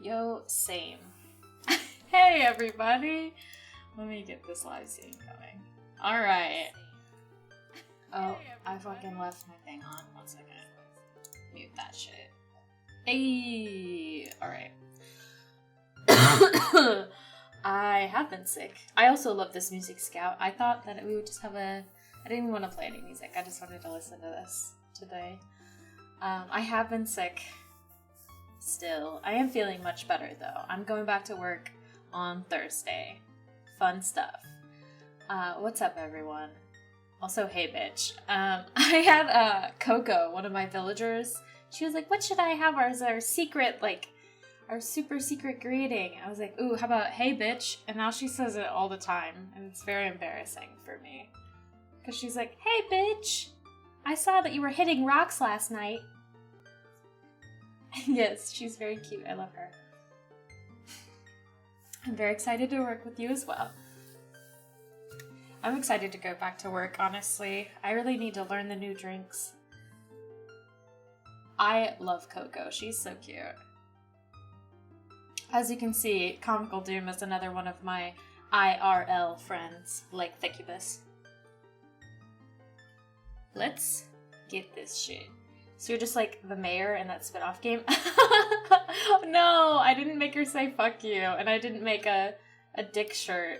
Yo, same. Hey everybody! Let me get this live stream going. Alright. Oh, I fucking left my thing on. 1 second. Mute that shit. Hey! Alright. I have been sick. I also love this music scout. I thought that we would just have a... I didn't even want to play any music. I just wanted to listen to this today. I have been sick. Still. I am feeling much better though. I'm going back to work on Thursday. Fun stuff. What's up everyone? Also, hey bitch. I had Coco, one of my villagers. She was like, what should I have as our secret, like, our super secret greeting? I was like, ooh, how about hey bitch? And now she says it all the time. And it's very embarrassing for me. Because she's like, hey bitch! I saw that you were hitting rocks last night. Yes, she's very cute. I love her. I'm very excited to work with you as well. I'm excited to go back to work, honestly. I really need to learn the new drinks. I love Coco. She's so cute. As you can see, Comical Doom is another one of my IRL friends, like Thicubus. Let's get this shit. So you're just like the mayor in that spin-off game? No, I didn't make her say fuck you, and I didn't make a dick shirt.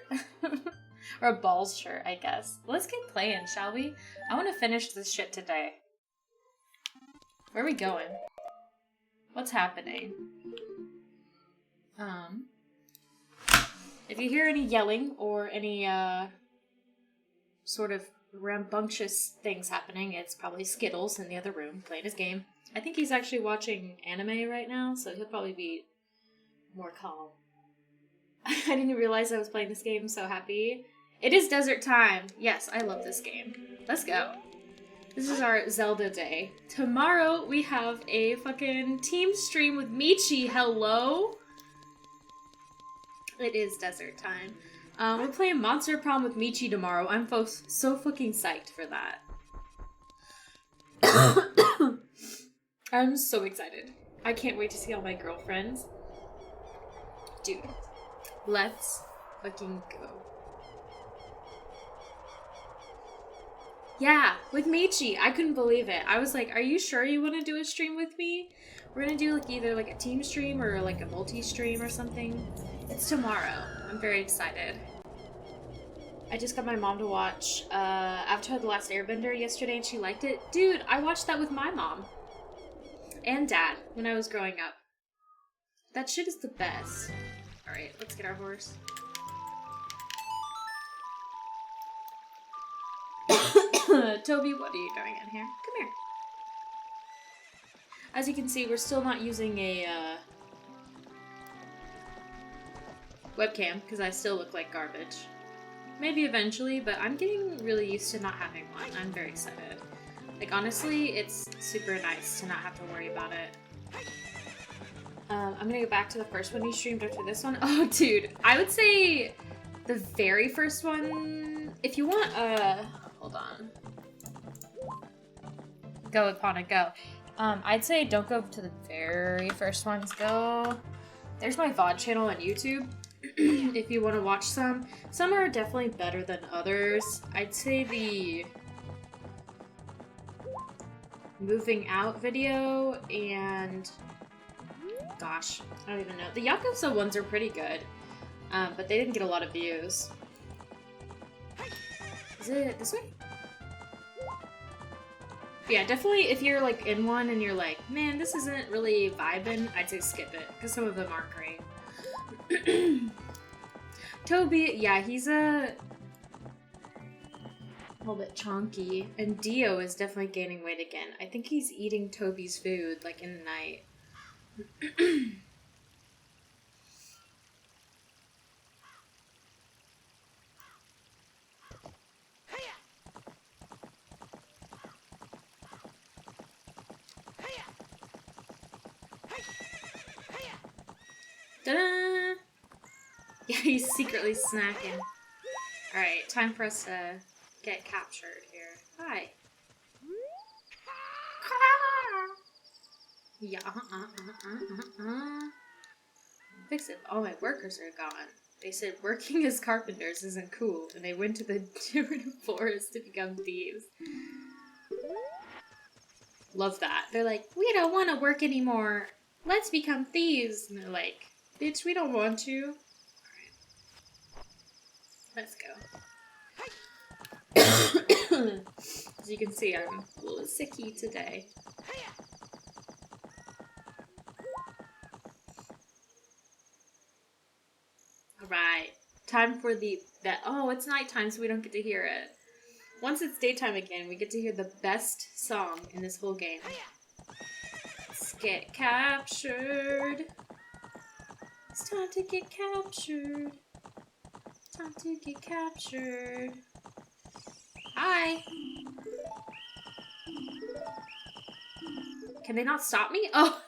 Or a balls shirt, I guess. Let's get playing, shall we? I want to finish this shit today. Where are we going? What's happening? If you hear any yelling or any, sort of rambunctious things happening, it's probably Skittles in the other room playing his game. I think he's actually watching anime right now, so he'll probably be more calm. I didn't realize I was playing this game. I'm so happy. It is desert time. Yes, I love this game. Let's go. This is our Zelda day. Tomorrow we have a fucking team stream with Michi. Hello? It is desert time. We're playing Monster Prom with Michi tomorrow. I'm so fucking psyched for that. I'm so excited. I can't wait to see all my girlfriends. Dude, let's fucking go. Yeah, with Michi. I couldn't believe it. I was like, are you sure you want to do a stream with me? We're gonna do like either like a team stream or like a multi-stream or something. It's tomorrow. I'm very excited. I just got my mom to watch Avatar The Last Airbender yesterday and she liked it. Dude, I watched that with my mom. And dad when I was growing up. That shit is the best. Alright, let's get our horse. Toby, what are you doing in here? Come here. As you can see, we're still not using a webcam because I still look like garbage. Maybe eventually, but I'm getting really used to not having one. I'm very excited. Like, honestly, it's super nice to not have to worry about it. I'm gonna go back to the first one you streamed after this one. Oh, dude. I would say the very first one... If you want, hold on. Go upon a go. I'd say don't go to the very first ones. Go... There's my VOD channel on YouTube. If you want to watch some. Some are definitely better than others. I'd say the moving out video and gosh, I don't even know. The Yakuza ones are pretty good, but they didn't get a lot of views. Is it this way? Yeah, definitely if you're like in one and you're like, man, this isn't really vibing, I'd say skip it, because some of them aren't great. Toby, yeah, he's a little bit chonky, and Dio is definitely gaining weight again. I think he's eating Toby's food, like, in the night. Ta-da! Yeah, he's secretly snacking. Alright, time for us to get captured here. Hi. Yeah. Fix it. All my workers are gone. They said working as carpenters isn't cool, and they went to the different forest to become thieves. Love that. They're like, we don't want to work anymore. Let's become thieves. And they're like, bitch, we don't want to. Alright. Let's go. As you can see, I'm a little sicky today. Alright. Time for oh, it's nighttime, so we don't get to hear it. Once it's daytime again, we get to hear the best song in this whole game. Let's get captured. It's time to get captured. Time to get captured. Hi. Can they not stop me? Oh,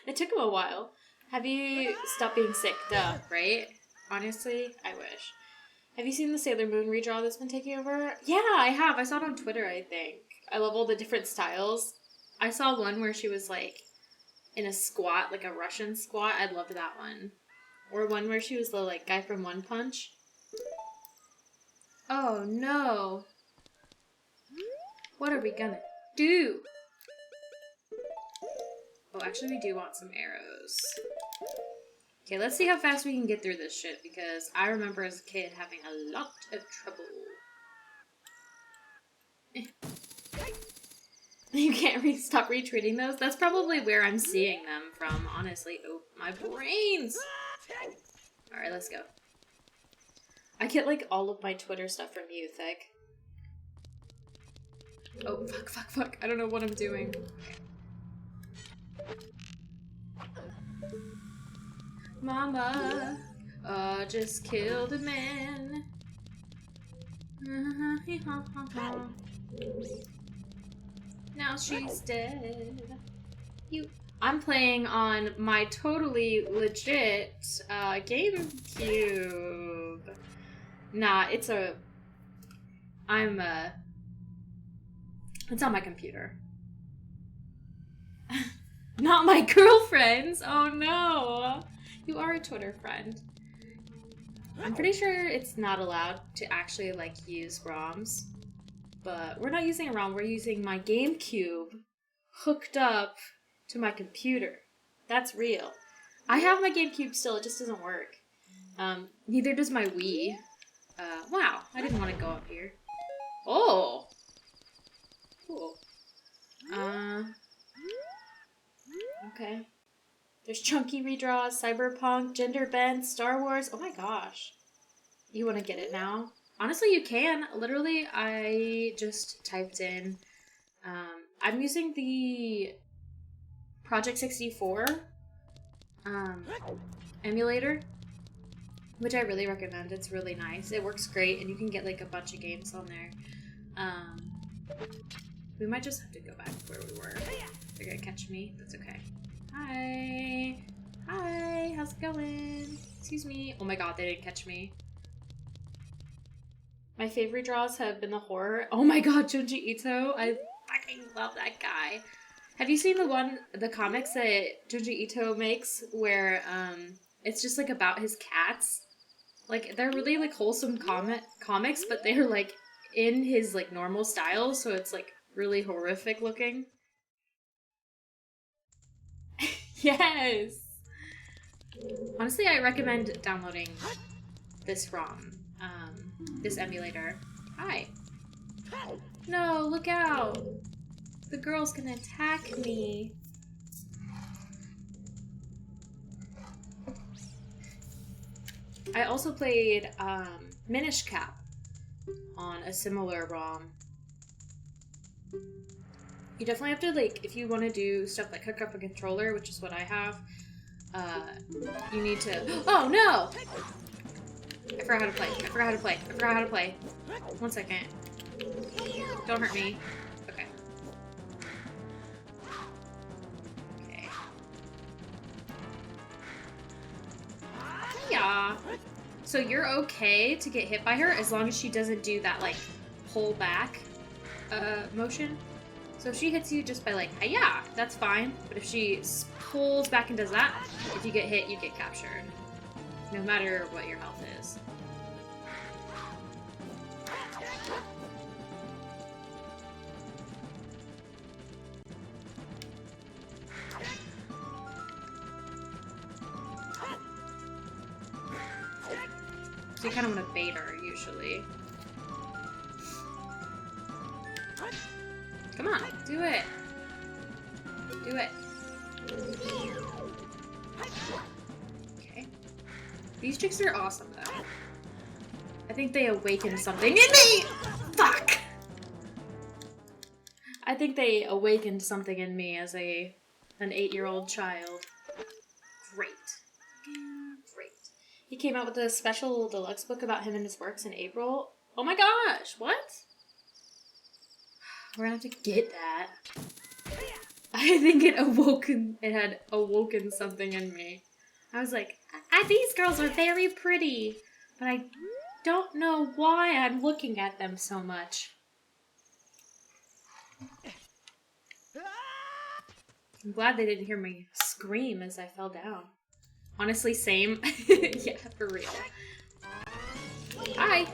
it took them a while. Have you stopped being sick? Duh, right? Honestly, I wish. Have you seen the Sailor Moon redraw that's been taking over? Yeah, I have. I saw it on Twitter, I think. I love all the different styles. I saw one where she was, like, in a squat, like a Russian squat. I loved that one. Or one where she was the, like, guy from One Punch. Oh, no. What are we gonna do? Oh, actually, we do want some arrows. Okay, let's see how fast we can get through this shit, because I remember as a kid having a lot of trouble. You can't stop retweeting those? That's probably where I'm seeing them from, honestly. Oh, my brains! Alright, let's go. I get, like, all of my Twitter stuff from you, Thick. Oh, fuck. I don't know what I'm doing. Mama, just killed a man. Now she's dead. I'm playing on my totally legit GameCube. Nah, it's on my computer. Not my girlfriend's. Oh no. You are a Twitter friend. I'm pretty sure it's not allowed to actually, like, use ROMs. But we're not using a ROM, we're using my GameCube hooked up to my computer. That's real. I have my GameCube still, it just doesn't work. Neither does my Wii. Wow, I didn't want to go up here. Oh! Cool. Okay. There's chunky redraws, cyberpunk, gender bend, Star Wars. Oh my gosh. You want to get it now? Honestly, you can. Literally, I just typed in... I'm using the Project 64 emulator, which I really recommend. It's really nice. It works great, and you can get, like, a bunch of games on there. We might just have to go back to where we were. They're gonna catch me. That's okay. Hi. Hi. How's it going? Excuse me. Oh my god, they didn't catch me. My favorite draws have been the horror. Oh my god, Junji Ito. I fucking love that guy. Have you seen the comics that Junji Ito makes where it's just like about his cats? Like, they're really like wholesome comics, but they're like in his like normal style, so it's like really horrific looking. Yes! Honestly, I recommend downloading this ROM, this emulator. Hi. No, look out! The girl's gonna attack me. I also played, Minish Cap on a similar ROM. You definitely have to, like, if you want to do stuff like hook up a controller, which is what I have, you need to... Oh, no! I forgot how to play. 1 second. Don't hurt me. Okay. Okay. Yeah. So you're okay to get hit by her as long as she doesn't do that, like, pull back, motion? So if she hits you just by like, hi-ya, that's fine. But if she pulls back and does that, if you get hit, you get captured. No matter what your health is. So you kind of want to bait her, usually. Come on, do it. Do it. Okay. These chicks are awesome, though. I think they awakened something in me! Fuck! I think they awakened something in me as an 8-year-old child. Great. Great. He came out with a special deluxe book about him and his works in April. Oh my gosh, what? We're gonna have to get that. I think it had awoken something in me. I was like, these girls are very pretty, but I don't know why I'm looking at them so much. I'm glad they didn't hear me scream as I fell down. Honestly, same. Yeah, for real. Hi!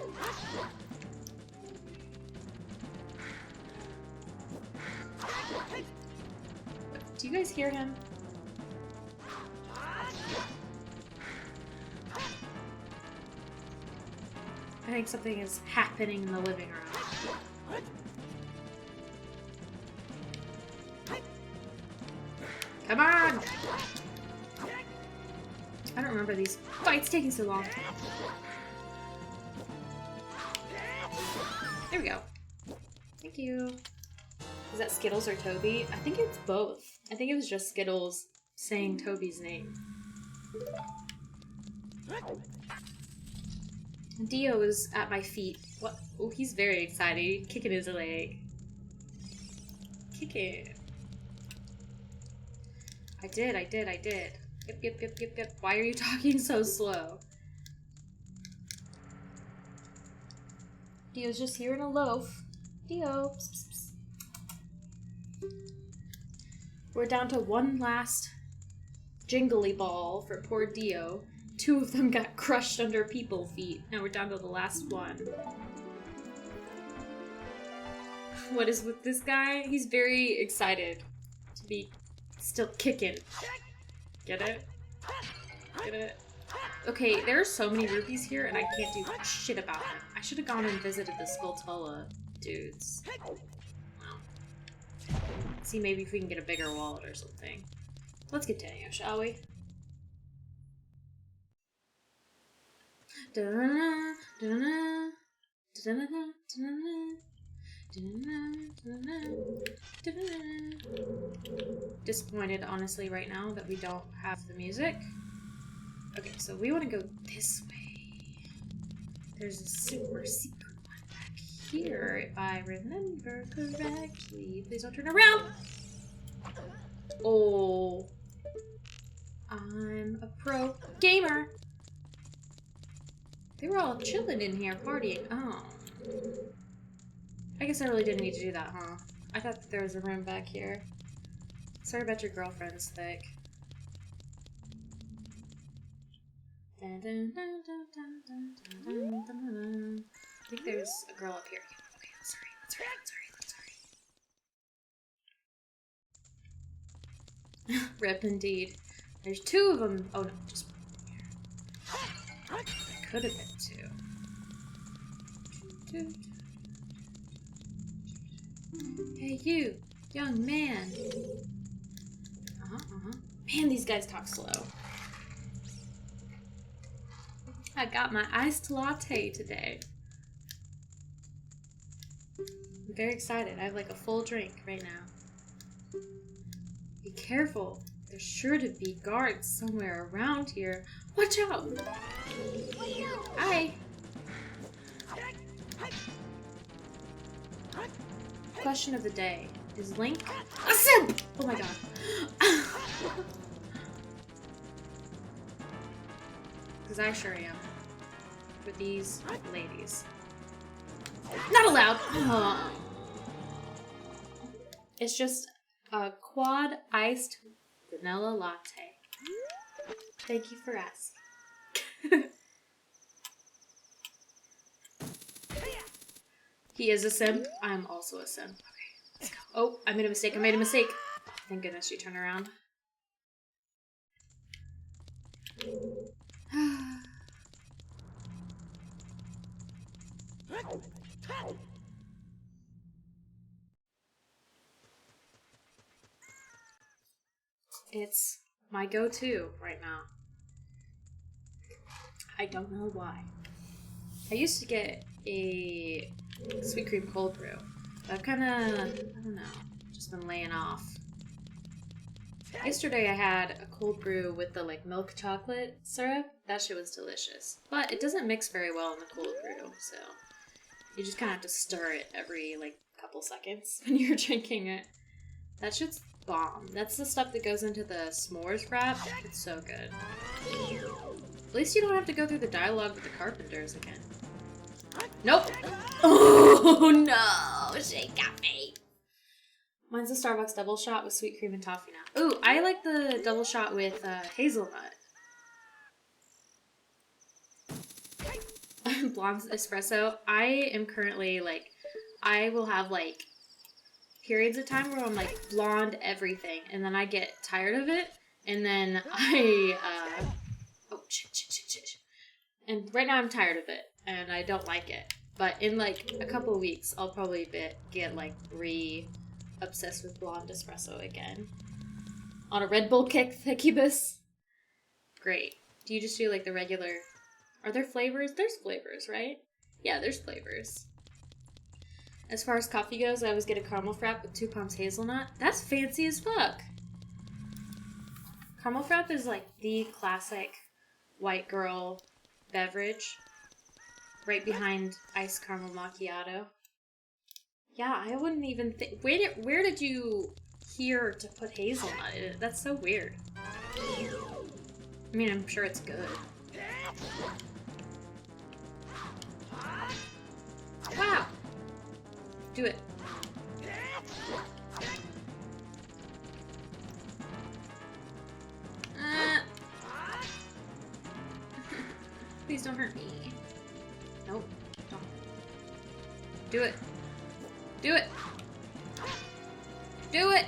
Do you guys hear him? I think something is happening in the living room. Come on! I don't remember these fights taking so long. There we go. Thank you. Is that Skittles or Toby? I think it's both. I think it was just Skittles saying Toby's name. Dio is at my feet. What? Oh, he's very excited. Kicking his leg. Kick it. I did. Yep. Why are you talking so slow? Dio's just here in a loaf. Dio. Psst, psst, psst. We're down to one last jingly ball for poor Dio. 2 of them got crushed under people feet. Now we're down to the last one. What is with this guy? He's very excited to be still kicking. Get it? Get it? Okay, there are so many rupees here and I can't do shit about them. I should have gone and visited the Skulltula dudes. Wow. See maybe if we can get a bigger wallet or something. Let's continue, shall we? Disappointed, honestly, right now that we don't have the music. Okay, so we want to go this way. There's a super secret one back here, if I remember correctly. Please don't turn around! Oh. I'm a pro gamer! They were all chilling in here, partying. Oh. I guess I really didn't need to do that, huh? I thought that there was a room back here. Sorry about your girlfriend's thick. I think there's a girl up here. Okay, let's hurry. Rip indeed. There's 2 of them. Oh no, just one here. Could have been 2. Hey you, young man. Man, these guys talk slow. I got my iced latte today. I'm very excited. I have like a full drink right now. Be careful. There's sure to be guards somewhere around here. Watch out! Hi! Question of the day. Is Link a simp? Oh my god. Because I sure am. For these ladies. Not allowed! Oh. It's just a quad iced vanilla latte. Thank you for asking. He is a simp. I'm also a simp. Okay, let's go. Oh, I made a mistake. I made a mistake. Thank goodness she turned around. It's my go-to right now. I don't know why. I used to get a sweet cream cold brew. But I've kind of, I don't know, just been laying off. Yesterday I had a cold brew with the like milk chocolate syrup. That shit was delicious. But it doesn't mix very well in the cold brew, so you just kind of have to stir it every like couple seconds when you're drinking it. That shit's bomb. That's the stuff that goes into the s'mores wrap. It's so good. At least you don't have to go through the dialogue with the carpenters again. Nope. Oh no, she got me. Mine's a Starbucks double shot with sweet cream and toffee now. Ooh, I like the double shot with hazelnut. Blonde espresso. I am currently like, I will have like periods of time where I'm like blonde everything, and then I get tired of it, and then I and right now I'm tired of it, and I don't like it. But in like a couple weeks, I'll probably get like obsessed with blonde espresso again. On a Red Bull kick, Hecubus. Great. Do you just do like the regular? Are there flavors? There's flavors, right? Yeah, there's flavors. As far as coffee goes, I always get a caramel frap with 2 pumps hazelnut. That's fancy as fuck. Caramel frap is like the classic white girl beverage. Right behind iced caramel macchiato. Yeah, I wouldn't even think. Where did you hear to put hazelnut in it? That's so weird. I mean, I'm sure it's good. Wow! Do it. Please don't hurt me. Nope. Don't. Do it. Do it! Do it!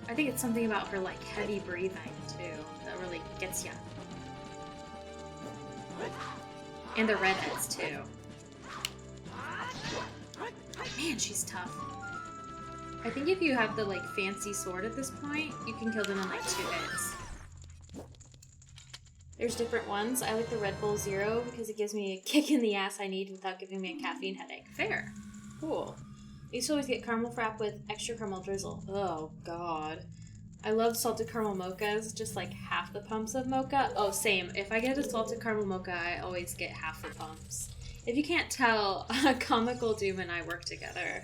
I think it's something about her, like, heavy breathing, too, that really gets ya. And the redheads, too. Man, she's tough. I think if you have the, like, fancy sword at this point, you can kill them in, like, 2 hits. There's different ones. I like the Red Bull Zero because it gives me a kick in the ass I need without giving me a caffeine headache. Fair. Cool. I used to always get caramel frap with extra caramel drizzle. Oh, God. I love salted caramel mochas, just like half the pumps of mocha. Oh, same. If I get a salted caramel mocha, I always get half the pumps. If you can't tell, Comical Doom and I work together.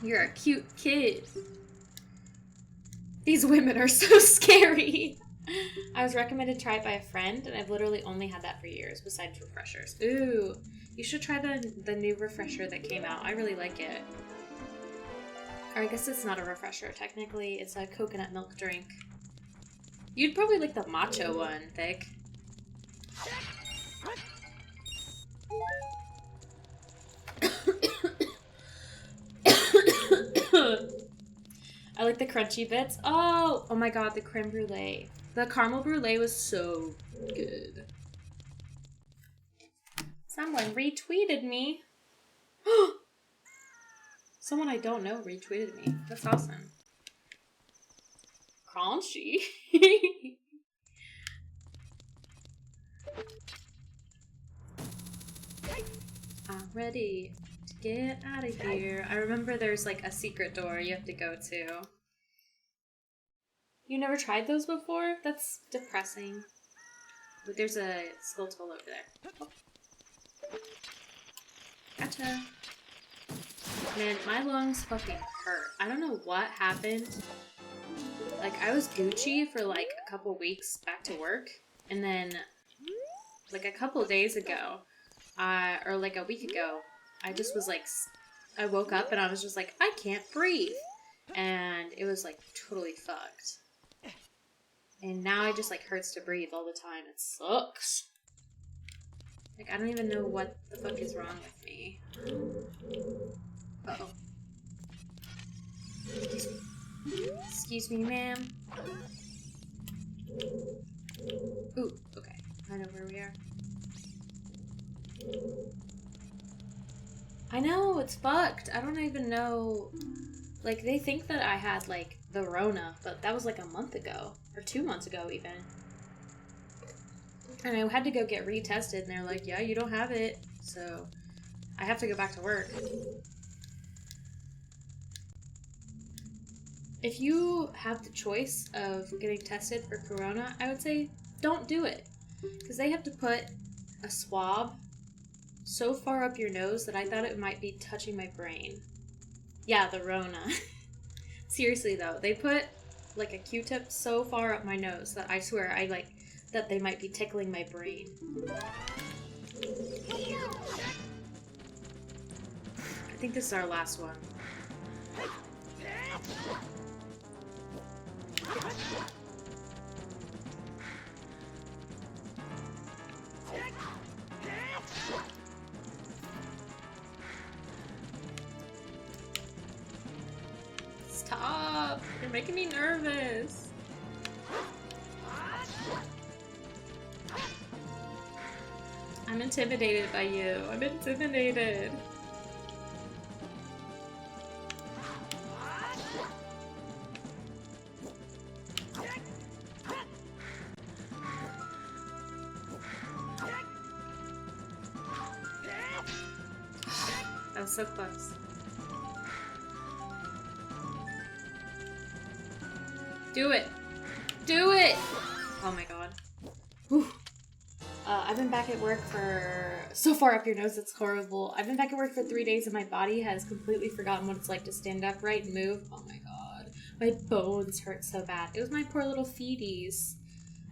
You're a cute kid. These women are so scary. I was recommended to try it by a friend, and I've literally only had that for years, besides refreshers. Ooh, you should try the new refresher that came out. I really like it. Or I guess it's not a refresher, technically. It's a coconut milk drink. You'd probably like the matcha one, Thick. I like the crunchy bits. Oh my god, the creme brulee. The caramel brulee was so good. Someone retweeted me. Someone I don't know retweeted me. That's awesome. Crunchy. I'm ready to get out of here. I remember there's like a secret door you have to go to. You never tried those before? That's depressing. But there's a skull toll over there. Oh. Gotcha. Man, my lungs fucking hurt. I don't know what happened. Like, I was Gucci for like a couple weeks back to work. And then, like a couple days ago, or like a week ago, I just was like, I woke up and I was just like, I can't breathe. and it was like totally fucked. And now it just like hurts to breathe all the time. It sucks. Like, I don't even know what the fuck is wrong with me. Uh-oh. Excuse me. Excuse me, ma'am. Ooh, okay. I know where we are. I know, it's fucked. I don't even know. Like, they think that I had, like, the Rona, but that was like a month ago. Or 2 months ago, even. And I had to go get retested, and they're like, yeah, you don't have it. So, I have to go back to work. If you have the choice of getting tested for corona, I would say don't do it. Because they have to put a swab so far up your nose that I thought it might be touching my brain. Yeah, the Rona. Seriously though, they put like a Q-tip so far up my nose that I swear I like that they might be tickling my brain. I think this is our last one. Stop! You're making me nervous. I'm intimidated by you. I'm intimidated. That was so close. Do it! Do it! Oh my god. Whew. I've been back at work for... So far up your nose, it's horrible. I've been back at work for 3 days and my body has completely forgotten what it's like to stand upright and move. Oh my god. My bones hurt so bad. It was my poor little feeties.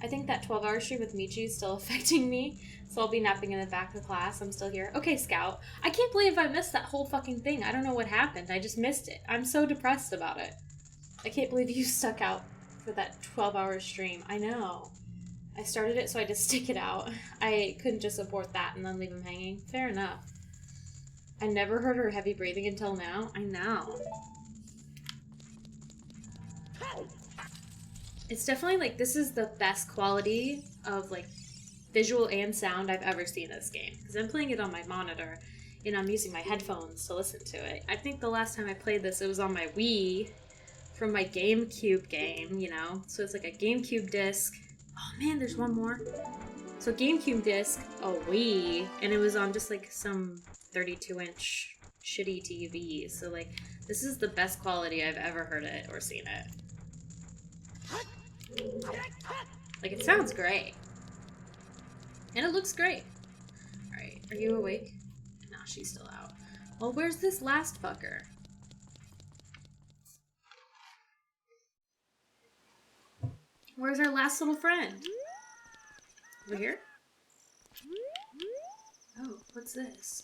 I think that 12-hour stream with Michi is still affecting me, so I'll be napping in the back of class. I'm still here. Okay, Scout. I can't believe I missed that whole fucking thing. I don't know what happened. I just missed it. I'm so depressed about it. I can't believe you stuck out for that 12-hour stream. I know. I started it so I had to stick it out. I couldn't just support that and then leave him hanging. Fair enough. I never heard her heavy breathing until now. I know. It's definitely like, this is the best quality of like visual and sound I've ever seen in this game. Because I'm playing it on my monitor and I'm using my headphones to listen to it. I think the last time I played this, it was on my Wii from my GameCube game, you know? So it's like a GameCube disc. Oh man, there's one more. So GameCube disc, a Wii, and it was on just like some 32-inch shitty TV. So like, this is the best quality I've ever heard it or seen it. Like, it sounds great. And it looks great. Alright, are you awake? No, she's still out. Well, where's this last fucker? Where's our last little friend? Over here? Oh, what's this?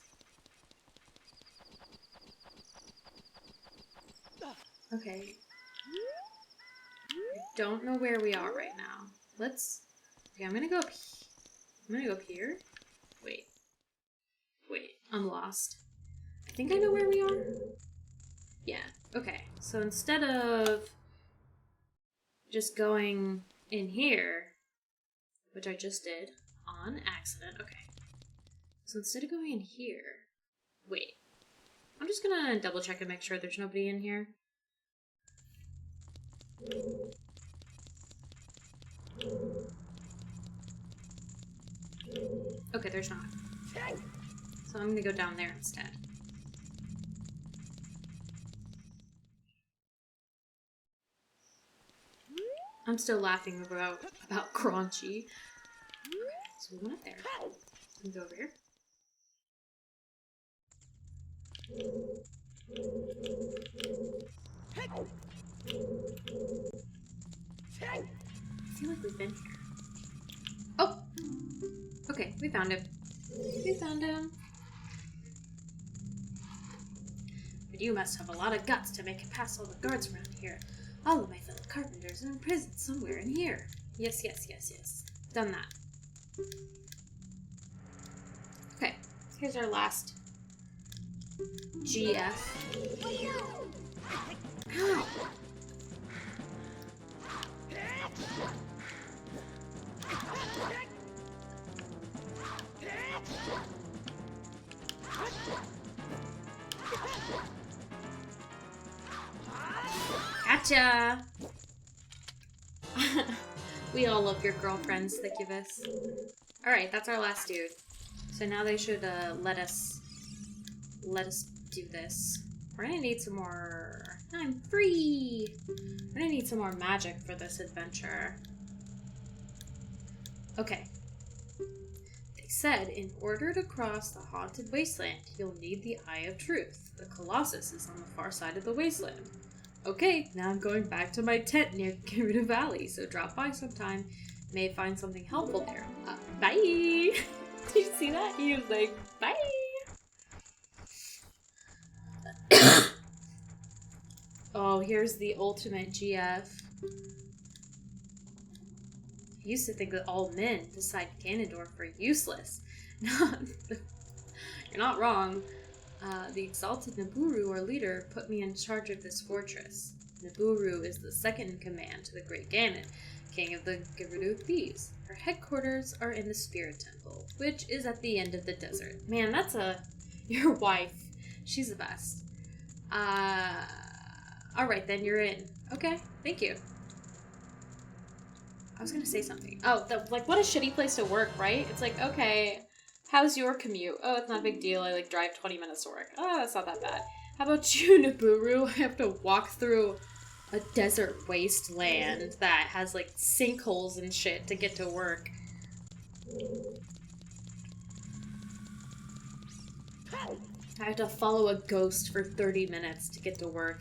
Okay. I don't know where we are right now. Let's... Okay, I'm gonna go up here. Wait. Wait, I'm lost. I think I know where we are. Yeah, okay. So instead of just going in here, which I just did on accident. Okay. So instead of going in here, wait. I'm just gonna double check and make sure there's nobody in here. Okay, there's not. So I'm gonna go down there instead. I'm still laughing about Crunchy. Okay, so we went up there. We go over here. I feel like we've been here. Oh! Okay, we found him. We found him. But you must have a lot of guts to make it past all the guards around here. All of my fellow carpenters are in prison somewhere in here. Yes. Done that. Okay, here's our last GF. Ow. Gotcha! We all love your girlfriends, Succubus. Alright, that's our last dude. So now they should let us do this. We're gonna need some more... I'm free! We're gonna need some more magic for this adventure. Okay. They said in order to cross the haunted wasteland, you'll need the Eye of Truth. The Colossus is on the far side of the wasteland. Okay, now I'm going back to my tent near Gerudo Valley, so drop by sometime. May find something helpful there. Bye! Did you see that? He was like, bye! Oh, here's the ultimate GF. I used to think that all men beside Ganondorf were useless. You're not wrong. The exalted Nabooru, our leader, put me in charge of this fortress. Nabooru is the second in command to the Great Ganon, king of the Gerudo Thieves. Her headquarters are in the Spirit Temple, which is at the end of the desert. Man, that's your wife. She's the best. Alright then, you're in. Okay, thank you. I was gonna say something. Oh, what a shitty place to work, right? It's like, okay, how's your commute? Oh, it's not a big deal. I, drive 20 minutes to work. Oh, that's not that bad. How about you, Nabooru? I have to walk through a desert wasteland that has, sinkholes and shit to get to work. I have to follow a ghost for 30 minutes to get to work.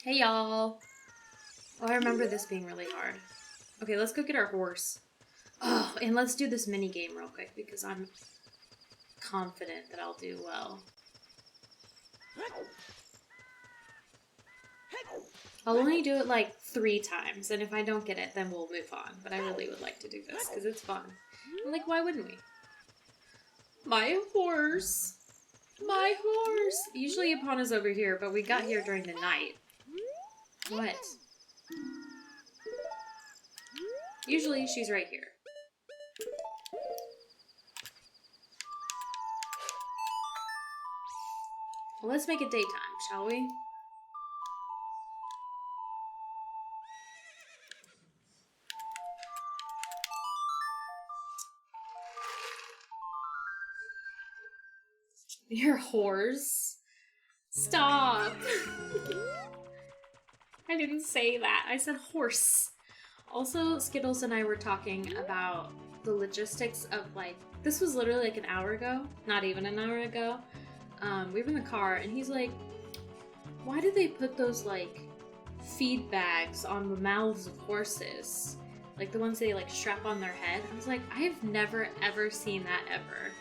Hey, y'all. Oh, I remember this being really hard. Okay, let's go get our horse. Oh, and let's do this mini game real quick because I'm confident that I'll do well. I'll only do it 3 times, and if I don't get it, then we'll move on. But I really would like to do this because it's fun. And why wouldn't we? My horse! My horse! Usually Epana's over here, but we got here during the night. What? Usually she's right here. Well, let's make it daytime, shall we? Your horse? Stop! I didn't say that. I said horse. Also, Skittles and I were talking about the logistics of this was literally an hour ago, not even an hour ago. We were in the car and he's like, why do they put those feed bags on the mouths of horses? The ones they strap on their head? I was like, I have never ever seen that ever.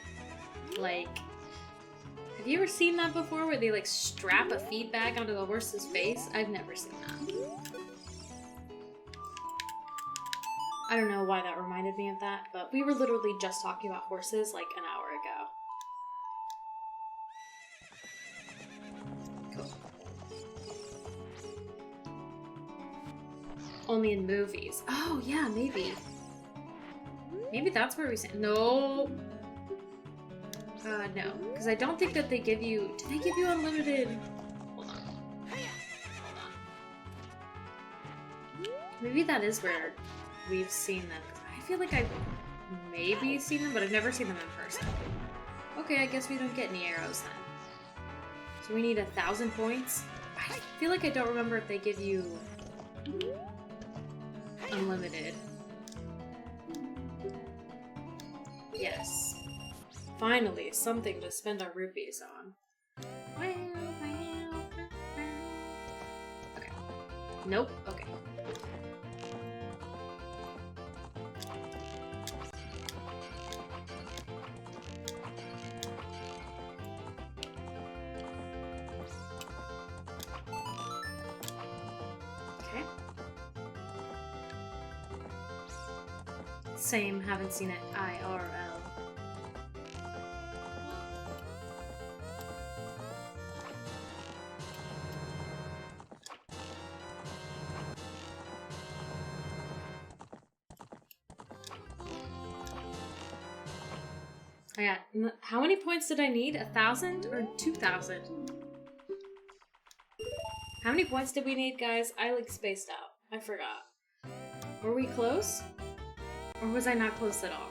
Have you ever seen that before where they strap a feed bag onto the horse's face? I've never seen that. I don't know why that reminded me of that, but we were literally just talking about horses an hour ago. Cool. Only in movies. Oh, yeah, maybe. Maybe that's where we say no. No, because I don't think that they give you... Do they give you unlimited... Hold on. Maybe that is where we've seen them. I feel like I've maybe seen them, but I've never seen them in person. Okay, I guess we don't get any arrows then. So we need 1,000 points? I feel like I don't remember if they give you... unlimited. Yes. Finally, something to spend our rupees on. Okay. Nope. Okay. Same, haven't seen it IRL. I got, how many points did I need? 1,000 or 2,000? How many points did we need, guys? I like spaced out. I forgot. Were we close? Or was I not close at all?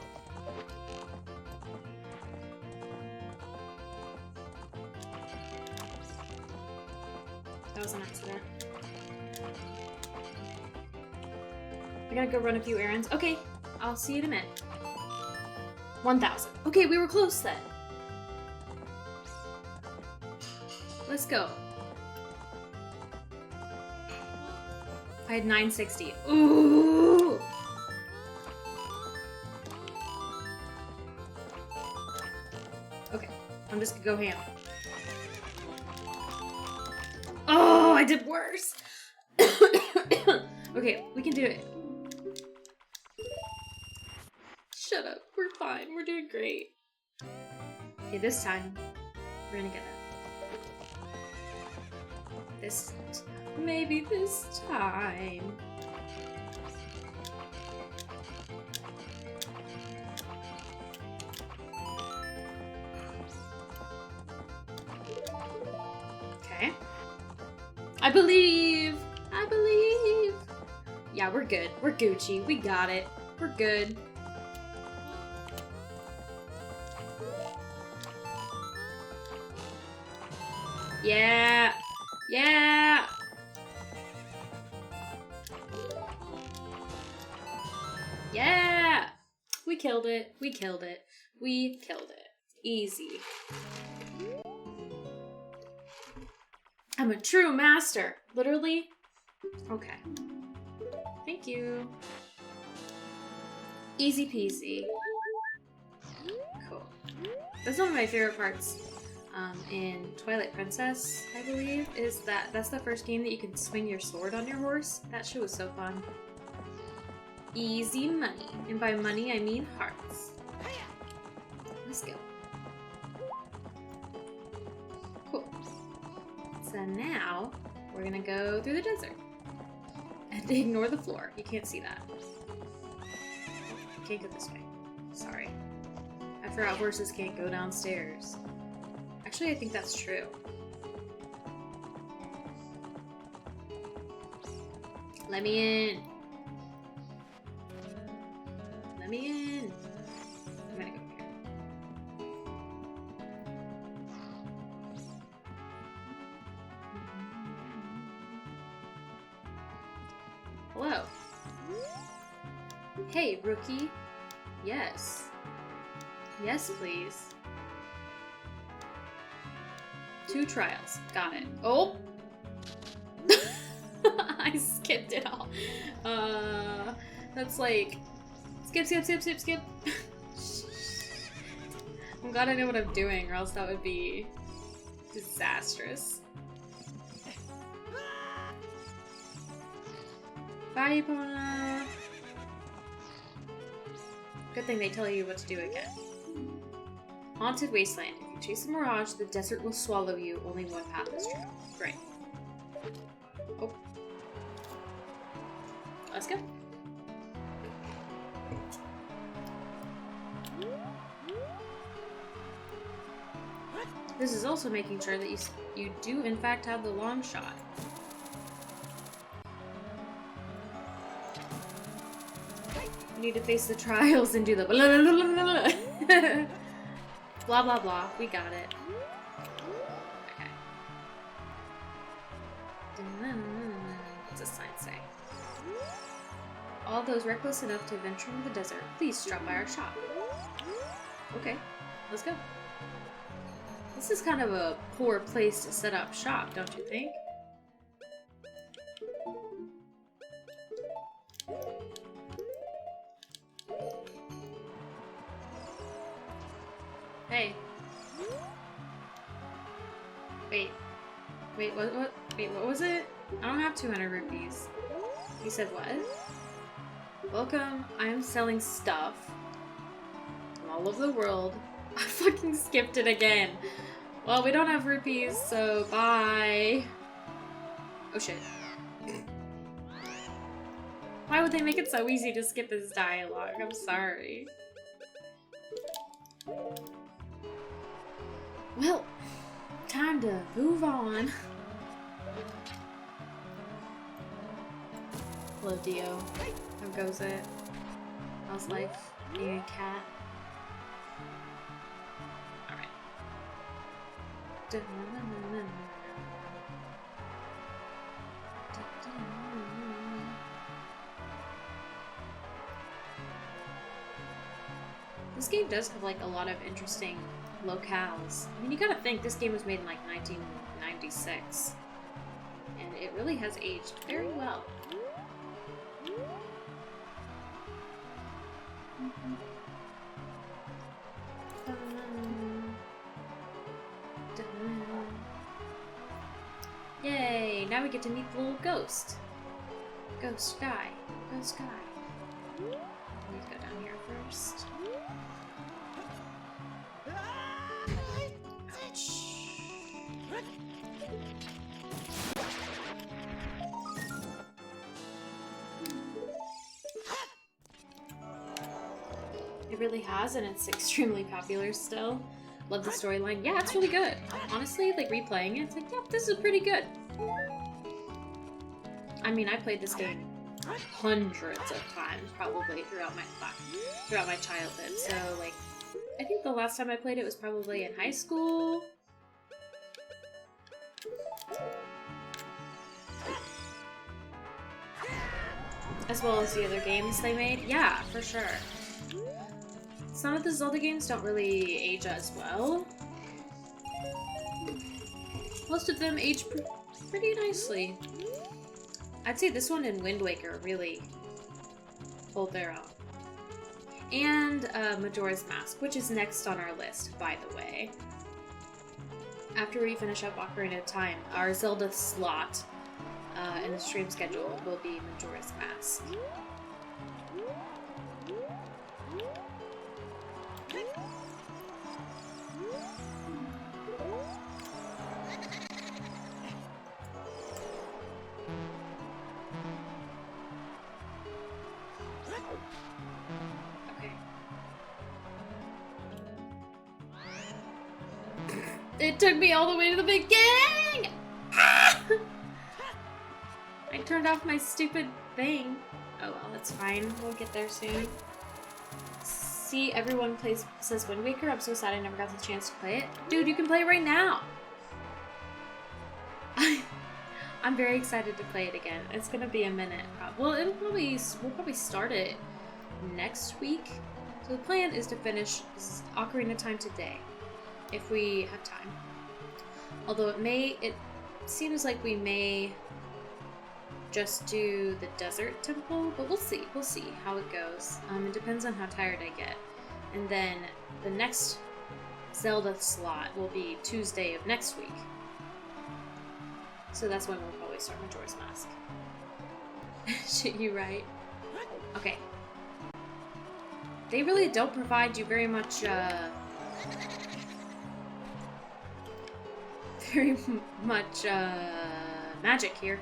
That was an accident. I gotta go run a few errands. Okay, I'll see you in a minute. 1,000. Okay, we were close then. Let's go. I had 960. Ooh! Okay, I'm just gonna go ham. Oh, I did worse. Okay, we can do it. Shut up. We're fine. We're doing great. Okay, this time we're gonna get it. Maybe this time. Okay. I believe. I believe. Yeah, we're good. We're Gucci. We got it. We're good. Yeah. Yeah. Yeah. We killed it. We killed it. We killed it. Easy. I'm a true master. Literally? Okay. Thank you. Easy peasy. Cool. That's one of my favorite parts in Twilight Princess, I believe, is that's the first game that you can swing your sword on your horse. That shit was so fun. Easy money. And by money, I mean hearts. Let's go. Cool. So now, we're gonna go through the desert. And ignore the floor. You can't see that. Can't go this way. Sorry. I forgot horses can't go downstairs. Actually, I think that's true. Let me in. Let me in. I'm gonna go here. Hello. Hey, rookie. Yes. Yes, please. 2 trials. Got it. Oh! I skipped it all. That's like... Skip, skip, skip, skip, skip. I'm glad I know what I'm doing, or else that would be disastrous. Bye, Epona. Good thing they tell you what to do again. Haunted Wasteland. If you chase a mirage, the desert will swallow you. Only one path is true. Great. Oh. Let's go. This is also making sure that you do in fact have the long shot. You need to face the trials and do the blah, blah, blah, blah, blah. Blah blah blah. We got it. Okay. What's this sign say? All those reckless enough to venture into the desert, please stop by our shop. Okay, let's go. This is kind of a poor place to set up shop, don't you think? Hey. Wait, what was it? I don't have 200 rupees. You said what? Welcome. I'm selling stuff from all over the world. I fucking skipped it again. Well, we don't have rupees, so bye. Oh shit. Why would they make it so easy to skip this dialogue? I'm sorry. Well, time to move on. Hello, Dio. How goes it? How's life being a cat? Alright. This game does have like a lot of interesting locales. I mean, you gotta think this game was made in like 1996, and it really has aged very well. Yay! Now we get to meet the little ghost. Ghost guy. Ghost guy. I need to go down here first. Ouch. It really has, and it's extremely popular still. Love the storyline. Yeah, it's really good. Honestly, like replaying it, it's like, yeah, this is pretty good. I mean, I played this game hundreds of times, probably throughout my childhood. So, like, I think the last time I played it was probably in high school. As well as the other games they made. Yeah, for sure. Some of the Zelda games don't really age as well. Most of them age pretty nicely. I'd say this one and Wind Waker really hold their own. And Majora's Mask, which is next on our list, by the way. After we finish up Ocarina of Time, our Zelda slot in the stream schedule will be Majora's Mask. It took me all the way to the beginning! I turned off my stupid thing. Oh well, that's fine. We'll get there soon. See, everyone says Wind Waker. I'm so sad I never got the chance to play it. Dude, you can play it right now! I'm very excited to play it again. It's gonna be a minute. Well, we'll probably start it next week. So the plan is to finish Ocarina of Time today, if we have time. Although it seems like we may just do the desert temple, but we'll see how it goes. It depends on how tired I get. And then the next Zelda slot will be Tuesday of next week. So that's when we'll probably start Majora's Mask. Shit, you right. Okay. They really don't provide you very much, magic here.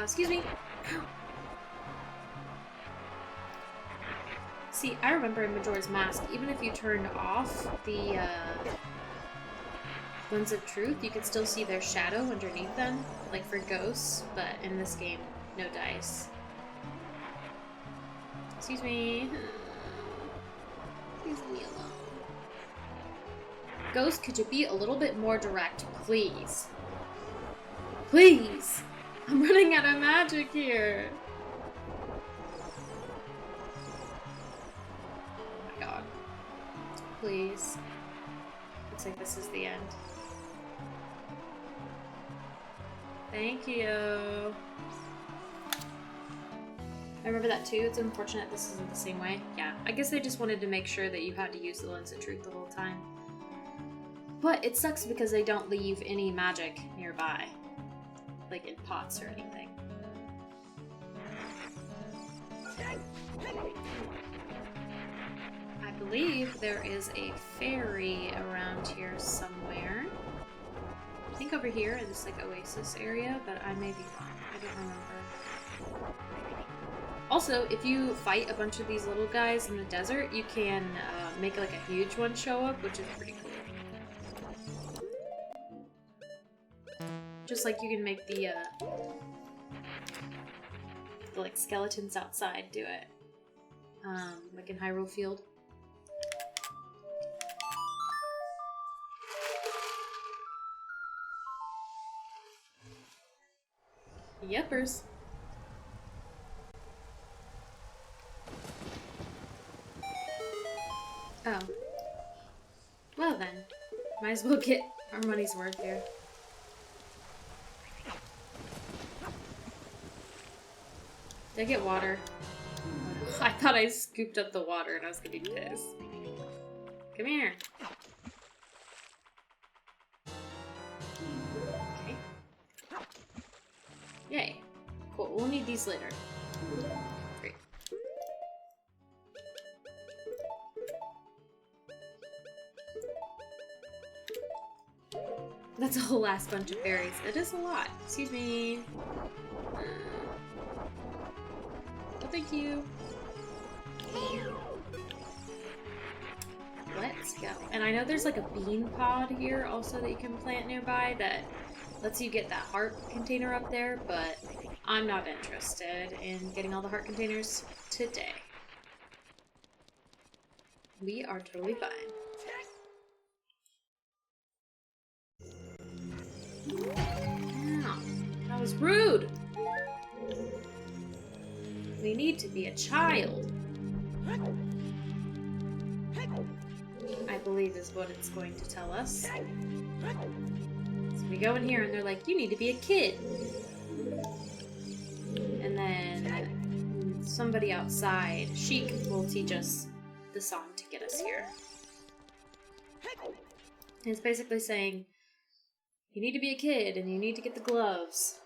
Excuse me. See, I remember in Majora's Mask, even if you turned off the, Lens of Truth, you could still see their shadow underneath them, like for ghosts, but in this game, no dice. Excuse me. Leave me alone. Ghost, could you be a little bit more direct, please? Please! I'm running out of magic here! Oh my god. Please. Looks like this is the end. Thank you. I remember that too. It's unfortunate this isn't the same way. Yeah, I guess they just wanted to make sure that you had to use the Lens of Truth the whole time. But it sucks because they don't leave any magic nearby. Like in pots or anything. I believe there is a fairy around here somewhere. I think over here in this like oasis area, but I may be wrong. I don't remember. Also, if you fight a bunch of these little guys in the desert, you can make like a huge one show up, which is pretty cool. Just like you can make the like skeletons outside do it. Like in Hyrule Field. Yepers. Oh. Well then. Might as well get our money's worth here. Did I get water? I thought I scooped up the water and I was gonna be pissed. Come here. Okay. Yay. Cool. We'll need these later. Great. That's a whole last bunch of berries. It is a lot. Excuse me. Oh, thank you. Let's go. And I know there's like a bean pod here also that you can plant nearby that lets you get that heart container up there, but I'm not interested in getting all the heart containers today. We are totally fine. Oh, that was rude! We need to be a child. I believe is what it's going to tell us. So we go in here and they're like, you need to be a kid. And then somebody outside, Sheik, will teach us the song to get us here. And it's basically saying, you need to be a kid and you need to get the gloves.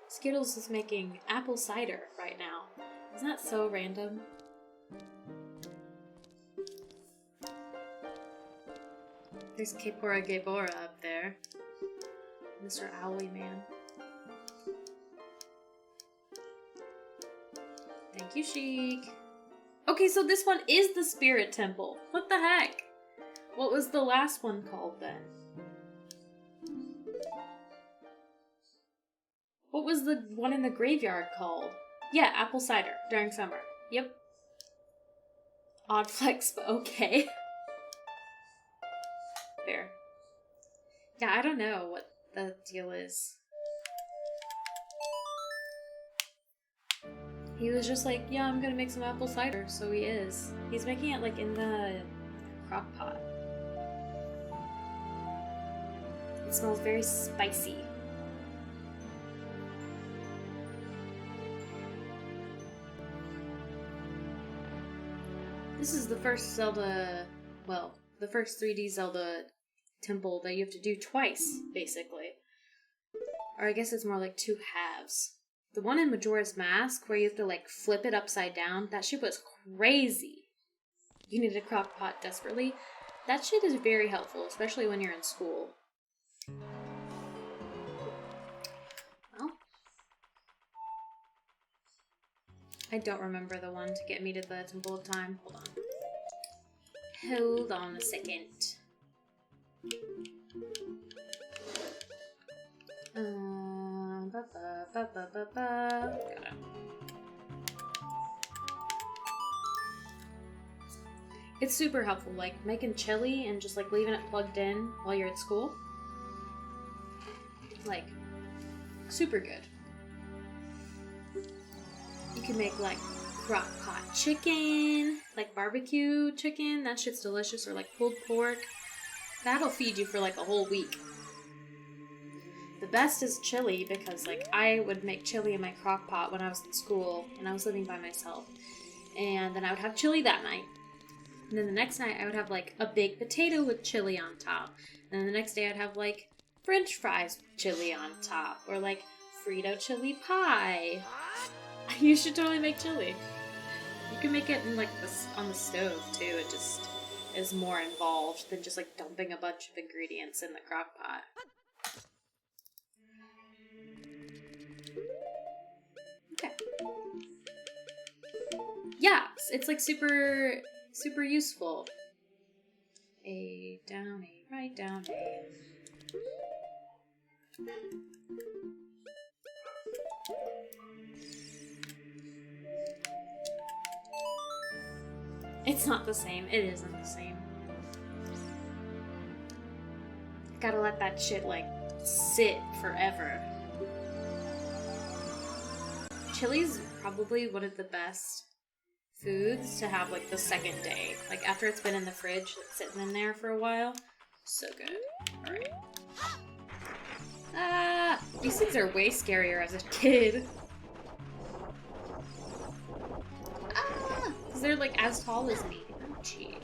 Skittles is making apple cider right now. Isn't that so random? There's Kepora Gebora up there. Mr. Owly Man. Thank you, Sheik. Okay, so this one is the Spirit Temple. What the heck? What was the last one called then? What was the one in the graveyard called? Yeah, apple cider during summer. Yep. Odd flex, but okay. Fair. Yeah, I don't know what the deal is. He was just like, yeah, I'm gonna make some apple cider, so he is. He's making it like in the crock pot. It smells very spicy. This is the first Zelda, well, the first 3D Zelda temple that you have to do twice, basically. Or I guess it's more like two halves. The one in Majora's Mask, where you have to like flip it upside down, that shit was crazy. You need a crock pot desperately. That shit is very helpful, especially when you're in school. Well, I don't remember the one to get me to the Temple of Time. Hold on. Hold on a second. Got it. It's super helpful, like making chili and just like leaving it plugged in while you're at school. Like, super good. You can make like crock pot chicken, like barbecue chicken, that shit's delicious, or like pulled pork. That'll feed you for like a whole week. The best is chili because like I would make chili in my crock pot when I was in school and I was living by myself. And then I would have chili that night. And then the next night I would have like a baked potato with chili on top. And then the next day I'd have like French fries with chili on top. Or like Frito chili pie. You should totally make chili. You can make it in like this on the stove too. It just is more involved than just like dumping a bunch of ingredients in the crock pot. Okay. Yeah, it's like super useful. A down, a right, down, a. It's not the same. It isn't the same. Gotta let that shit like sit forever. Chili's probably one of the best foods to have like the second day. Like after it's been in the fridge, sitting in there for a while. So good. Alright. Ah! These things are way scarier as a kid. Ah! Because they're like as tall as me. Ouchie.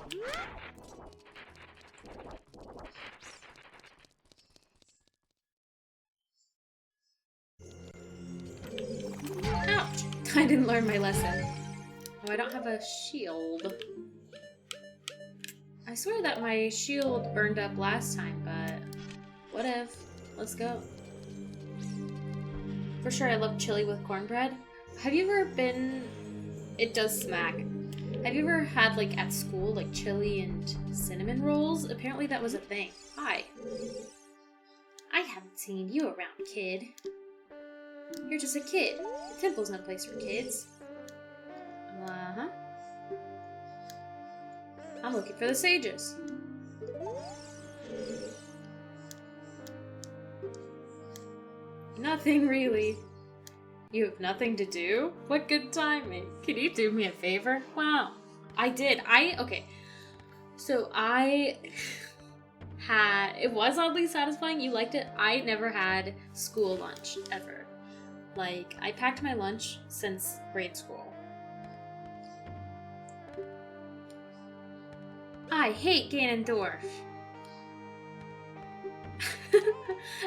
Ouch! I didn't learn my lesson. Oh, I don't have a shield. I swear that my shield burned up last time, but what if? Let's go. For sure, I love chili with cornbread. Have you ever been... It does smack. Have you ever had, like, at school, like, chili and cinnamon rolls? Apparently that was a thing. Hi. I haven't seen you around, kid. You're just a kid. The temple's no place for kids. Uh-huh. I'm looking for the sages. Nothing really. You have nothing to do? What good timing. Can you do me a favor? Wow. I did. Okay. So I had, it was oddly satisfying. You liked it. I never had school lunch ever. Like, I packed my lunch since grade school. I hate Ganondorf.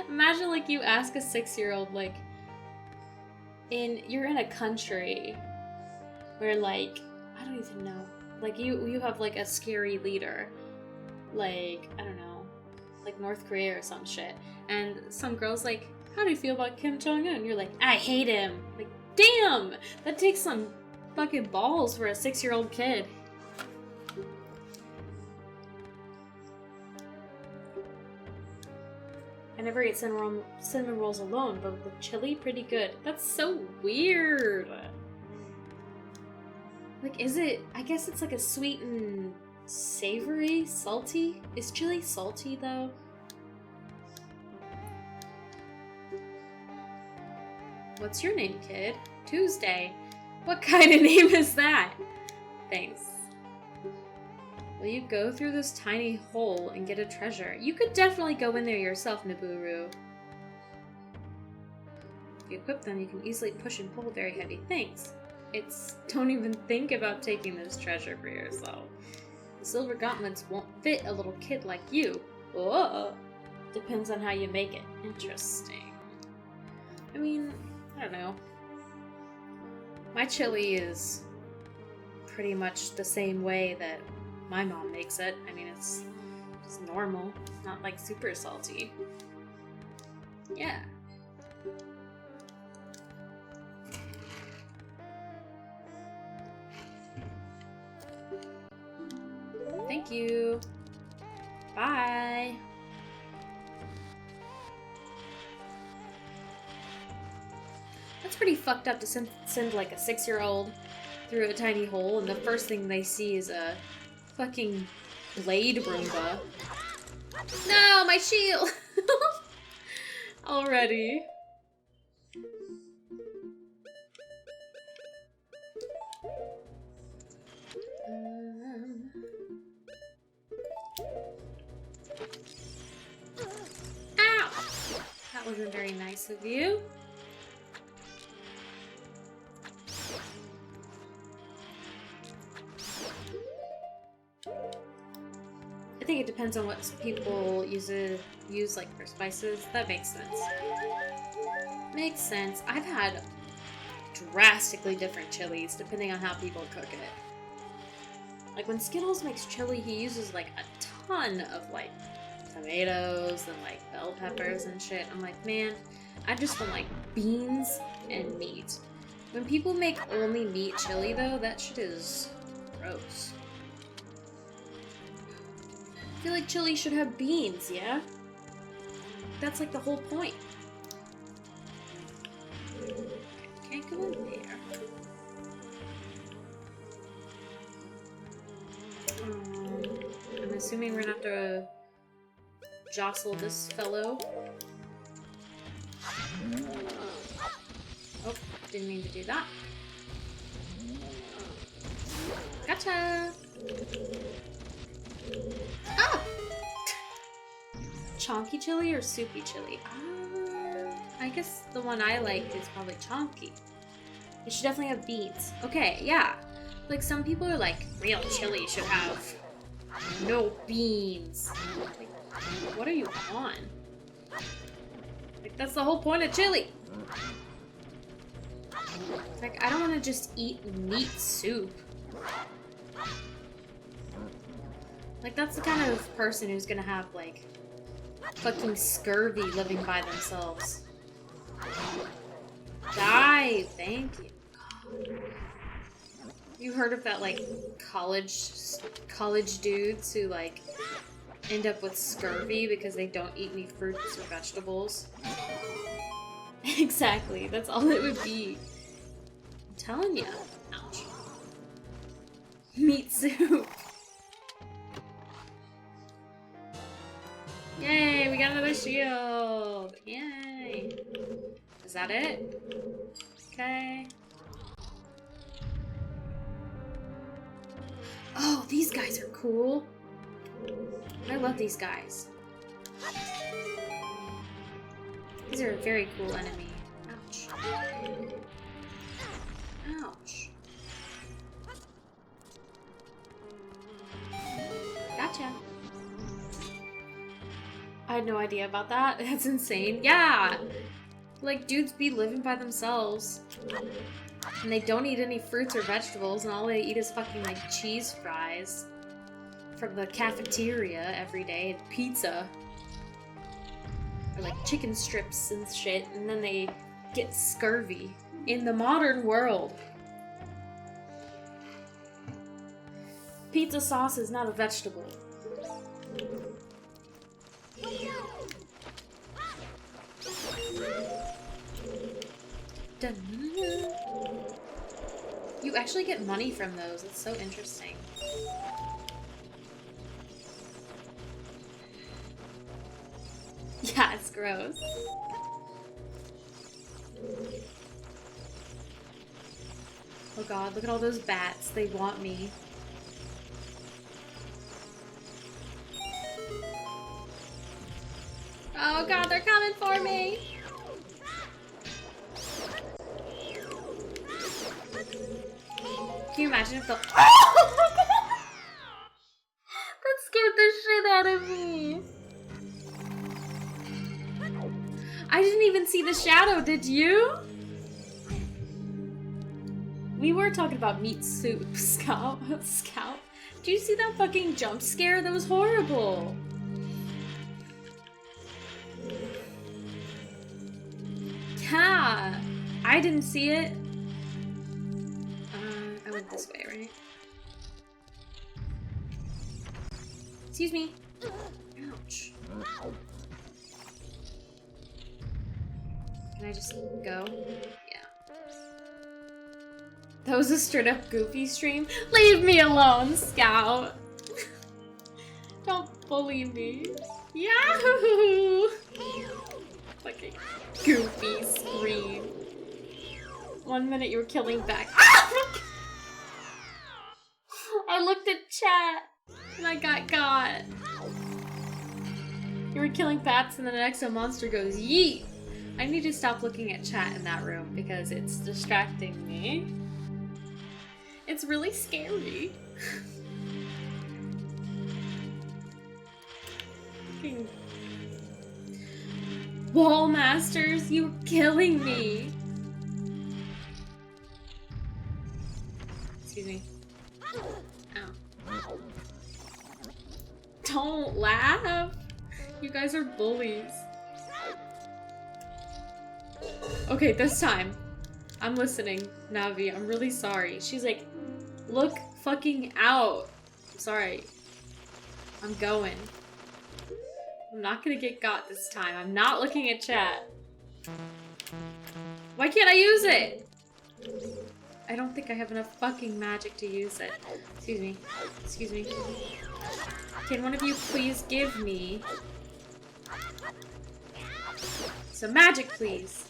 Imagine, like, you ask a 6-year-old, like, you're in a country where, like, I don't even know. Like, you have, like, a scary leader. Like, I don't know. Like, North Korea or some shit. And some girl's like, how do you feel about Kim Jong-un? You're like, I hate him. Like, damn! That takes some fucking balls for a 6-year-old kid. I never ate cinnamon rolls alone, but with chili, pretty good. That's so weird. Like, is it... I guess it's like a sweet and savory? Salty? Is chili salty, though? What's your name, kid? Tuesday. What kind of name is that? Thanks. Will you go through this tiny hole and get a treasure? You could definitely go in there yourself, Nabooru. If you equip them, you can easily push and pull very heavy things. Don't even think about taking this treasure for yourself. The silver gauntlets won't fit a little kid like you. Whoa. Depends on how you make it. Interesting. I mean, I don't know. My chili is pretty much the same way that my mom makes it. I mean, it's just normal, not like super salty. Yeah. Thank you. Bye. That's pretty fucked up to send like a 6-year-old through a tiny hole and the first thing they see is a fucking blade Roomba. No, my shield! Already. That wasn't very nice of you. I think it depends on what people use like for spices. That makes sense. Makes sense. I've had drastically different chilies depending on how people cook it. Like when Skittles makes chili, he uses like a ton of like tomatoes and like bell peppers and shit. I'm like, man, I just want like beans and meat. When people make only meat chili though, that shit is gross. I feel like chili should have beans, yeah? That's like the whole point. Can't go in there. I'm assuming we're gonna have to jostle this fellow. Oh, didn't mean to do that. Gotcha! Ah! Chonky chili or soupy chili? I guess the one I like is probably chonky. It should definitely have beans. Okay, yeah. Like some people are like, real chili should have no beans. Like, what are you on? Like that's the whole point of chili. Like I don't want to just eat meat soup. Like that's the kind of person who's gonna have like fucking scurvy living by themselves. Die! Thank you. You heard of that like college dudes who like end up with scurvy because they don't eat any fruits or vegetables? Exactly, that's all it would be. I'm telling you. Ouch. Meat soup. Yay, we got another shield! Yay! Is that it? Okay. Oh, these guys are cool. I love these guys. These are a very cool enemy. Ouch. Ouch. Gotcha. I had no idea about that. That's insane. Yeah! Like, dudes be living by themselves. And they don't eat any fruits or vegetables, and all they eat is fucking, like, cheese fries. From the cafeteria every day, and pizza. Or, like, chicken strips and shit, and then they get scurvy. In the modern world. Pizza sauce is not a vegetable. You actually get money from those. It's so interesting. Yeah, it's gross. Oh god, look at all those bats. They want me. Oh god, they're coming for me! Can you imagine if the— oh my god! That scared the shit out of me! I didn't even see the shadow, did you? We were talking about meat soup, Scout. Scout. Did you see that fucking jump scare? That was horrible. Yeah, I didn't see it. I went this way, right? Excuse me. Ouch. Can I just go? Yeah. That was a straight up goofy stream. Leave me alone, Scout. Don't bully me. Yahoo! Fucking goofy scream. 1 minute you were killing back. I looked at chat and I got. You were We're killing bats and then the next monster goes yeet. I need to stop looking at chat in that room because it's distracting me. It's really scary. Fucking wall masters, you're killing me. Excuse me. Ow. Don't laugh. You guys are bullies. Okay, this time. I'm listening, Navi. I'm really sorry. She's like, look fucking out. I'm sorry. I'm going. I'm not gonna get got this time. I'm not looking at chat. Why can't I use it? I don't think I have enough fucking magic to use it. Excuse me. Excuse me. Can one of you please give me some magic, please?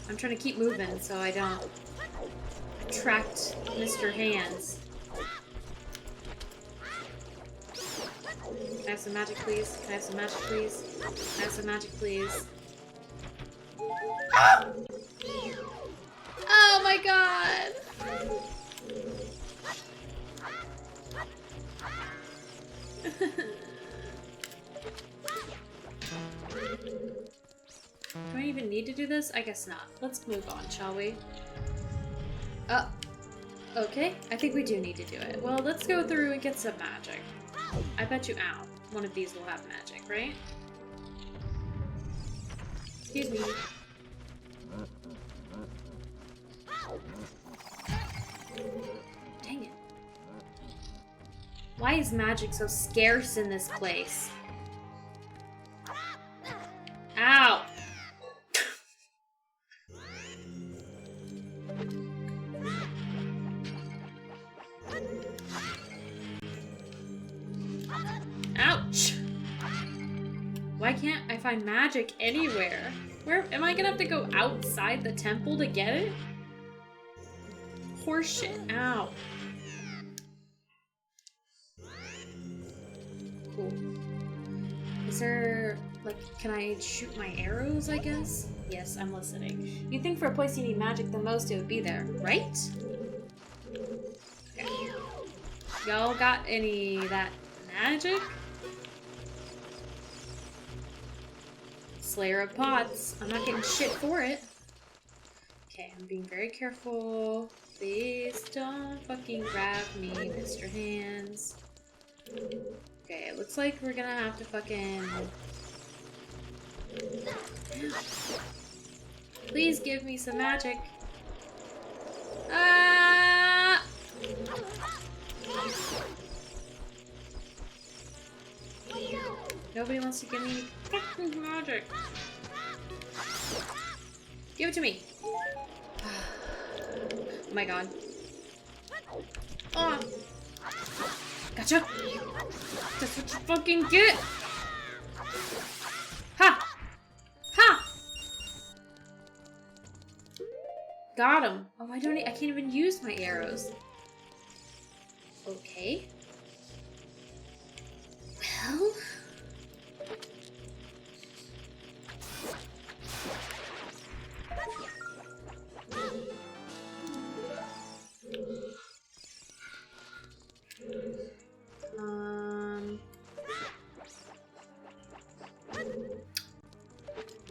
I'm trying to keep moving so I don't attract Mr. Hands. Can I have some magic, please? Can I have some magic, please? Can I have some magic, please? Oh my god! Do I even need to do this? I guess not. Let's move on, shall we? Okay. I think we do need to do it. Well, let's go through and get some magic. I bet you, ow, one of these will have magic, right? Excuse me. Dang it. Why is magic so scarce in this place? Ow! Ouch! Why can't I find magic anywhere? Where am I gonna have to go outside the temple to get it? Horseshit. Ow. Cool. Is there, like, can I shoot my arrows, I guess? Yes, I'm listening. You'd think for a place you need magic the most, it would be there, right? Okay. Y'all got any that magic? Slayer of Pots. I'm not getting shit for it. Okay, I'm being very careful. Please don't fucking grab me, Mr. Hands. Okay, it looks like we're gonna have to fucking... Please give me some magic. Ah! Nobody wants to give me fucking magic. Give it to me. Oh my god. Oh. Gotcha. That's what you fucking get. Ha! Ha! Got him. Oh, I can't even use my arrows. Okay. Well...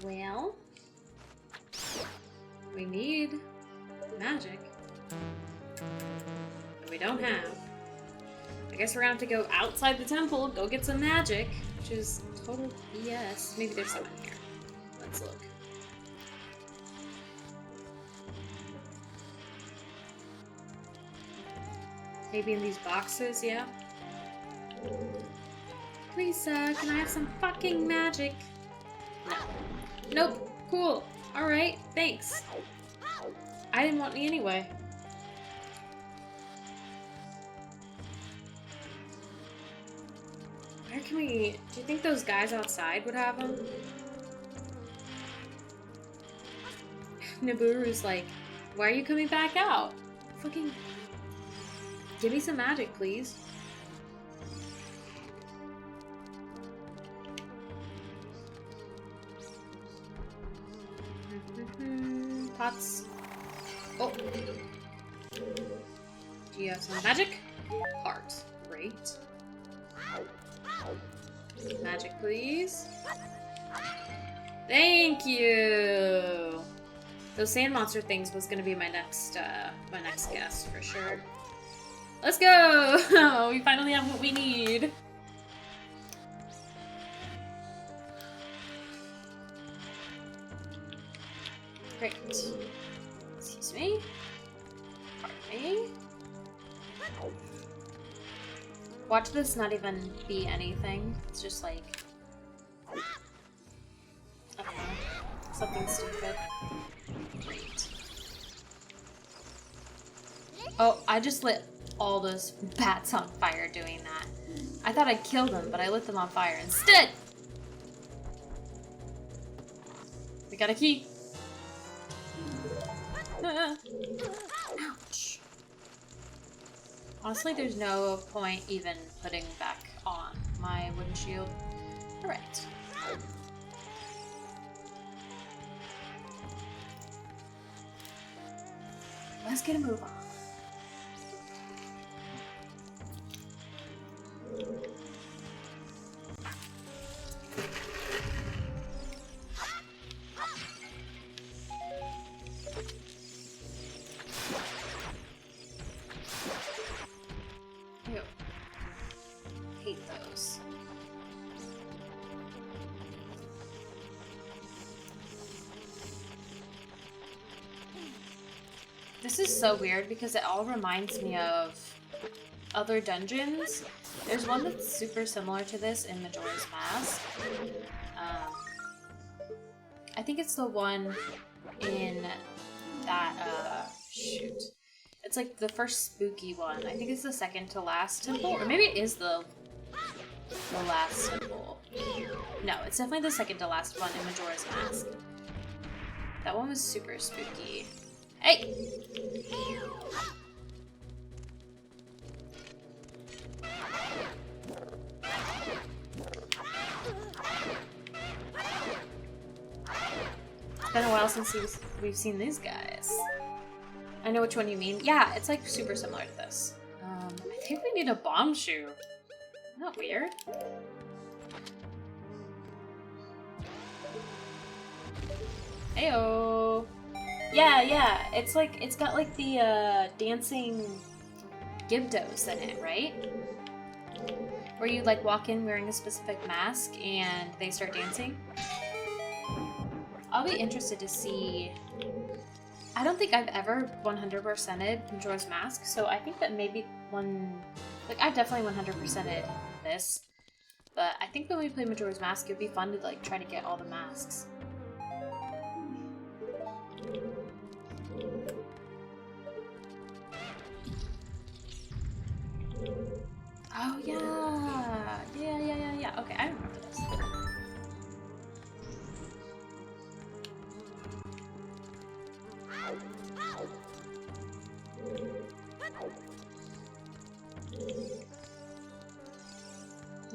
Well, we need magic that we don't have. I guess we're gonna have to go outside the temple, go get some magic, which is total BS. Maybe there's some in here. Let's look. Maybe in these boxes, yeah? Please, can I have some fucking magic? No. Nope. Cool. Alright, thanks. I didn't want any anyway. Where can we... Do you think those guys outside would have them? Nibiru's like, why are you coming back out? Fucking... Give me some magic, please. Pots. Oh. Do you have some magic? Heart. Great. Magic, please. Thank you! Those sand monster things was gonna be my next guess for sure. Let's go! We finally have what we need. Great. Excuse me. Pardon me. Watch this not even be anything. It's just like... okay. Something stupid. Great. Oh, I just lit all those bats on fire doing that. I thought I'd kill them, but I lit them on fire instead! We got a key. Ouch. Honestly, there's no point even putting back on my wooden shield. Alright. Let's get a move on. Ew. Hate those. This is so weird because it all reminds me of other dungeons. There's one that's super similar to this in Majora's Mask. I think it's the one in that, shoot. It's like the first spooky one. I think it's the second to last temple, or maybe it is the last temple. No, it's definitely the second to last one in Majora's Mask. That one was super spooky. Hey! It's been a while since we've seen these guys. I know which one you mean. Yeah, it's like super similar to this. I think we need a bomb shoe. Isn't that weird? Heyo! Yeah, it's like, it's got like the dancing Gibdos in it, right? Where you like walk in wearing a specific mask and they start dancing. I'll be interested to see. I don't think I've ever 100%ed Majora's Mask, so I think that maybe I definitely 100%ed this, but I think when we play Majora's Mask, it'd be fun to like try to get all the masks. Oh yeah. Okay, I remember this.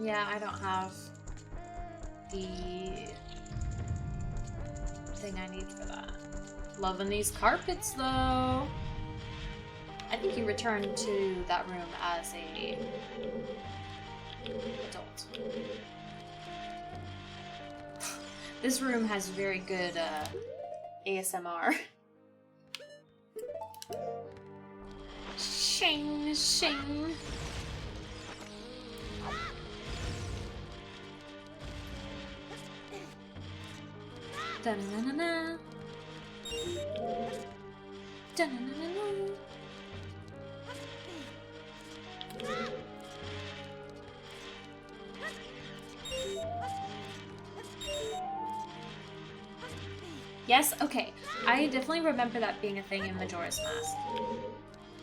Yeah, I don't have the thing I need for that. Loving these carpets though. I think you return to that room as a adult. This room has very good ASMR. Shing, shing. Da-na-na-na-na. Da-na-na-na-na. Yes, okay. I definitely remember that being a thing in Majora's Mask.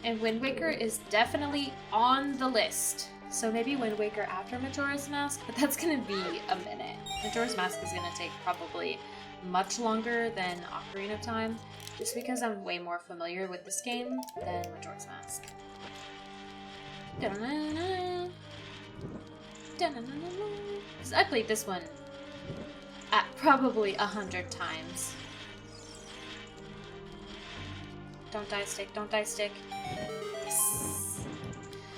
And Wind Waker is definitely on the list. So maybe Wind Waker after Majora's Mask, but that's gonna be a minute. Majora's Mask is gonna take probably much longer than Ocarina of Time, just because I'm way more familiar with this game than Majora's Mask. Da-na-na-na. Da-na-na-na-na. 'Cause I played this one at probably 100 times. Don't die, stick. Don't die, stick. Yes.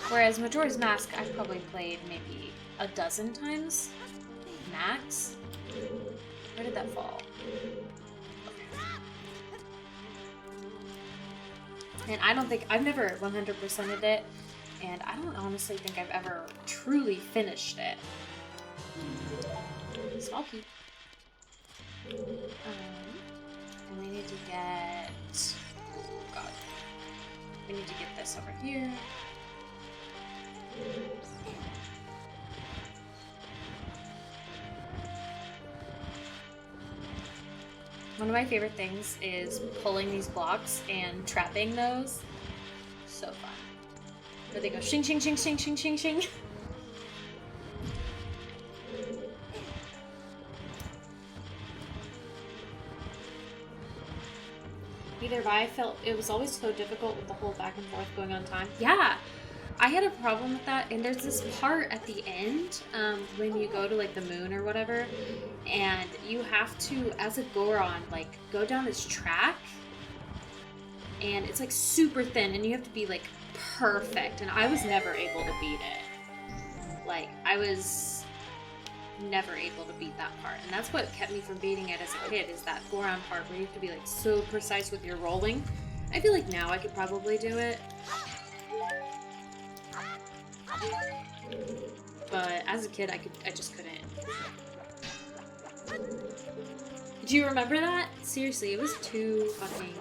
Whereas Majora's Mask, I've probably played maybe a dozen times. Max? Where did that fall? And I don't think, I've never 100%ed it, and I don't honestly think I've ever truly finished it. Small key. And we need to get, oh god. We need to get this over here. One of my favorite things is pulling these blocks and trapping those. So fun. Where they go shing shing shing shing shing shing shing. Either have I felt it was always so difficult with the whole back and forth going on time. Yeah! I had a problem with that, and there's this part at the end, when you go to, like, the moon or whatever, and you have to, as a Goron, like, go down this track, and it's, like, super thin, and you have to be, like, perfect, and I was never able to beat it. Like, I was never able to beat that part, and that's what kept me from beating it as a kid, is that Goron part where you have to be, like, so precise with your rolling. I feel like now I could probably do it. But as a kid, I just couldn't. Do you remember that? Seriously, it was too fucking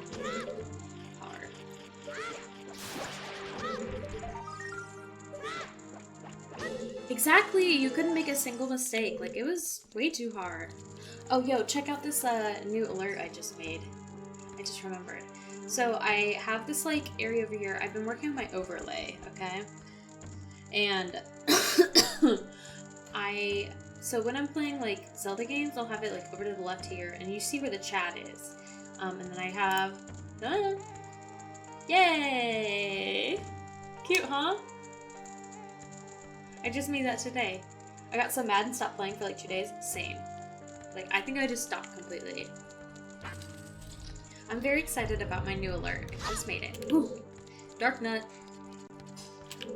hard. Exactly, you couldn't make a single mistake. Like, it was way too hard. Oh, yo, check out this new alert I just made. I just remembered. So I have this, like, area over here. I've been working on my overlay, okay? And so when I'm playing, like, Zelda games, I'll have it, like, over to the left here, and you see where the chat is. And then I have, yay! Cute, huh? I just made that today. I got so mad and stopped playing for, like, 2 days. Same. Like, I think I just stopped completely. I'm very excited about my new alert. I just made it. Ooh. Dark Nut.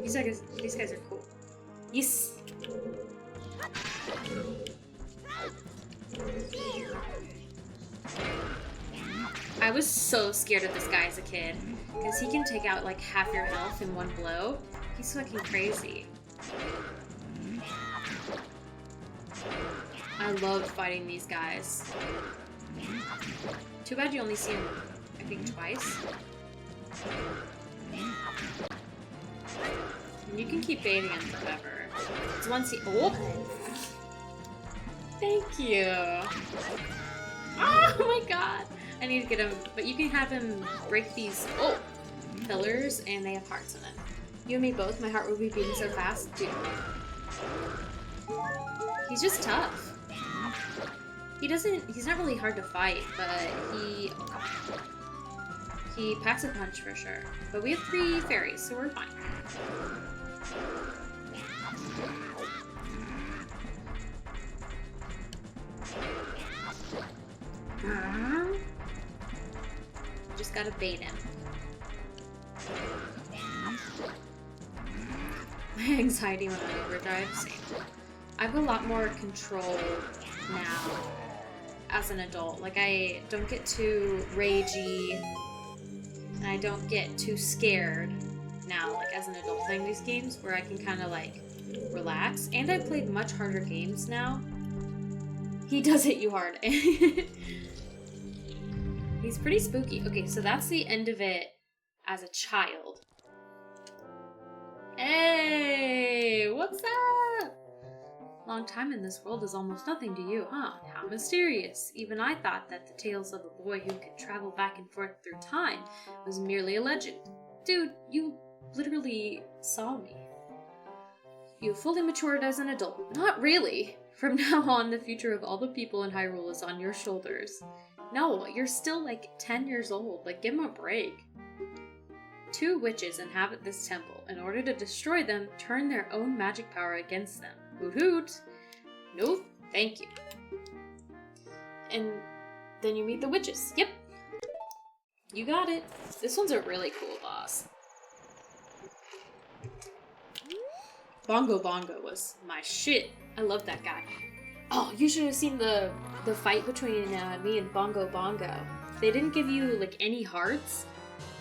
These guys are cool. Yes! I was so scared of this guy as a kid, because he can take out like half your health in one blow. He's fucking crazy. I love fighting these guys. Too bad you only see him, I think, twice. And you can keep baiting him forever. It's once he— oh! Thank you! Oh my god! I need to get him, but you can have him break these— oh! Pillars, and they have hearts in it. You and me both, my heart will be beating so fast. Dude. He's just tough. He's not really hard to fight, but he packs a punch for sure. But we have 3 fairies, so we're fine. Just gotta bait him. My anxiety went on overdrive. Same. I have a lot more control now as an adult. Like, I don't get too ragey, and I don't get too scared now, like, as an adult playing these games, where I can kind of, like, relax. And I've played much harder games now. He does hit you hard. He's pretty spooky. Okay, so that's the end of it as a child. Hey, what's up? Long time in this world is almost nothing to you, huh? How mysterious. Even I thought that the tales of a boy who could travel back and forth through time was merely a legend. Dude, you literally saw me. You fully matured as an adult. Not really. From now on, the future of all the people in Hyrule is on your shoulders. No, you're still like 10 years old. Like, give him a break. 2 witches inhabit this temple. In order to destroy them, turn their own magic power against them. Hoot hoot! No, thank you. And then you meet the witches. Yep. You got it. This one's a really cool boss. Bongo Bongo was my shit. I love that guy. Oh, you should have seen the fight between me and Bongo Bongo. They didn't give you, like, any hearts.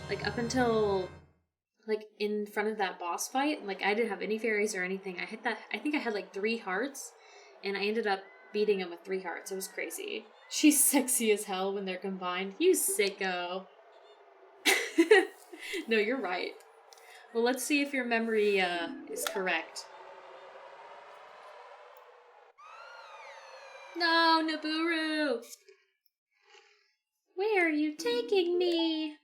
Like, up until, like, in front of that boss fight. Like, I didn't have any fairies or anything. I think I had, like, 3 hearts. And I ended up beating him with 3 hearts. It was crazy. She's sexy as hell when they're combined. You sicko. No, you're right. Well, let's see if your memory is correct. No, Naburu! Where are you taking me?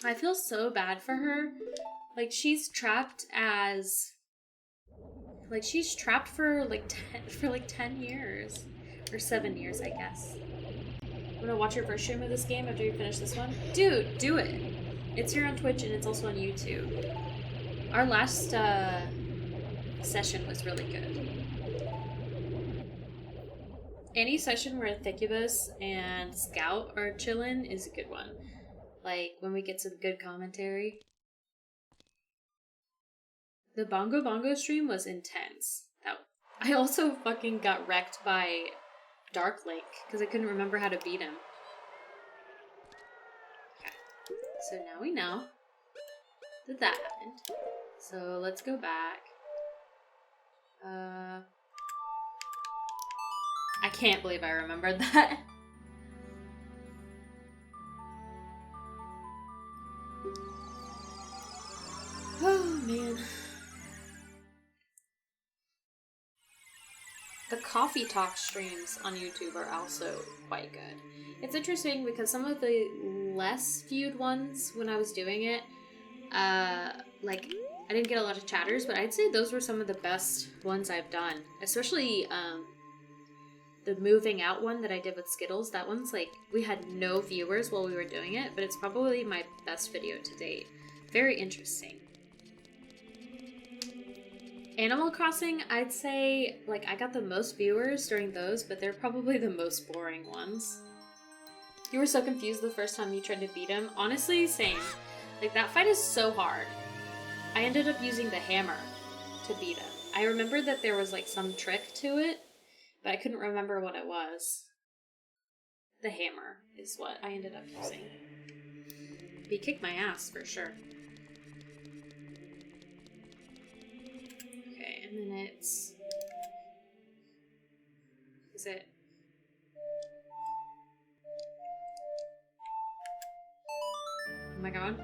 I feel so bad for her. Like, she's trapped as... Like, she's trapped for, like, 10 years. Or 7 years, I guess. I'm gonna watch your first stream of this game after you finish this one. Dude, do it! It's here on Twitch and it's also on YouTube. Our last, session was really good. Any session where Thicubus and Scout are chillin' is a good one. Like, when we get some good commentary. The Bongo Bongo stream was intense. I also fucking got wrecked by Dark Link, because I couldn't remember how to beat him. Okay. So now we know that that happened. So let's go back. I can't believe I remembered that. Oh, man. The Coffee Talk streams on YouTube are also quite good. It's interesting because some of the less viewed ones when I was doing it, like, I didn't get a lot of chatters, but I'd say those were some of the best ones I've done. Especially, the moving out one that I did with Skittles. That one's, like, we had no viewers while we were doing it, but it's probably my best video to date. Very interesting. Animal Crossing, I'd say, like, I got the most viewers during those, but they're probably the most boring ones. You were so confused the first time you tried to beat him. Honestly, same. Like, that fight is so hard. I ended up using the hammer to beat him. I remember that there was, like, some trick to it, but I couldn't remember what it was. The hammer is what I ended up using. He kicked my ass, for sure. Okay, and then it's... Is it... Oh my god.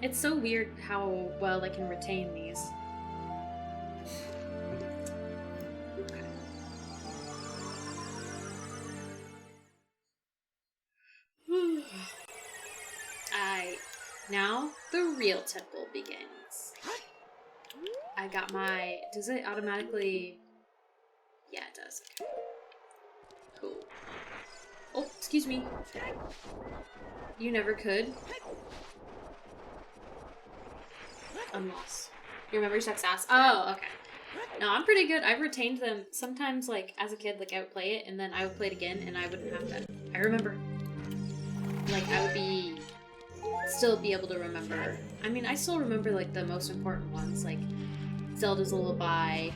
It's so weird how well I can retain these. Now the real temple begins. I got my... Does it automatically... Yeah, it does. Okay. Cool. Oh, excuse me. You never could. I'm lost. Your memory sucks ass. Oh, okay. No, I'm pretty good. I've retained them. Sometimes, like, as a kid, like, I would play it, and then I would play it again, and I wouldn't have to... I remember. Like, I would be... Still be able to remember. I mean, I still remember, like, the most important ones, like Zelda's Lullaby,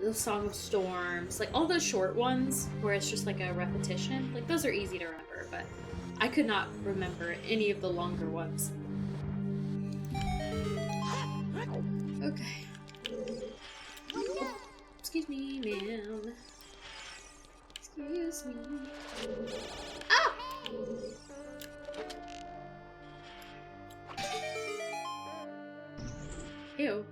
the Song of Storms, like, all those short ones where it's just, like, a repetition. Like, those are easy to remember, but I could not remember any of the longer ones. Okay. Oh, excuse me, ma'am. Excuse me. Ah! Ew.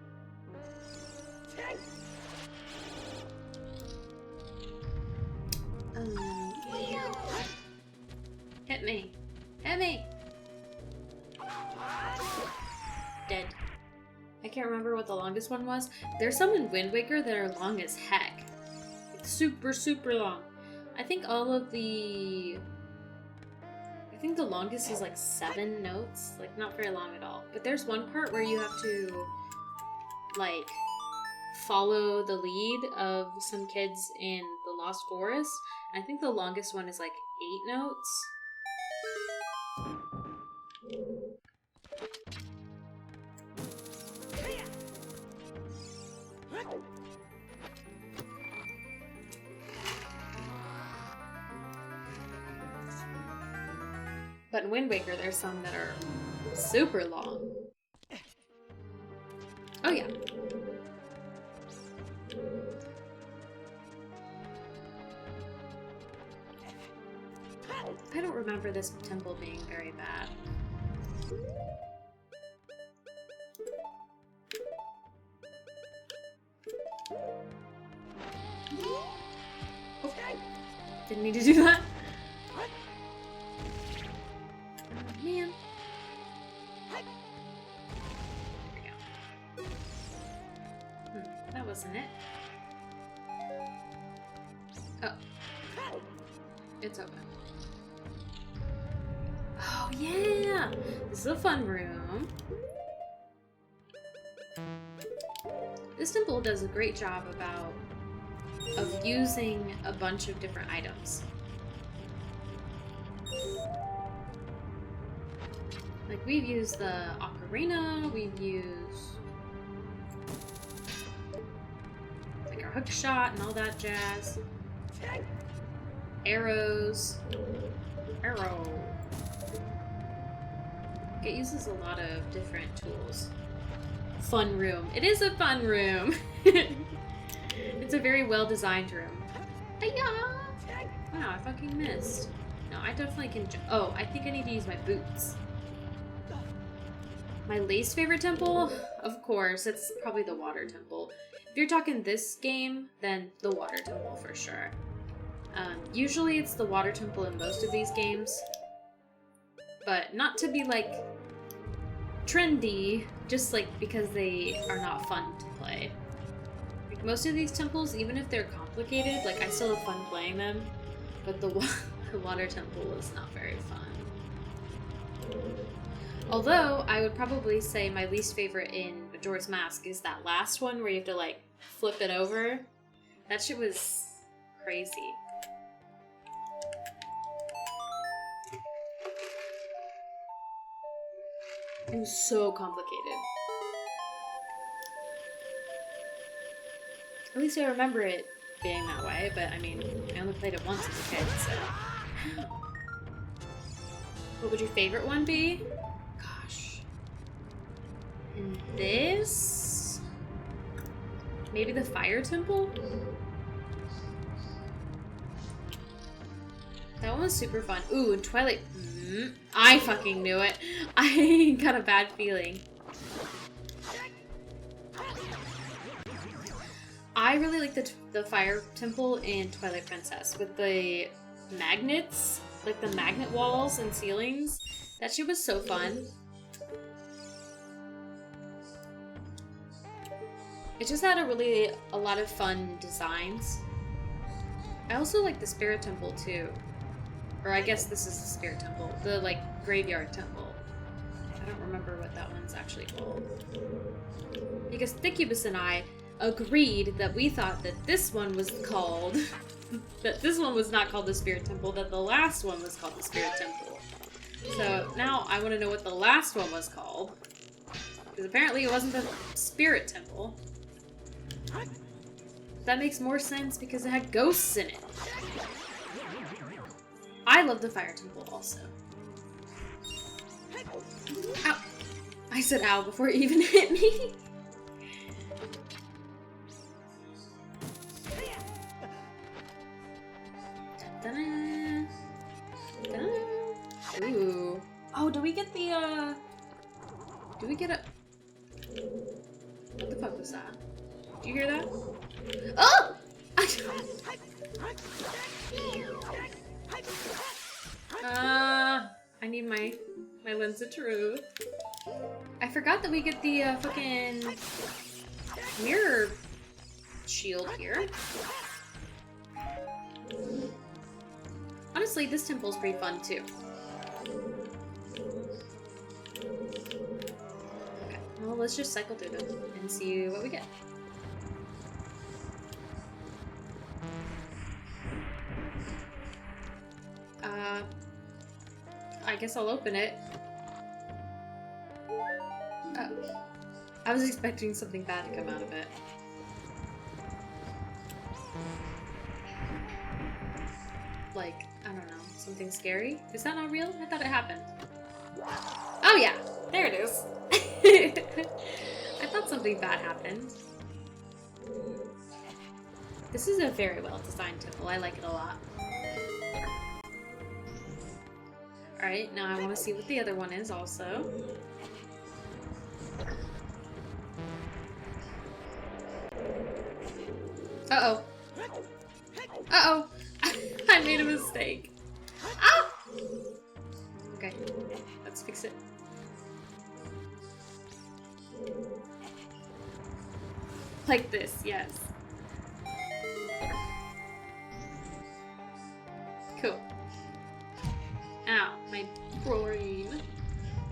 Hit me. Hit me! Dead. I can't remember what the longest one was. There's some in Wind Waker that are long as heck. Like super, super long. I think all of the... I think the longest is like 7 notes. Like, not very long at all. But there's one part where you have to, like, follow the lead of some kids in the Lost Forest. And I think the longest one is like 8 notes. But in Wind Waker, there's some that are super long. Oh yeah. I don't remember this temple being very bad. Oh, didn't need to do that. Man. There we go. That wasn't it. Oh. It's open. Oh, yeah! This is a fun room. This temple does a great job of using a bunch of different items. Like, we've used the ocarina, we've used like our hook shot and all that jazz. Arrows. Arrow. It uses a lot of different tools. Fun room. It is a fun room. It's a very well designed room. Hi-ya! Wow, I fucking missed. No, I definitely can oh, I think I need to use my boots. My least favorite temple? Of course, it's probably the water temple. If you're talking this game, then the water temple for sure. Usually it's the water temple in most of these games. But not to be, like, trendy, just, like, because they are not fun to play. Like, most of these temples, even if they're complicated, like, I still have fun playing them, but the water temple is not very fun. Although, I would probably say my least favorite in Majora's Mask is that last one where you have to, like, flip it over. That shit was crazy. It was so complicated. At least I remember it being that way, but I mean, I only played it once as a kid, so... What would your favorite one be? Gosh. And this? Maybe the Fire Temple? That one was super fun. Ooh, and Twilight... I fucking knew it. I got a bad feeling. I really like the Fire Temple in Twilight Princess with the magnets, like the magnet walls and ceilings. That shit was so fun. It just had a lot of fun designs. I also like the Spirit Temple too. Or I guess this is the Spirit Temple. The, like, Graveyard Temple. I don't remember what that one's actually called. Because Thickubus and I agreed that we thought that this one was called... that this one was not called the Spirit Temple, that the last one was called the Spirit Temple. So, now I want to know what the last one was called. Because apparently it wasn't the Spirit Temple. That makes more sense because it had ghosts in it. I love the Fire Temple also. Ow! I said ow before it even hit me. Da-da. Da-da. Ooh. Oh, do we get the, do we get a... What the fuck was that? Do you hear that? Oh! I need my lens of truth. I forgot that we get the fucking mirror shield here. Honestly, this temple's pretty fun too. Okay, well, let's just cycle through them and see what we get. I guess I'll open it. Oh. I was expecting something bad to come out of it. Like, I don't know, something scary? Is that not real? I thought it happened. Oh yeah, there it is. I thought something bad happened. This is a very well designed temple. I like it a lot. Alright, now I want to see what the other one is also. Uh-oh. Uh-oh. I made a mistake. Ah! Okay, let's fix it. Like this, yes. Cool. Ow, my brain.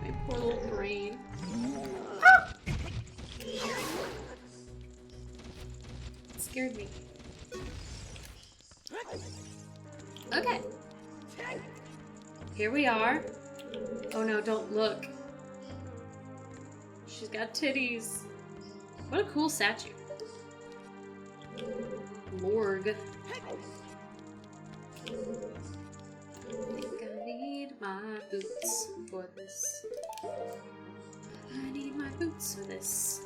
My poor little brain. Ah! It scared me. Okay. Here we are. Oh no, don't look. She's got titties. What a cool statue. Lorg. I think I need my boots for this. I need my boots for this.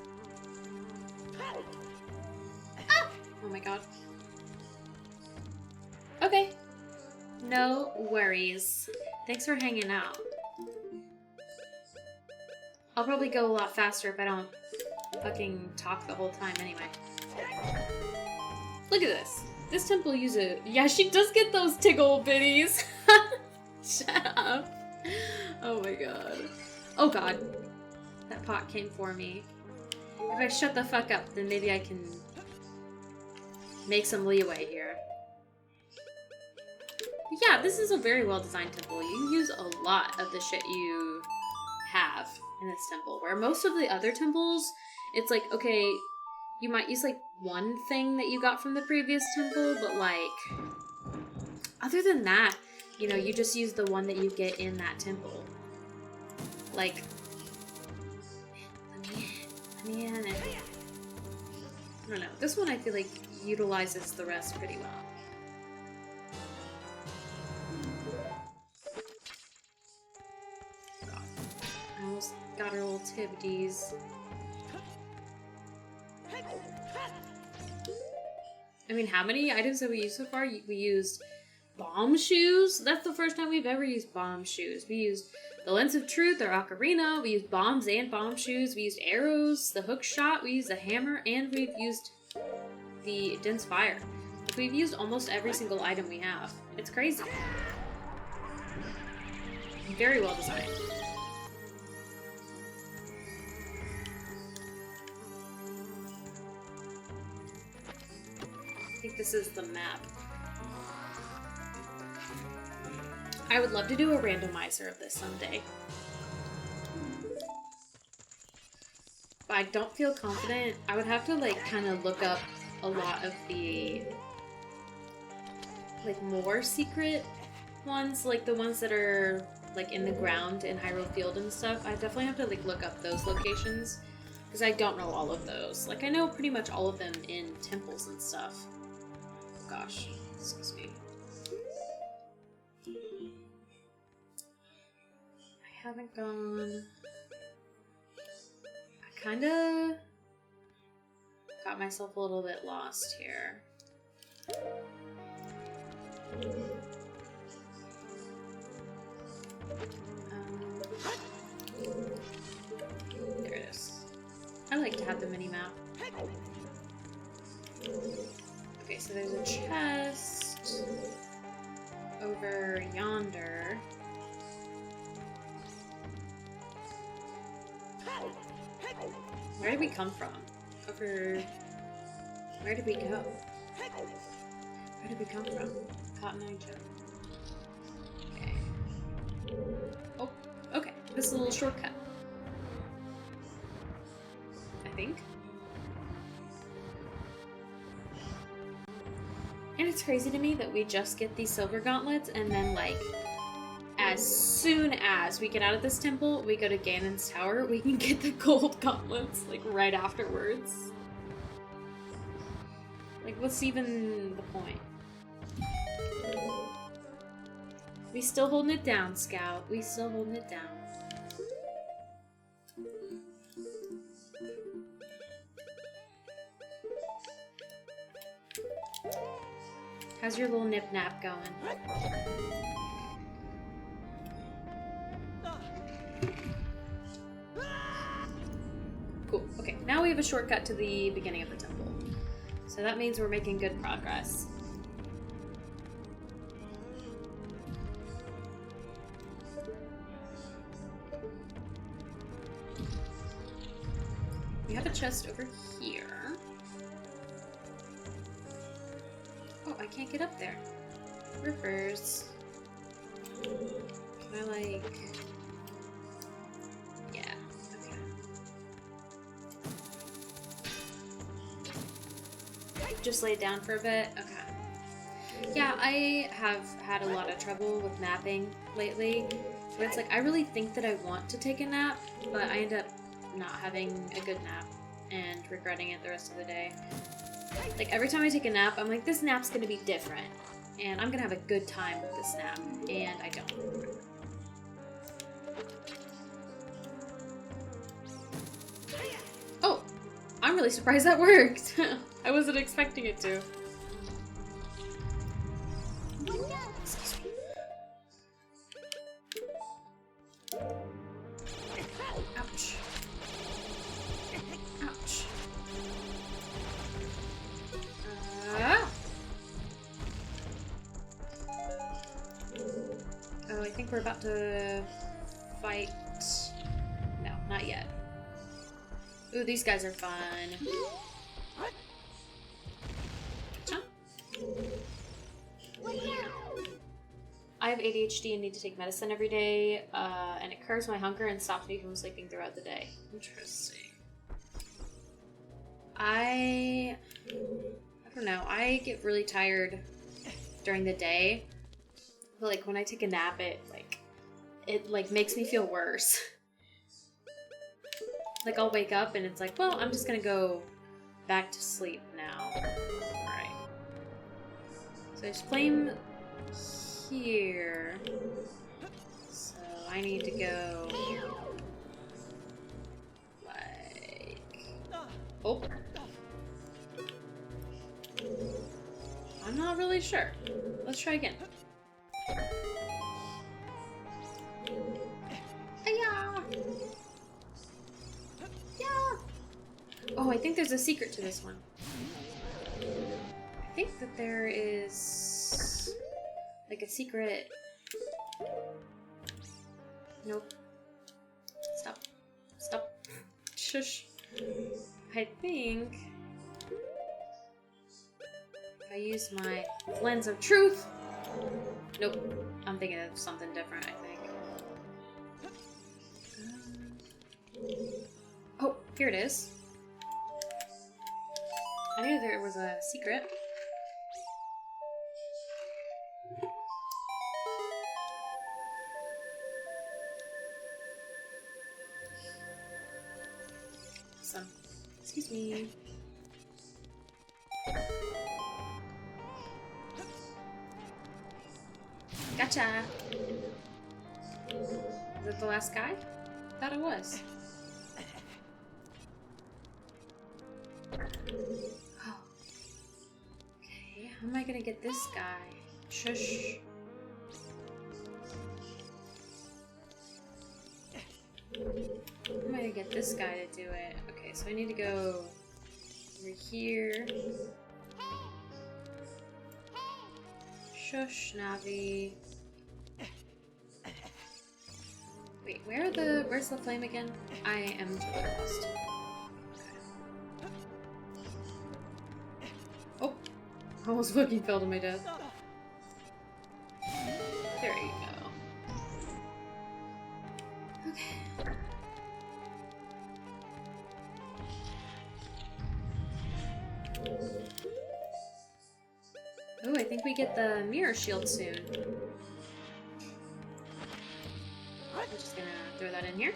Ah! Oh my god. Okay. No worries. Thanks for hanging out. I'll probably go a lot faster if I don't fucking talk the whole time anyway. Look at this. This temple uses... Yeah, she does get those tickle bitties. Shut up. Oh my god. Oh god. That pot came for me. If I shut the fuck up, then maybe I can make some leeway here. Yeah, this is a very well-designed temple. You use a lot of the shit you have in this temple. Where most of the other temples, it's like, okay, you might use like one thing that you got from the previous temple, but like, other than that, you know, you just use the one that you get in that temple. Like, let me in it. I don't know. This one I feel like utilizes the rest pretty well. I almost got her little tibbities. I mean, how many items have we used so far? We used bomb shoes. That's the first time we've ever used bomb shoes. We used the Lens of Truth, or Ocarina. We used bombs and bomb shoes. We used arrows, the hook shot. We used the hammer, and we've used the dense fire. We've used almost every single item we have. It's crazy. Very well designed. I think this is the map. I would love to do a randomizer of this someday. But I don't feel confident. I would have to like kind of look up a lot of the like more secret ones, like the ones that are like in the ground in Hyrule Field and stuff. I definitely have to like look up those locations because I don't know all of those. Like I know pretty much all of them in temples and stuff. Gosh, excuse me. I haven't gone... I kinda got myself a little bit lost here. There it is. I like to have the mini-map. Okay, so there's a chest over yonder. Where did we come from? Over... Where did we go? Where did we come from? Cotton Eye Joe. this little shortcut. I think. And it's crazy to me that we just get these silver gauntlets and then, like, as soon as we get out of this temple, we go to Ganon's tower, we can get the gold gauntlets, like, right afterwards. Like, what's even the point? We still holding it down, Scout. We still holding it down. How's your little nip nap going? Cool. Okay, now we have a shortcut to the beginning of the temple. So that means we're making good progress. We have a chest over here. Oh, I can't get up there. Rivers. Can I, like... Yeah, okay. Just lay down for a bit? Okay. Yeah, I have had a lot of trouble with napping lately. Where it's like, I really think that I want to take a nap, but I end up not having a good nap and regretting it the rest of the day. Like, every time I take a nap, I'm like, this nap's gonna be different. And I'm gonna have a good time with this nap. And I don't. Oh! I'm really surprised that worked! I wasn't expecting it to. Excuse me. Ouch. Ouch. Oh, I think we're about to fight... No, not yet. Ooh, these guys are fun. Huh? I have ADHD and need to take medicine every day, and it curbs my hunger and stops me from sleeping throughout the day. Interesting. I don't know, I get really tired during the day, but like when I take a nap, it makes me feel worse. Like I'll wake up and it's like, well, I'm just gonna go back to sleep now. Alright. So there's flame here. So I need to go like... Oh. I'm not really sure. Let's try again. Hi-ya! Yeah! Oh, I think there's a secret to this one. I think that there is... like a secret... Nope. Stop. Stop. Shush. I think... if I use my lens of truth... Nope. I'm thinking of something different, I think. Oh, here it is. I knew there was a secret. Awesome. Excuse me. Gotcha! Is it the last guy? I thought it was. Oh. Okay, how am I gonna get this guy? Shush. How am I gonna get this guy to do it? Okay, so I need to go over here. Shush, Navi. Wait, where's the flame again? I am totally lost. Okay. Oh! Almost fucking fell to my death. There you go. Okay. think we get the mirror shield soon. I'm just gonna throw that in here.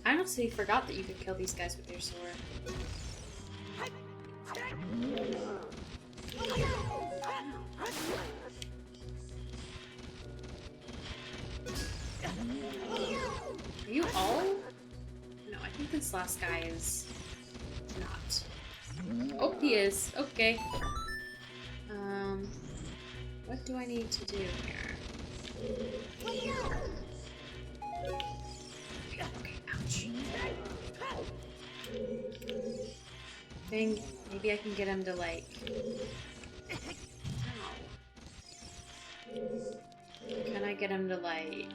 I honestly forgot that you could kill these guys with your sword. Are you all? No, I think this last guy is not. Oh, he is. Okay. What do I need to do here? Okay, ouch. Maybe I can get him to, like... Can I get him to, like...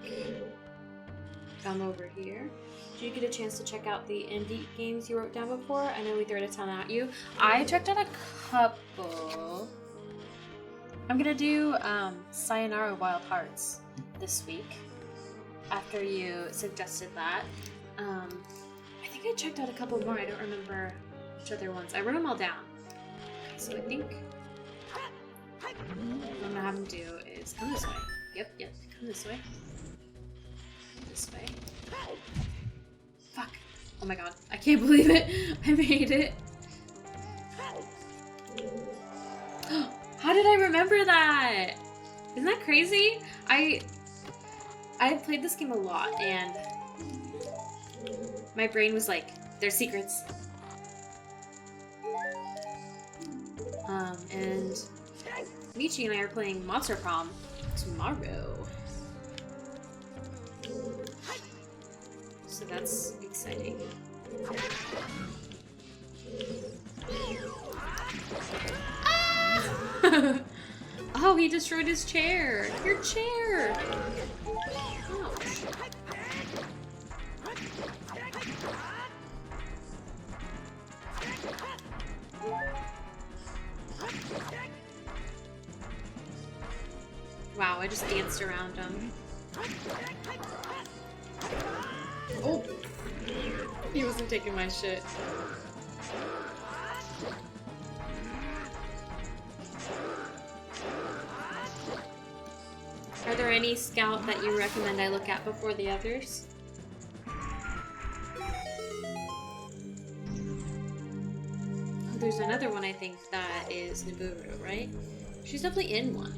come over here? Did you get a chance to check out the indie games you wrote down before? I know we threw a ton at you. I checked out a couple. I'm gonna do Sayonara Wild Hearts this week after you suggested that. I think I checked out a couple more. I don't remember which other ones. I wrote them all down. Okay, so I think what I'm gonna have him do is come this way. Yep, come this way. This way. Fuck. Oh my god. I can't believe it. I made it. How did I remember that? Isn't that crazy? I played this game a lot and my brain was like, there's secrets. And Michi and I are playing Monster Prom tomorrow. So that's exciting. Ah! Oh, he destroyed his chair. Your chair. Ouch. Wow, I just danced around him. Oh! He wasn't taking my shit. Are there any scout that you recommend I look at before the others? Oh, there's another one I think that is Nibiru, right? She's definitely in one.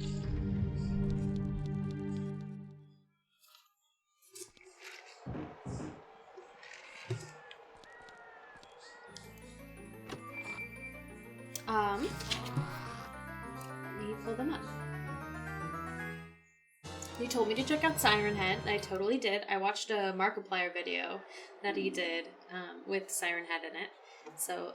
Let me pull them up. You told me to check out Siren Head. I totally did. I watched a Markiplier video that he did with Siren Head in it. So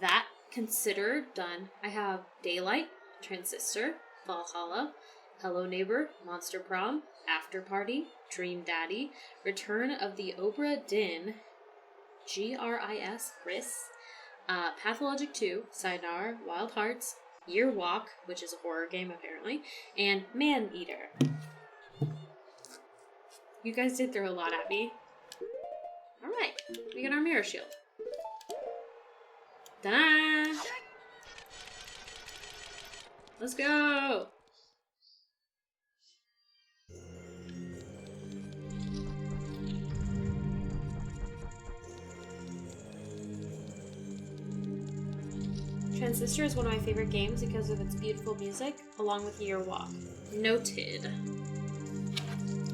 that considered done. I have Daylight, Transistor, Valhalla, Hello Neighbor, Monster Prom, After Party, Dream Daddy, Return of the Obra Dinn, Gris, Chris, Pathologic 2, Sayonara, Wild Hearts, Year Walk, which is a horror game apparently, and Man Eater. You guys did throw a lot at me. Alright, we got our mirror shield. Ta-da! Let's go! Transistor is one of my favorite games because of its beautiful music, along with Year Walk. Noted.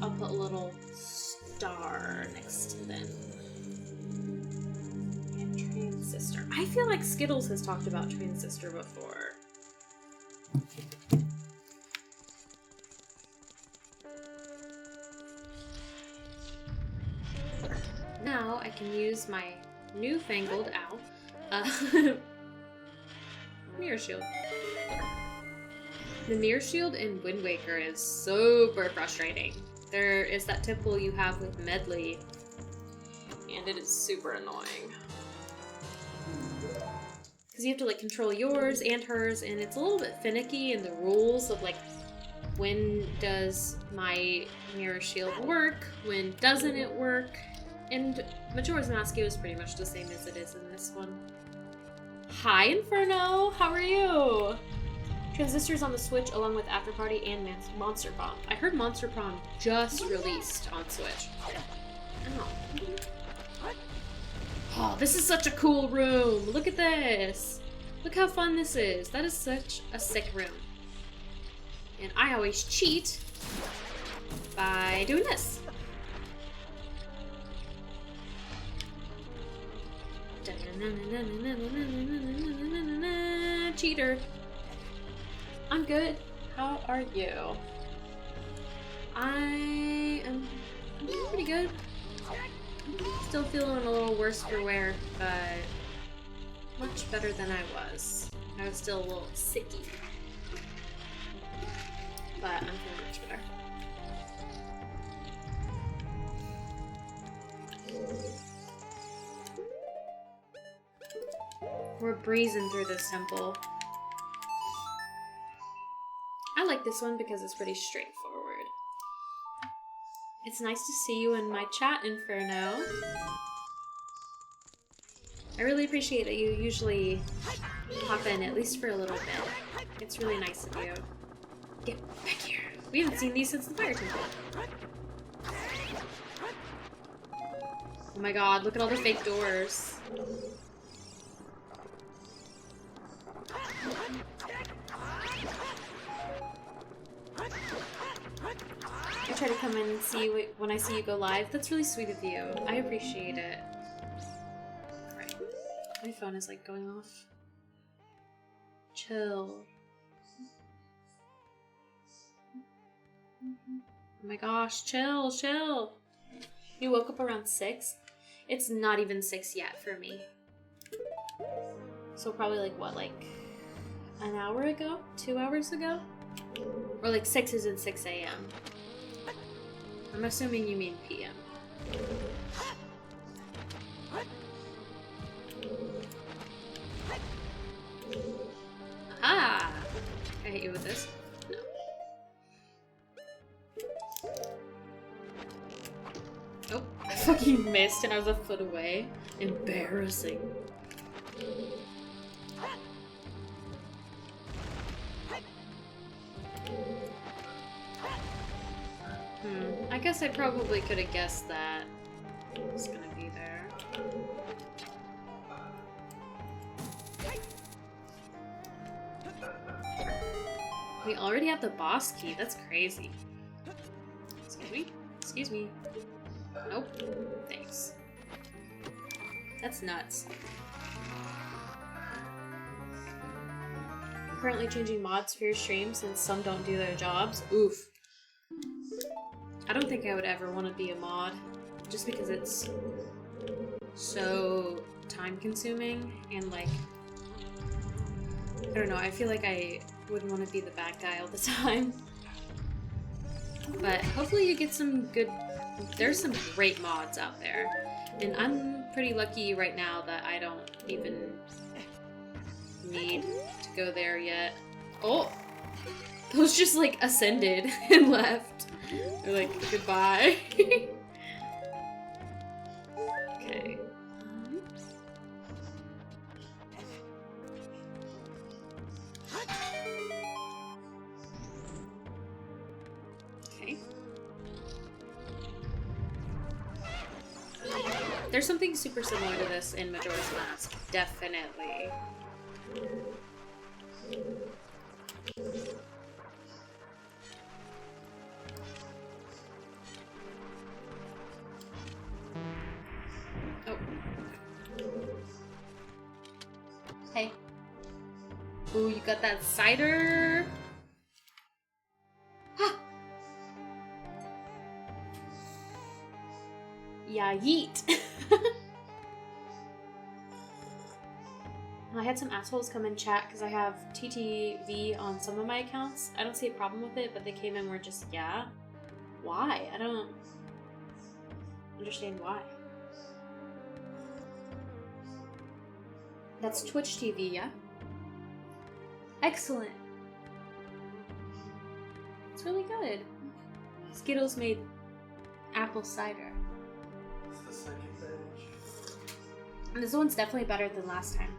I'll put a little star next to them. And Transistor. I feel like Skittles has talked about Transistor before. Now I can use my newfangled mirror shield. The mirror shield in Wind Waker is super frustrating. There is that tipple you have with Medley, and it is super annoying. Because you have to like control yours and hers, and it's a little bit finicky in the rules of like, when does my mirror shield work, when doesn't it work, and Majora's Mask is pretty much the same as it is in this one. Hi, Inferno! How are you? Transistors on the Switch along with After Party and Monster Prom. I heard Monster Prom just released on Switch. Oh. Oh, this is such a cool room! Look at this! Look how fun this is! That is such a sick room. And I always cheat by doing this. Cheater. I'm good. How are you? I am pretty good. Still feeling a little worse for wear, but much better than I was. I was still a little sicky. But I'm feeling much better. We're breezing through this temple. I like this one because it's pretty straightforward. It's nice to see you in my chat, Inferno. I really appreciate that you usually pop in, at least for a little bit. It's really nice of you. Get back here. We haven't seen these since the fire temple. Oh my god, look at all the fake doors. I try to come in and see you when I see you go live. That's really sweet of you. I appreciate it. Right. My phone is like going off. Chill. Oh my gosh, chill, chill. You woke up around 6? It's not even 6 yet for me. So probably like what, like an hour ago? 2 hours ago? Or like 6 isn't 6 a.m. I'm assuming you mean p.m. Aha! Can I hit you with this? No. Oh, I fucking missed and I was a foot away. Embarrassing. I guess I probably could have guessed that it was gonna be there. We already have the boss key. That's crazy. Excuse me? Excuse me. Nope. Thanks. That's nuts. I'm currently changing mods for your stream since some don't do their jobs. Oof. I don't think I would ever want to be a mod, just because it's so time-consuming, and like, I don't know, I feel like I wouldn't want to be the bad guy all the time. But hopefully you get some good, there's some great mods out there, and I'm pretty lucky right now that I don't even need to go there yet. Oh! Those just like ascended and left. They're like, goodbye. Okay. Okay. There's something super similar to this in Majora's Mask. Definitely. Oh. Hey. Ooh, you got that cider? Ha! Yeah, yeet. I had some assholes come in chat because I have TTV on some of my accounts. I don't see a problem with it, but they came in and were just, yeah? Why? I don't understand why. That's Twitch TV, yeah? Excellent. It's really good. Skittles made apple cider. It's the second page. And this one's definitely better than last time.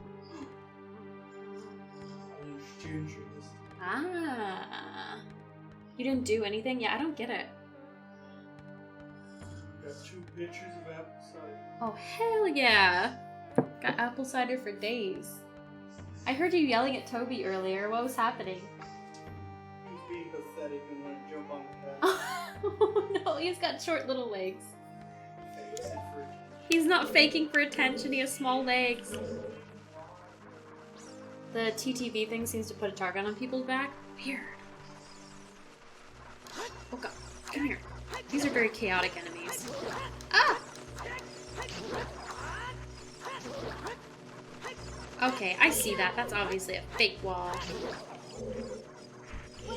You didn't do anything? Yeah, I don't get it. Got 2 pitchers of apple cider. Oh, hell yeah. Got apple cider for days. I heard you yelling at Toby earlier. What was happening? He was being pathetic and wanted to jump on the cat. Oh no, he's got short little legs. Fakes it for attention. He's not faking for attention, he has small legs. The TTV thing seems to put a target on people's back. Weird. Oh god, come here. These are very chaotic enemies. Ah! Okay, I see that. That's obviously a fake wall. Do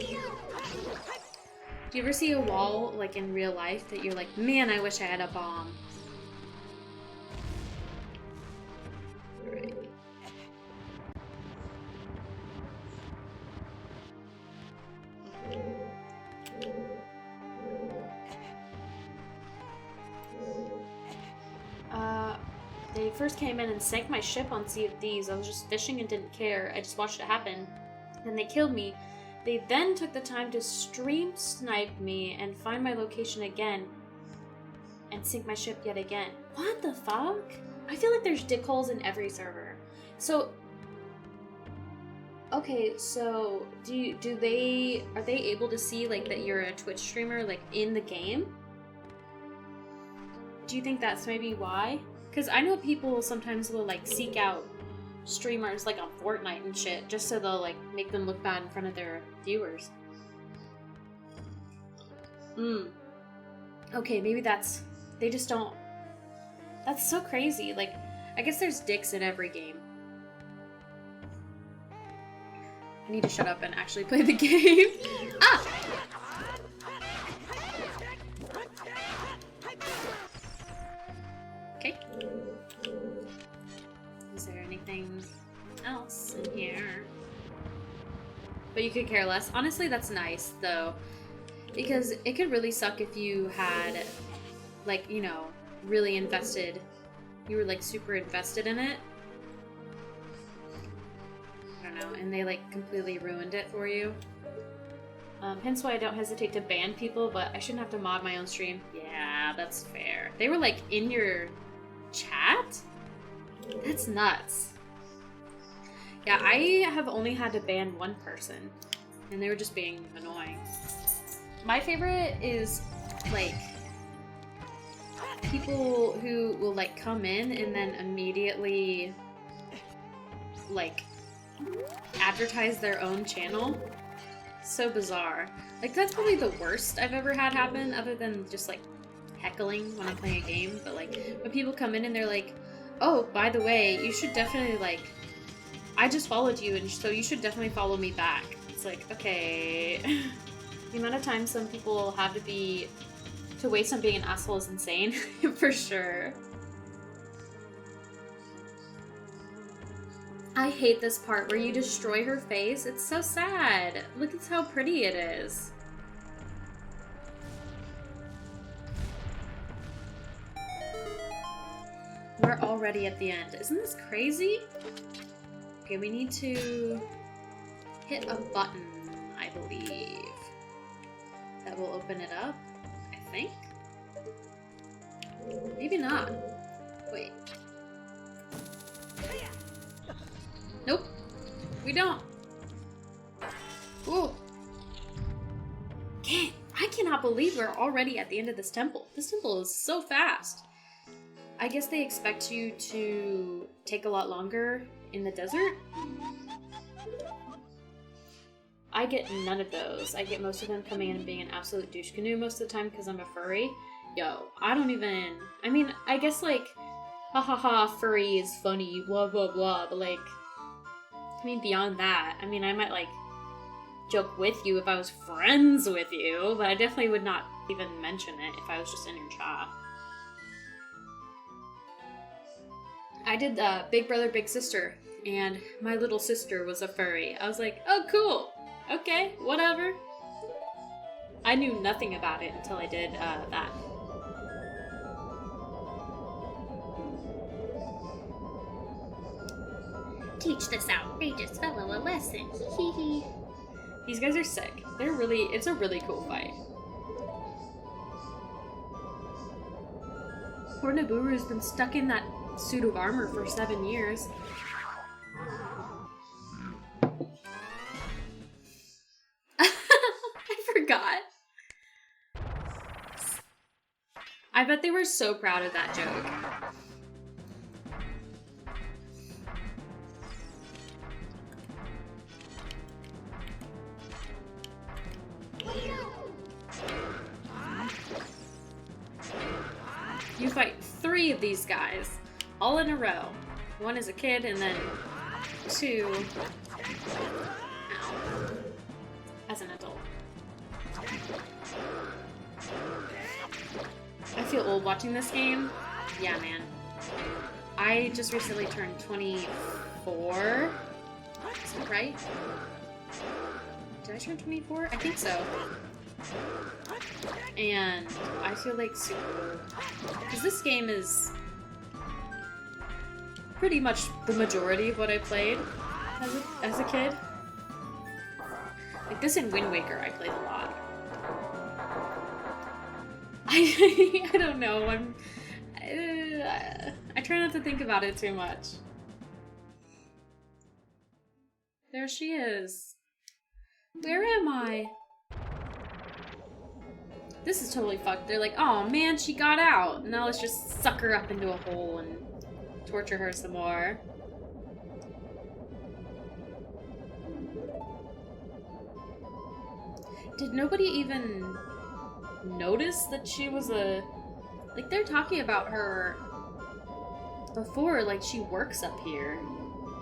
you ever see a wall, like, in real life that you're like, man, I wish I had a bomb? Alright. They first came in and sank my ship on Sea of Thieves. I was just fishing and didn't care. I just watched it happen. Then they killed me. They then took the time to stream snipe me and find my location again and sink my ship yet again. What the fuck? I feel like there's dickholes in every server. So, okay, so are they able to see like that you're a Twitch streamer like in the game? Do you think that's maybe why? Because I know people sometimes will like seek out streamers like on Fortnite and shit just so they'll like make them look bad in front of their viewers. Okay, maybe they just don't. That's so crazy. Like, I guess there's dicks in every game. I need to shut up and actually play the game. Ah! Okay. Is there anything else in here? But you could care less. Honestly, that's nice, though. Because it could really suck if you had, like, you know, really invested. You were, like, super invested in it. I don't know. And they, like, completely ruined it for you. Hence why I don't hesitate to ban people, but I shouldn't have to mod my own stream. Yeah, that's fair. They were, like, in your chat? That's nuts. Yeah, I have only had to ban one person, and they were just being annoying. My favorite is, like, people who will, like, come in and then immediately, like, advertise their own channel. So bizarre. Like, that's probably the worst I've ever had happen, other than just, like, heckling when I'm playing a game. But, like, when people come in and they're like, oh, by the way, you should definitely, like, I just followed you, and so you should definitely follow me back. It's like, okay. The amount of time some people have to waste on being an asshole is insane. For sure. I hate this part where you destroy her face. It's so sad. Look at how pretty it is. We're already at the end. Isn't this crazy? Okay, we need to hit a button, I believe. That will open it up, I think. Maybe not. Wait. Nope. We don't. Whoa. I cannot believe we're already at the end of this temple. This temple is so fast. I guess they expect you to take a lot longer in the desert. I get none of those. I get most of them coming in and being an absolute douche canoe most of the time because I'm a furry. Yo, I don't even... I mean, I guess, like, ha ha ha, furry is funny, blah blah blah, but, like... I mean, beyond that, I mean, I might, like, joke with you if I was friends with you, but I definitely would not even mention it if I was just in your chat. I did Big Brother, Big Sister, and my little sister was a furry. I was like, oh, cool. Okay, whatever. I knew nothing about it until I did that. Teach this outrageous fellow a lesson. Hee hee. These guys are sick. It's a really cool fight. Poor Naburu's been stuck in that suit of armor for 7 years. I forgot. I bet they were so proud of that joke. You fight 3 of these guys, all in a row. 1 is a kid, and then 2 as an adult. I feel old watching this game. Yeah, man. I just recently turned 24. Is that right? Did I turn 24? I think so. And I feel like super old. Because this game is pretty much the majority of what I played as a kid. Like this and Wind Waker I played a lot. I don't know. I try not to think about it too much. There she is. Where am I? This is totally fucked. They're like, oh man, she got out. Now let's just suck her up into a hole and torture her some more. Did nobody even notice that she was a... Like, they're talking about her before, like, she works up here.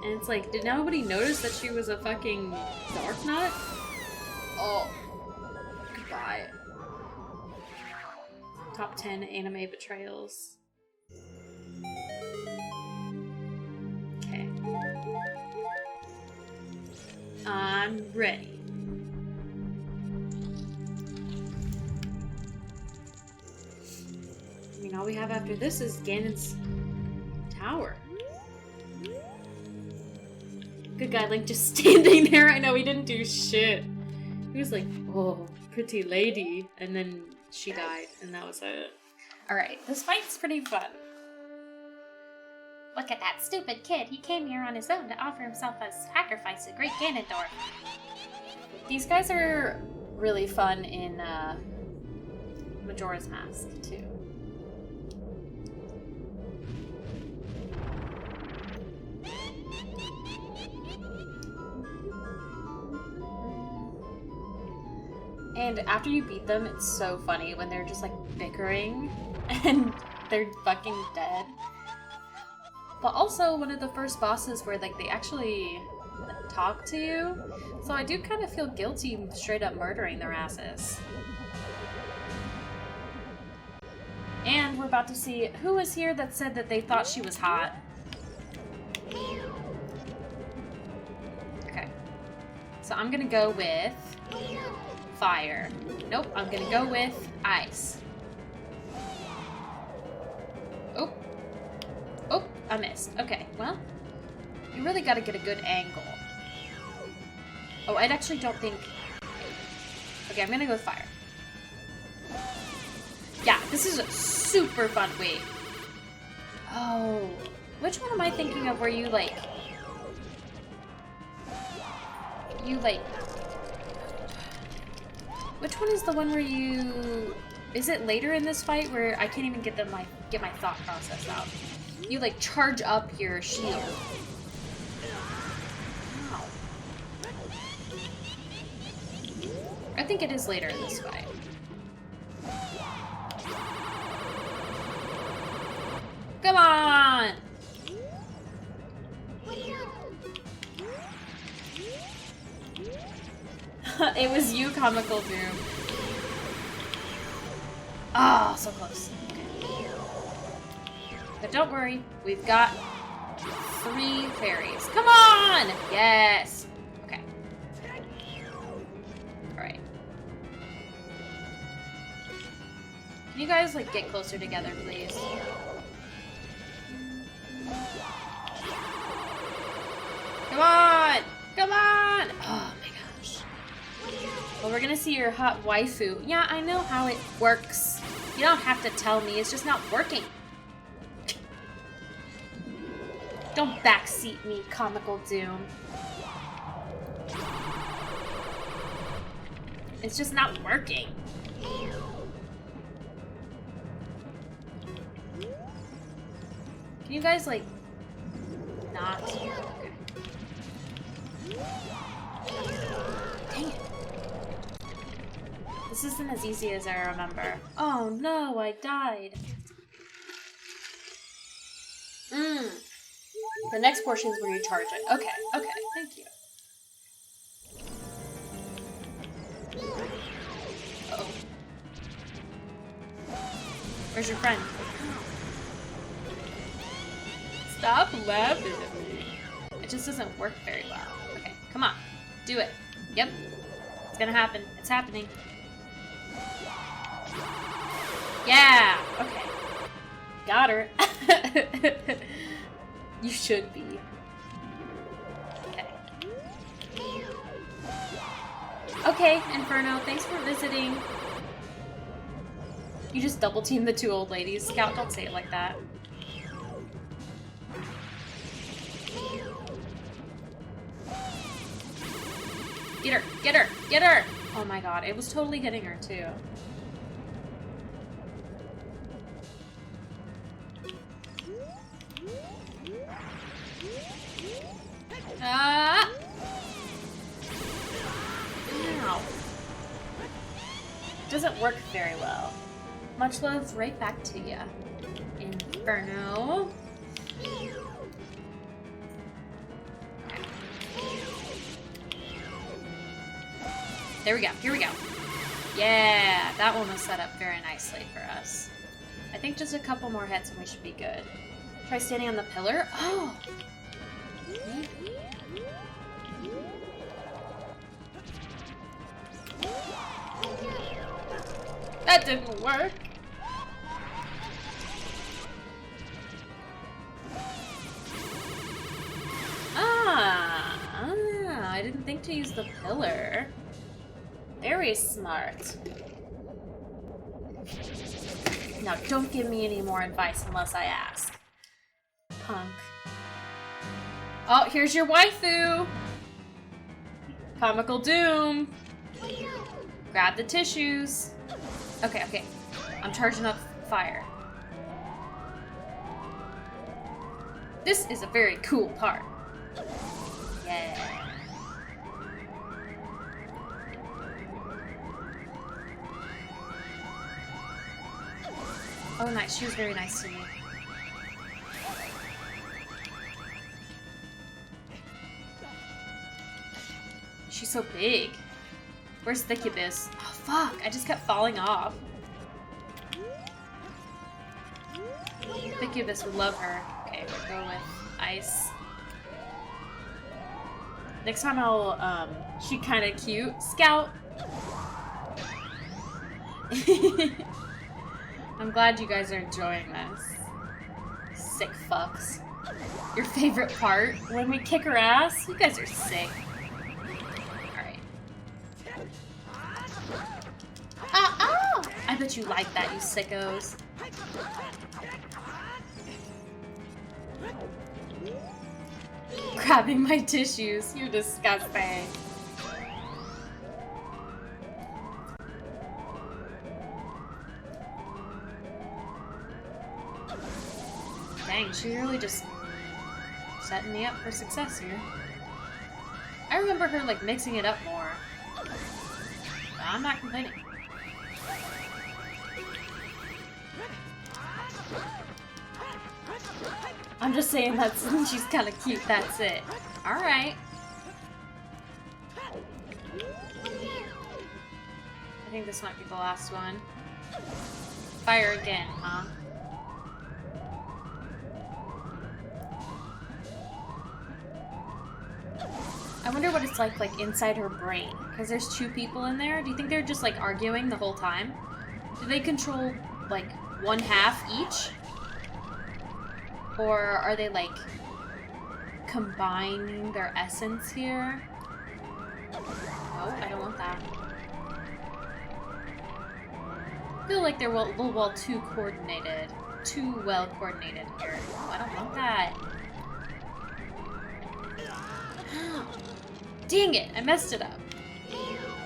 And it's like, did nobody notice that she was a fucking dark nut? Oh. Goodbye. Top 10 anime betrayals. Okay. I'm ready. I mean, all we have after this is Ganon's tower. Good guy Link just standing there. I know he didn't do shit. He was like, oh, pretty lady. And then she died, and that was it. Alright, this fight's pretty fun. Look at that stupid kid. He came here on his own to offer himself as sacrifice to Great Ganondorf. These guys are really fun in Majora's Mask, too. And after you beat them, it's so funny when they're just like bickering and they're fucking dead. But also one of the first bosses where like they actually talk to you. So I do kind of feel guilty straight up murdering their asses. And we're about to see who was here that said that they thought she was hot. Okay. So I'm gonna go with fire. Nope, I'm gonna go with ice. Oh. Oh, I missed. Okay, well, you really gotta get a good angle. Oh, I actually don't think... Okay, I'm gonna go with fire. Yeah, this is a super fun... Wait. Oh. Which one am I thinking of where you, like... Which one is the one where you... Is it later in this fight where I can't even get my thought process out? You like charge up your shield. Wow. I think it is later in this fight. Come on! It was you, Comical Doom. Oh, so close. Okay. But don't worry, we've got 3 fairies. Come on! Yes! Okay. Alright. Can you guys, like, get closer together, please? Come on! Come on! Oh my gosh. Well, we're gonna see your hot waifu. Yeah, I know how it works. You don't have to tell me, it's just not working. Don't backseat me, Comical Doom. It's just not working. Can you guys, like, not? Okay. Dang it. This isn't as easy as I remember. Oh no, I died. The next portion is where you charge it. Okay, okay, thank you. Uh-oh. Where's your friend? Stop laughing at me. It just doesn't work very well. Okay, come on. Do it. Yep. It's gonna happen. It's happening. Yeah! Okay. Got her. You should be. Okay. Okay, Inferno, thanks for visiting. You just double team the two old ladies. Scout, don't say it like that. Get her! Get her! Get her! Oh my god, it was totally hitting her too. Ah! Ow. Doesn't work very well. Much love right back to ya, Inferno. There we go. Here we go. Yeah, that one was set up very nicely for us. I think just a couple more hits and we should be good. Try standing on the pillar. Oh! That didn't work. I didn't think to use the pillar. Very smart. Now, don't give me any more advice unless I ask. Punk. Oh, here's your waifu! Comical Doom! Grab the tissues. Okay, okay. I'm charging up fire. This is a very cool part. Yeah. Oh, nice. She was very nice to me. She's so big. Where's Thickubus? Oh, fuck. I just kept falling off. Thickubus would love her. Okay, we'll go with ice. Next time I'll, she's kind of cute. Scout! I'm glad you guys are enjoying this. Sick fucks. Your favorite part? When we kick her ass? You guys are sick. Alright. Oh! I bet you like that, you sickos. Grabbing my tissues. You're disgusting. Dang, she really just setting me up for success here. I remember her, like, mixing it up more. I'm not complaining. I'm just saying that's she's kind of cute, that's it. Alright. I think this might be the last one. Fire again, huh? I wonder what it's like inside her brain, because there's two people in there. Do you think they're just like arguing the whole time? Do they control like one half each? Or are they like combining their essence here? Oh, I don't want that. feel like they're a little well too coordinated. Too well coordinated here. Oh, I don't want that. Dang it, I messed it up.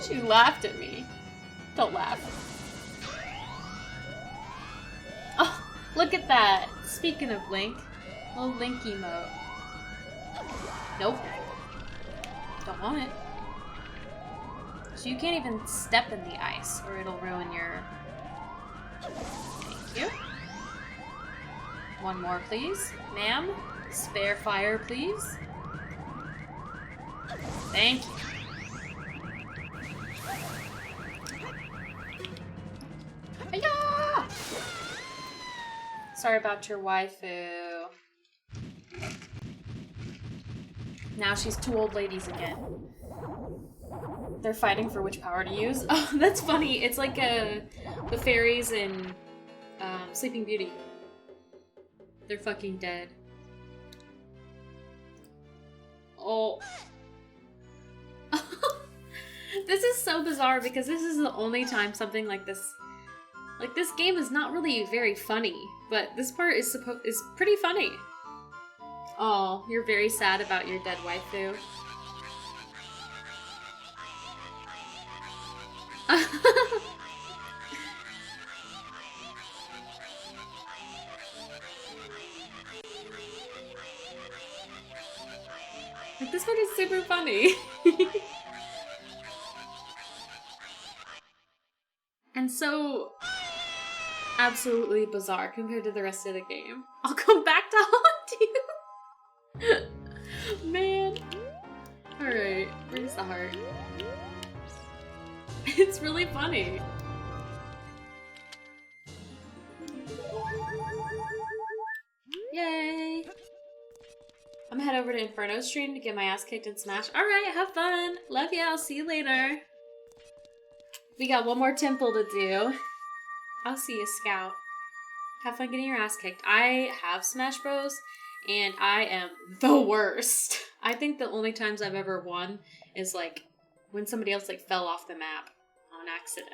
She laughed at me. Don't laugh. Oh, look at that. Speaking of Link, little Link emote. Nope. Don't want it. So you can't even step in the ice or it'll ruin your... Thank you. One more, please. Ma'am, spare fire, please. Thank you. Hiya! Sorry about your waifu. Now she's two old ladies again. They're fighting for which power to use. Oh, that's funny. It's like the fairies in Sleeping Beauty. They're fucking dead. Oh. This is so bizarre because this is the only time something like this... Like, this game is not really very funny, but this part is pretty funny. Oh, you're very sad about your dead waifu. Like, this part is super funny. And so absolutely bizarre compared to the rest of the game. I'll come back to haunt you. Man. Alright, where's the heart? It's really funny. Yay! I'm gonna head over to Inferno stream to get my ass kicked in Smash. Alright, have fun! Love ya, I'll see you later. We got one more temple to do. I'll see you, Scout. Have fun getting your ass kicked. I have Smash Bros, and I am the worst. I think the only times I've ever won is like when somebody else like fell off the map on accident.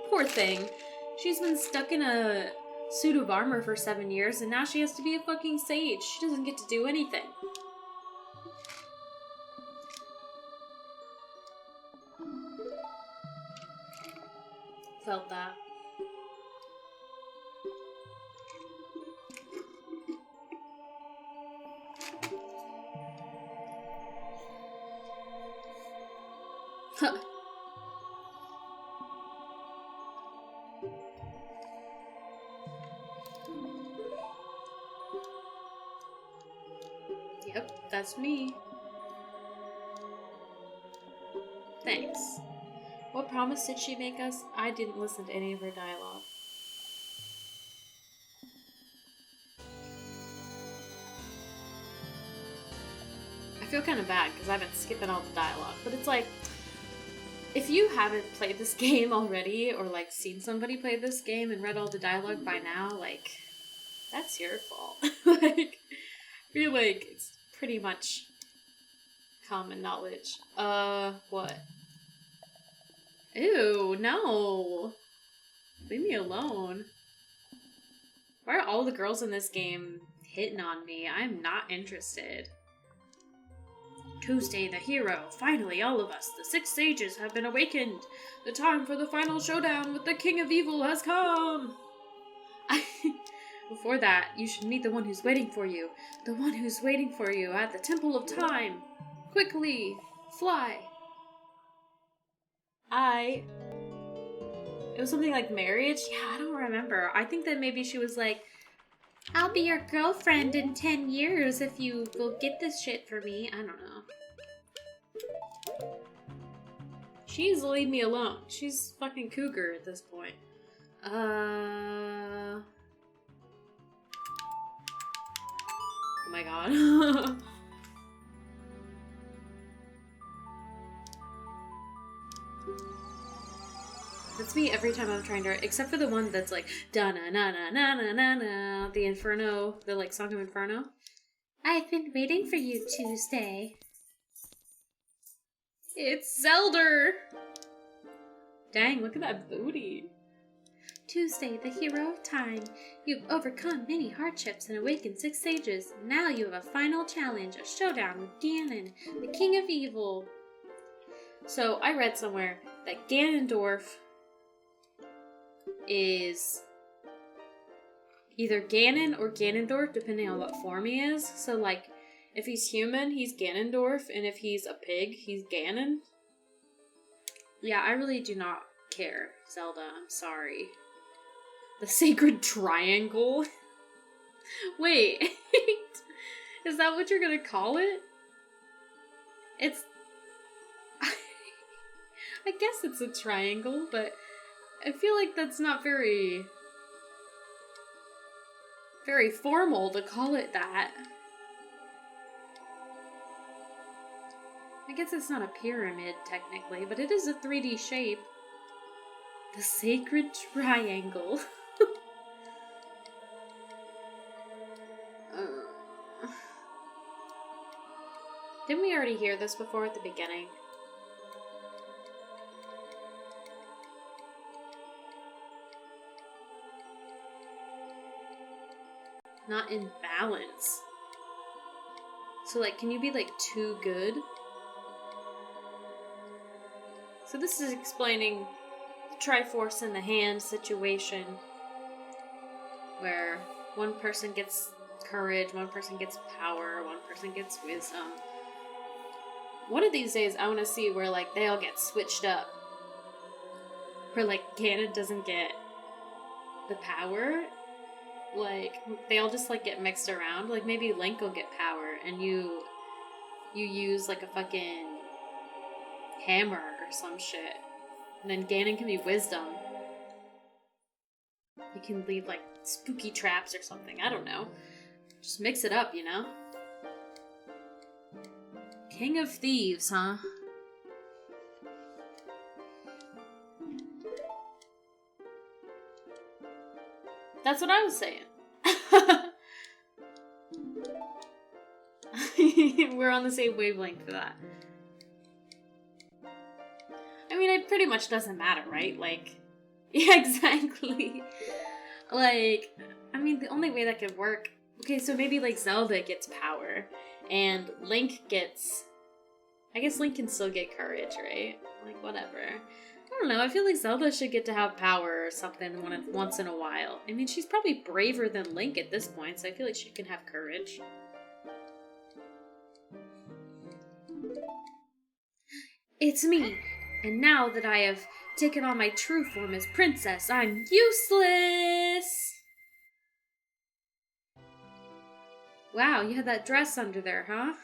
Poor thing. She's been stuck in a suit of armor for 7 years, and now she has to be a fucking sage. She doesn't get to do anything. Felt that. Huh. Yep, that's me. Thanks. What promise did she make us? I didn't listen to any of her dialogue. I feel kind of bad because I've been skipping all the dialogue, but it's like, if you haven't played this game already, or like seen somebody play this game and read all the dialogue by now, like, that's your fault. Like, I feel like it's pretty much common knowledge. What? Ew, no. Leave me alone. Why are all the girls in this game hitting on me? I'm not interested. Tuesday the hero. Finally, all of us, the 6 sages, have been awakened. The time for the final showdown with the King of Evil has come. Before that, you should meet the one who's waiting for you. The one who's waiting for you at the Temple of Time. Quickly, fly. It was something like marriage? Yeah, I don't remember. I think that maybe she was like, I'll be your girlfriend in 10 years if you go get this shit for me. I don't know. She needs to leave me alone. She's fucking cougar at this point. Oh my god. That's me every time I'm trying to, except for the one that's like da na na na na na na na, the Inferno, the like Song of Inferno. I've been waiting for you, Tuesday. It's Zelda! Dang, look at that booty. Tuesday, the hero of time. You've overcome many hardships and awakened 6 sages. Now you have a final challenge, a showdown with Ganon, the king of evil. So I read somewhere that Ganondorf is either Ganon or Ganondorf, depending on what form he is. So, like, if he's human, he's Ganondorf, and if he's a pig, he's Ganon. Yeah, I really do not care, Zelda. I'm sorry. The Sacred Triangle? Wait, is that what you're gonna call it? It's... I guess it's a triangle, but I feel like that's not very formal to call it that. I guess it's not a pyramid, technically, but it is a 3D shape. The Sacred Triangle. Didn't we already hear this before at the beginning? Not in balance. So, like, can you be, like, too good? So this is explaining the Triforce in the hand situation, where one person gets courage, one person gets power, one person gets wisdom. One of these days, I want to see where, like, they all get switched up. Where, like, Ganon doesn't get the power. Like, they all just, like, get mixed around. Like, maybe Link will get power, and you use, like, a fucking hammer or some shit. And then Ganon can be wisdom. You can leave, like, spooky traps or something. I don't know. Just mix it up, you know? King of Thieves, huh? That's what I was saying. We're on the same wavelength for that. I mean, it pretty much doesn't matter, right? Like, yeah, exactly. Like, I mean, the only way that could work... Okay, so maybe, like, Zelda gets power, and Link gets... I guess Link can still get courage, right? Like, whatever. I don't know, I feel like Zelda should get to have power or something once in a while. I mean, she's probably braver than Link at this point, so I feel like she can have courage. It's me, and now that I have taken on my true form as princess, I'm useless! Wow, you had that dress under there, huh?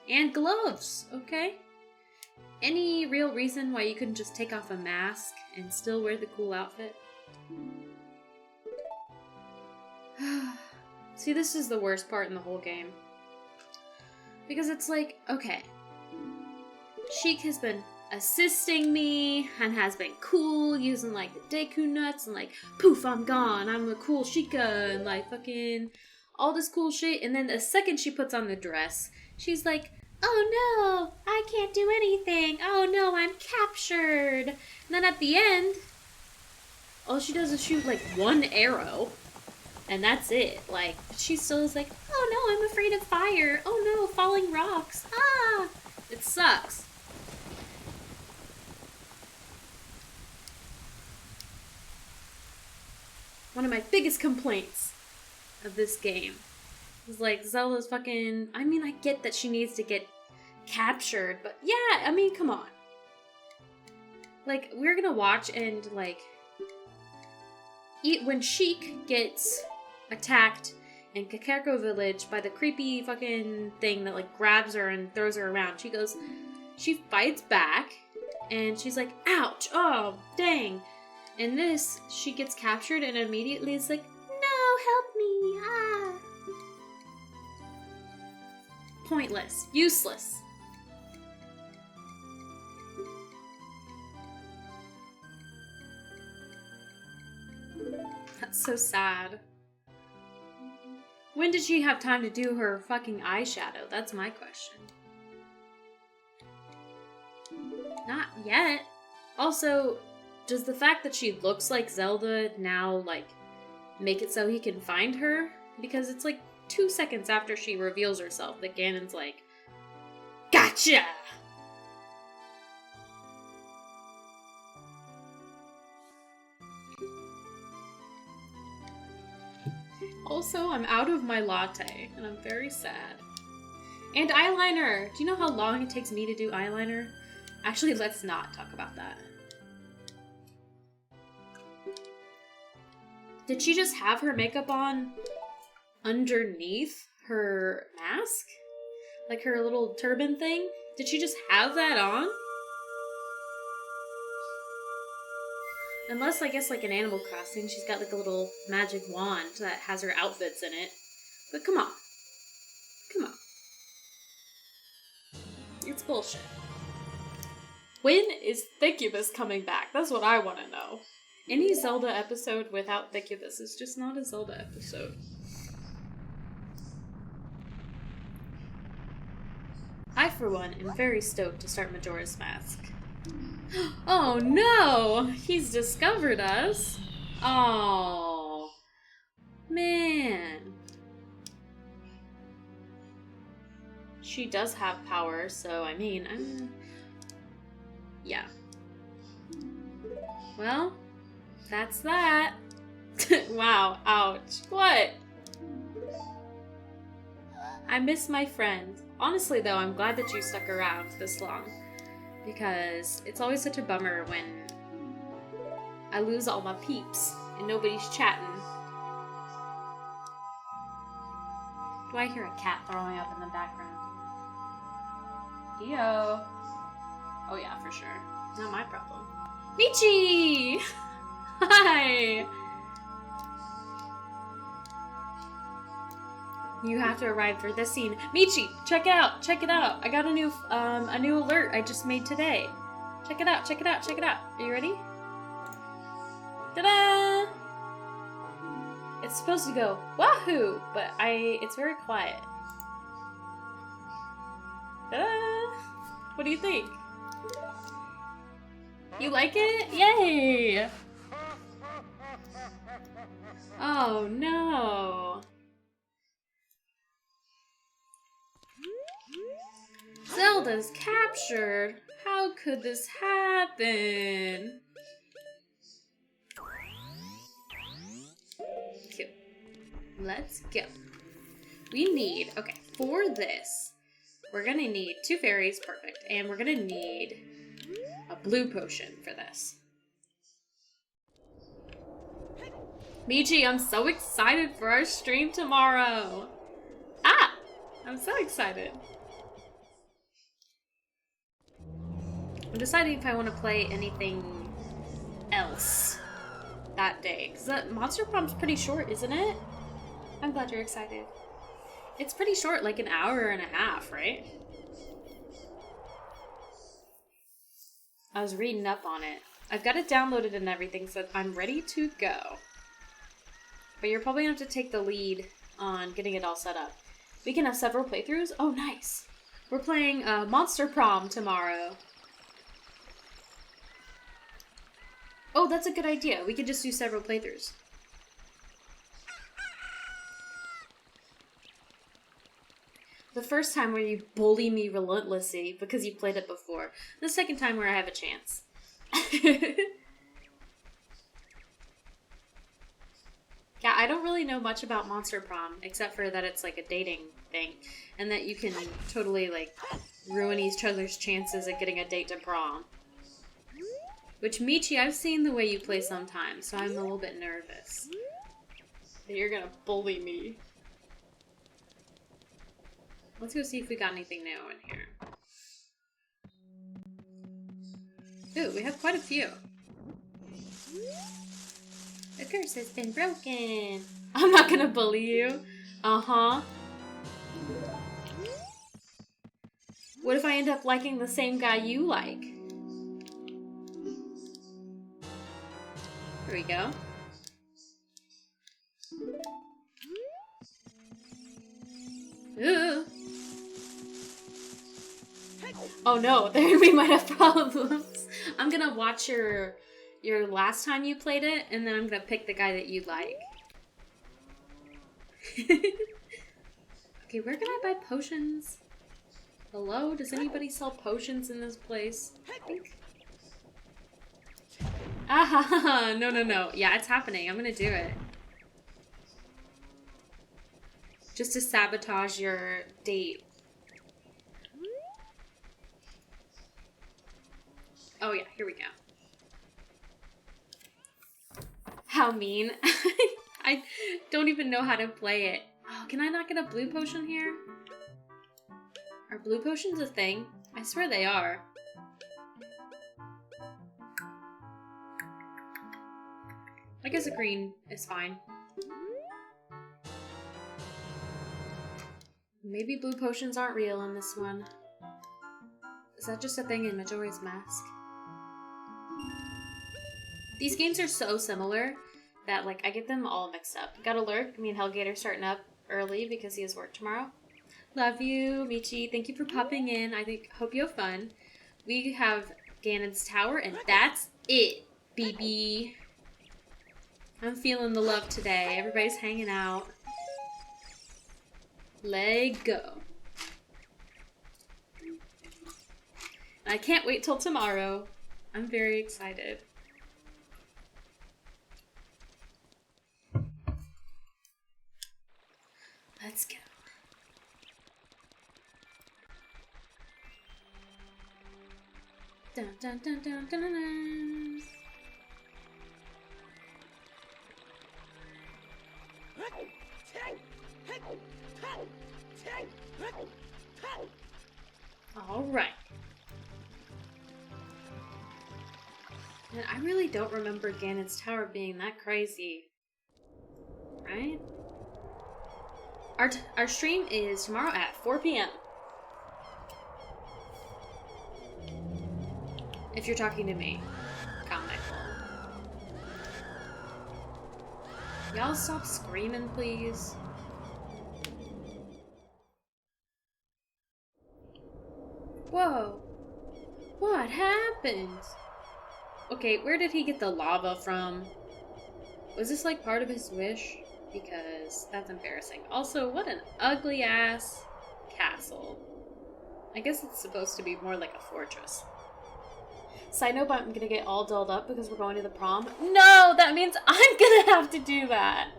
And gloves, okay. Any real reason why you couldn't just take off a mask and still wear the cool outfit? See, this is the worst part in the whole game. Because it's like, okay, Sheik has been assisting me and has been cool using like the Deku nuts and like, poof, I'm gone, I'm a cool Sheikah and like fucking all this cool shit. And then the second she puts on the dress, she's like, oh no, I can't do anything. Oh no, I'm captured. And then at the end, all she does is shoot like one arrow. And that's it. Like, she still is like, oh no, I'm afraid of fire. Oh no, falling rocks. Ah! It sucks. One of my biggest complaints of this game is like Zelda's fucking... I mean, I get that she needs to get captured, but yeah, I mean, come on. Like, we're gonna watch and like... when Sheik gets attacked in Kakariko Village by the creepy fucking thing that like grabs her and throws her around, she fights back and she's like, ouch, oh, dang. In this, she gets captured and immediately is like, no, help me, ah. Pointless. Useless. That's so sad. When did she have time to do her fucking eyeshadow? That's my question. Not yet. Also, does the fact that she looks like Zelda now, like, make it so he can find her? Because it's like 2 seconds after she reveals herself that Ganon's like, gotcha! Also, I'm out of my latte, and I'm very sad. And eyeliner! Do you know how long it takes me to do eyeliner? Actually, let's not talk about that. Did she just have her makeup on underneath her mask? Like her little turban thing? Did she just have that on? Unless, I guess, like an Animal Crossing, she's got like a little magic wand that has her outfits in it. But come on. Come on. It's bullshit. When is Thicubus coming back? That's what I want to know. Any Zelda episode without Thicubus is just not a Zelda episode. I, for one, am very stoked to start Majora's Mask. Oh no! He's discovered us! Oh, man. She does have power, so I mean, yeah. Well, that's that. Wow, ouch. What? I miss my friend. Honestly, though, I'm glad that you stuck around this long. Because it's always such a bummer when I lose all my peeps and nobody's chatting. Do I hear a cat throwing up in the background? Dio. Oh yeah, for sure. Not my problem. Michi! Hi! You have to arrive for this scene. Michi, check it out! Check it out! I got a new alert I just made today. Check it out, check it out, check it out. Are you ready? Ta-da! It's supposed to go, wahoo! But it's very quiet. Ta-da! What do you think? You like it? Yay! Oh no! Zelda's captured? How could this happen? Cute. Let's go. We need, okay, for this, we're gonna need 2 fairies, perfect, and we're gonna need a blue potion for this. Michi, I'm so excited for our stream tomorrow. Ah! I'm so excited. I'm deciding if I want to play anything else that day. Because that Monster Prompt's pretty short, isn't it? I'm glad you're excited. It's pretty short, like an hour and a half, right? I was reading up on it. I've got it downloaded and everything, so I'm ready to go. But you're probably going to have to take the lead on getting it all set up. We can have several playthroughs? Oh, nice. We're playing Monster Prom tomorrow. Oh, that's a good idea. We could just do several playthroughs. The first time where you bully me relentlessly because you played it before. The second time where I have a chance. Yeah, I don't really know much about Monster Prom, except for that it's like a dating thing, and that you can totally, like, ruin each other's chances at getting a date to prom. Which, Michi, I've seen the way you play sometimes, so I'm a little bit nervous. That you're gonna bully me. Let's go see if we got anything new in here. Ooh, we have quite a few. The curse has been broken. I'm not gonna bully you. Uh-huh. What if I end up liking the same guy you like? Here we go. Ooh. Oh no, there we might have problems. I'm gonna watch your last time you played it, and then I'm gonna pick the guy that you like. Okay, where can I buy potions? Hello? Does anybody sell potions in this place? I think. Ah, no. Yeah, it's happening. I'm gonna do it. Just to sabotage your date. Oh yeah, here we go. How mean. I don't even know how to play it. Oh, can I not get a blue potion here? Are blue potions a thing? I swear they are. I guess a green is fine. Maybe blue potions aren't real in this one. Is that just a thing in Majora's Mask? These games are so similar that, like, I get them all mixed up. Gotta lurk. Me and Hellgator starting up early because he has work tomorrow. Love you, Michi. Thank you for popping in. Hope you have fun. We have Ganon's Tower, and that's it, BB. I'm feeling the love today. Everybody's hanging out. Let go. I can't wait till tomorrow. I'm very excited. Let's go. Dun dun dun dun dun dun dun. All right. And I really don't remember Ganon's Tower being that crazy. Right? Our stream is tomorrow at 4 p.m. If you're talking to me, comment. Y'all stop screaming, please. Whoa. What happened? Okay, where did he get the lava from? Was this like part of his wish? Because that's embarrassing. Also, what an ugly ass castle. I guess it's supposed to be more like a fortress. Side note, I'm gonna get all dolled up because we're going to the prom. No, that means I'm gonna have to do that.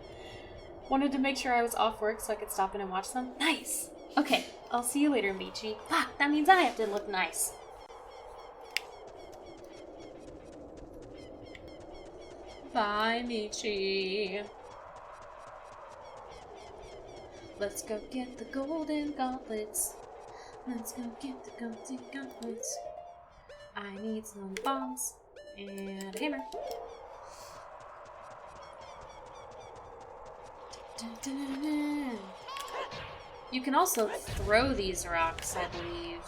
Wanted to make sure I was off work so I could stop in and watch them. Nice. Okay, I'll see you later, Michi. Fuck, that means I have to look nice. Bye, Michi. Let's go get the golden gauntlets. Let's go get the golden gauntlets. I need some bombs and a hammer. You can also throw these rocks, I believe.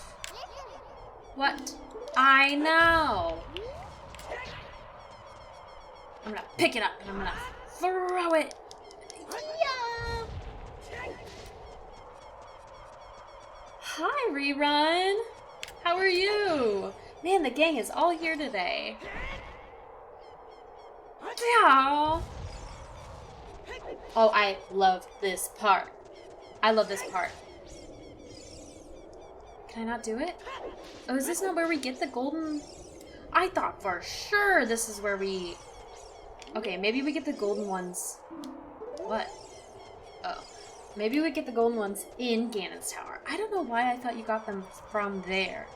What? I know! I'm gonna pick it up and I'm gonna throw it. Yeah! Hi, Rerun! How are you? Man, the gang is all here today. Yeah. Oh, I love this part. I love this part. Can I not do it? Oh, is this not where we get the golden? I thought for sure this is where we... Okay, maybe we get the golden ones. What? Oh. Maybe we get the golden ones in Ganon's Tower. I don't know why I thought you got them from there.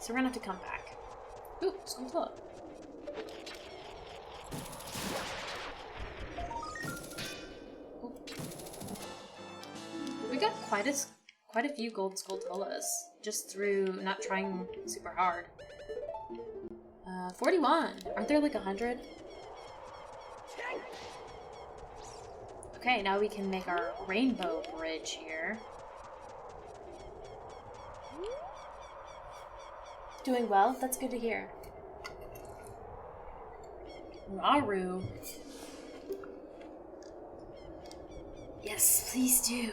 So we're gonna have to come back. Ooh, skull. We got quite a few gold Skulltulas just through not trying super hard. 41. Aren't there like 100? Okay, now we can make our rainbow bridge here. Doing well? That's good to hear. Maru. Yes, please do.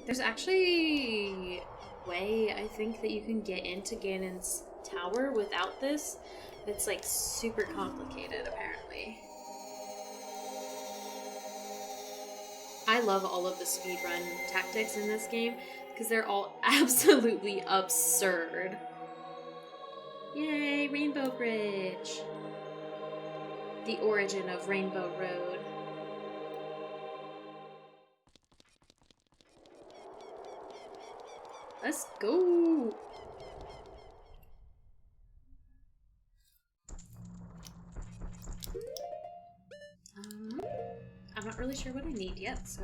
There's actually a way, I think, that you can get into Ganon's tower without this. It's like super complicated, apparently. I love all of the speedrun tactics in this game because they're all absolutely absurd. Yay, Rainbow Bridge! The origin of Rainbow Road. Let's go! I'm not really sure what I need yet, so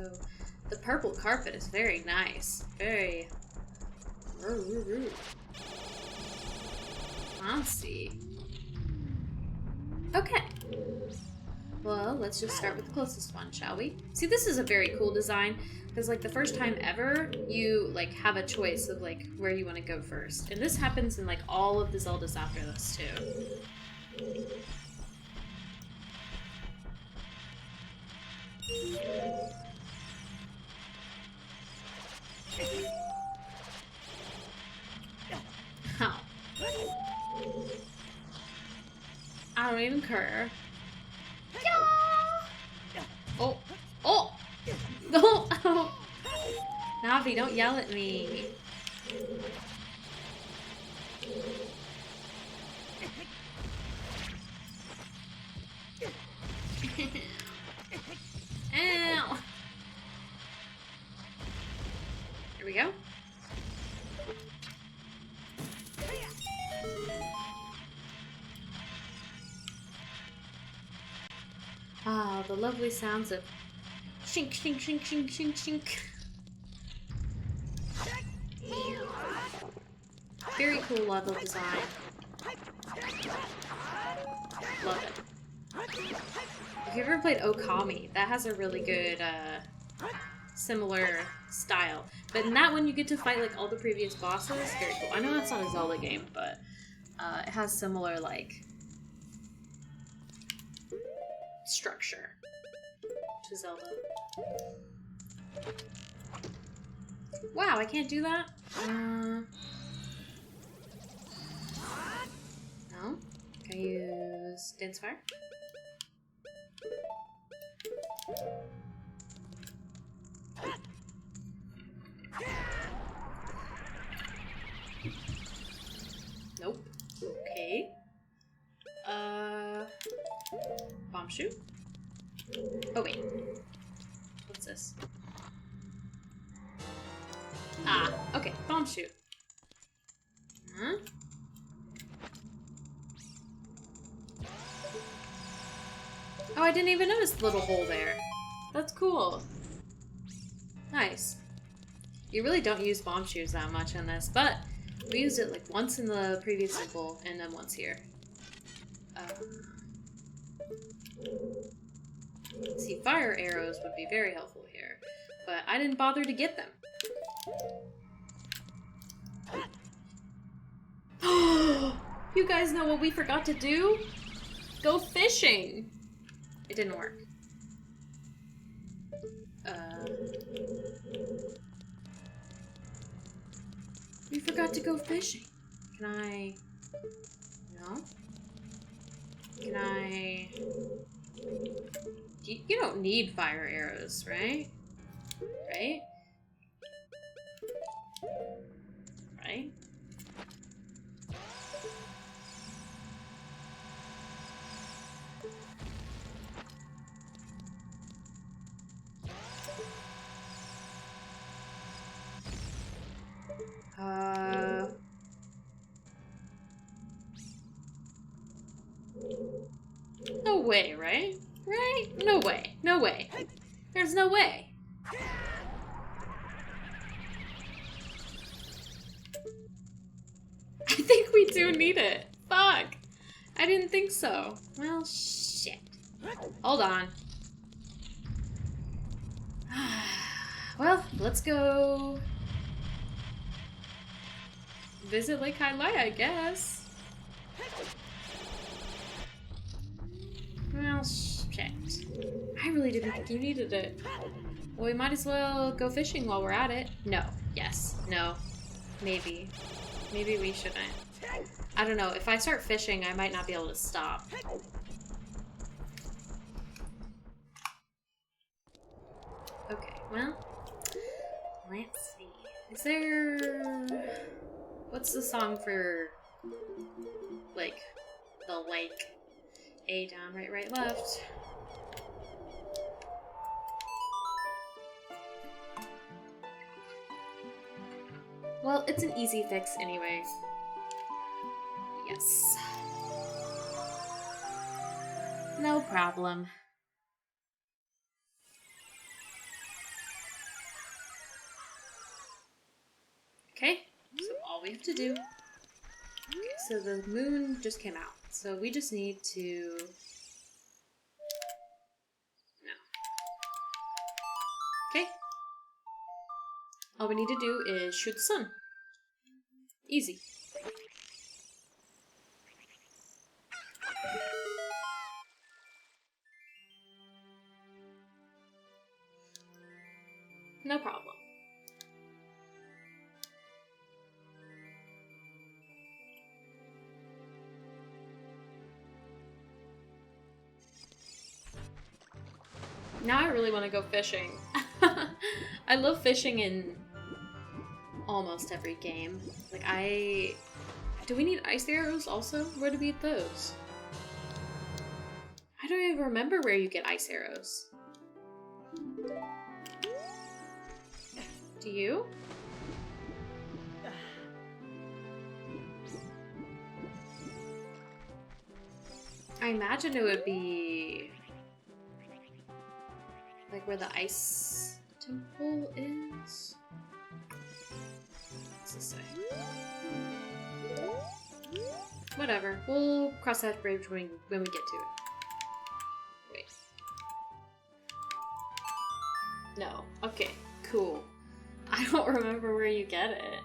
the purple carpet is very nice. Very fancy. Okay. Well, let's just start with the closest one, shall we? See, this is a very cool design, because, like, the first time ever, you, like, have a choice of, like, where you want to go first. And this happens in, like, all of the Zeldas after this, too. How? I don't even care. Oh! Oh! No! Oh. Navi, don't yell at me. Ow! There we go. Ah, the lovely sounds of shink, shink, shink, shink, shink, shink. Very cool level design. Love it. If you've ever played Okami, that has a really good, similar style. But in that one, you get to fight, like, all the previous bosses. Very cool. I know that's not a Zelda game, but it has similar, like, structure to Zelda. Wow, I can't do that? No? Can I use Dance Fire? Nope. Okay. Bomb shoot? Oh wait. What's this? Ah, okay. Bomb shoot. Huh? Oh, I didn't even notice the little hole there. That's cool. Nice. You really don't use bomb shoots that much in this, but we used it like once in the previous level and then once here. See, fire arrows would be very helpful here, but I didn't bother to get them. You guys know what we forgot to do? Go fishing! It didn't work. We forgot to go fishing. Can I... No? Can I... You don't need fire arrows, right? Right? Right? No way, right? Right? No way. No way. There's no way. I think we do need it. Fuck. I didn't think so. Well, shit. Hold on. Well, let's go visit Lake Highlight, I guess. Well, shit. I really didn't think you needed it. Well, we might as well go fishing while we're at it. No. Yes. No. Maybe. Maybe we shouldn't. I don't know. If I start fishing, I might not be able to stop. Okay, well, let's see. Is there... What's the song for, like, the lake? A, down, right, right, left. Well, it's an easy fix anyway. Yes. No problem. Okay, so all we have to do... Okay, so the moon just came out. So we just need to... No. Okay. All we need to do is shoot the sun. Easy. No problem. Now I really want to go fishing. I love fishing in almost every game. Like, do we need ice arrows also? Where do we get those? I don't even remember where you get ice arrows. Do you? I imagine it would be... like where the ice temple is? What's this say? Whatever. We'll cross that bridge when we get to it. Wait. No. Okay. Cool. I don't remember where you get it.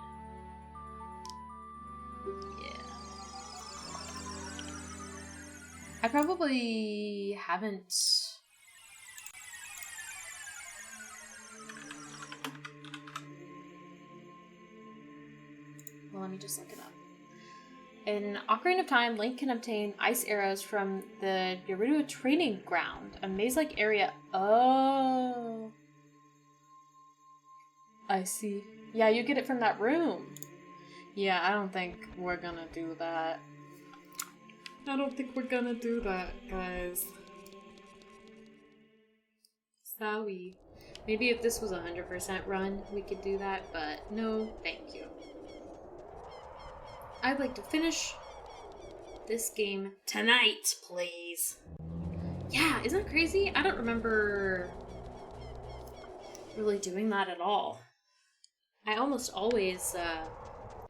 Yeah. I probably haven't... Well, let me just look it up. In Ocarina of Time, Link can obtain ice arrows from the Gerudo training ground, a maze-like area. Oh. I see. Yeah, you get it from that room. Yeah, I don't think we're gonna do that. I don't think we're gonna do that, guys. Sorry. Maybe if this was a 100% run, we could do that, but no, thank you. I'd like to finish this game tonight, please. Yeah, isn't that crazy? I don't remember really doing that at all. I almost always,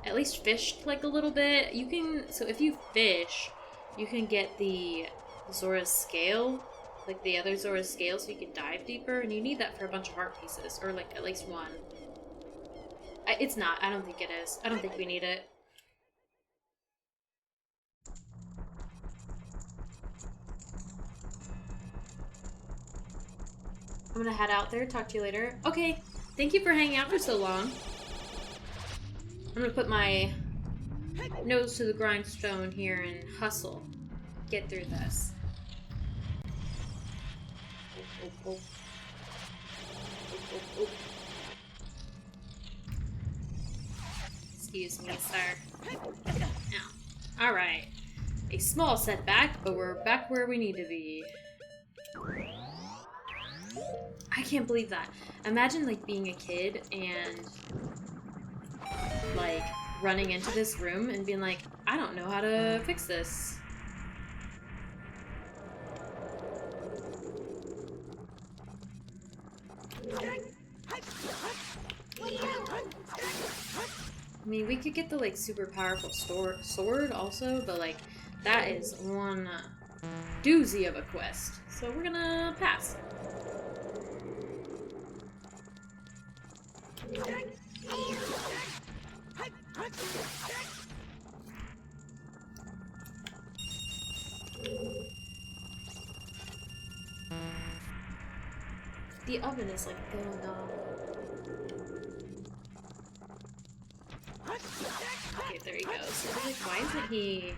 at least fished like a little bit. You can, so if you fish, you can get the Zora's scale, like the other Zora's scale, so you can dive deeper, and you need that for a bunch of heart pieces, or like at least one. It's not, I don't think it is. I don't think we need it. I'm gonna head out there, talk to you later. Okay, thank you for hanging out for so long. I'm gonna put my nose to the grindstone here and hustle. Get through this. Oh, oh, oh. Oh, oh, oh. Excuse me, sir. Now, alright. A small setback, but we're back where we need to be. I can't believe that. Imagine, like, being a kid and, like, running into this room and being like, I don't know how to fix this. I mean, we could get the, like, super powerful sword also, but, like, that is one doozy of a quest. So we're gonna pass. The oven is like going off. Okay, there he goes. I was like, why isn't he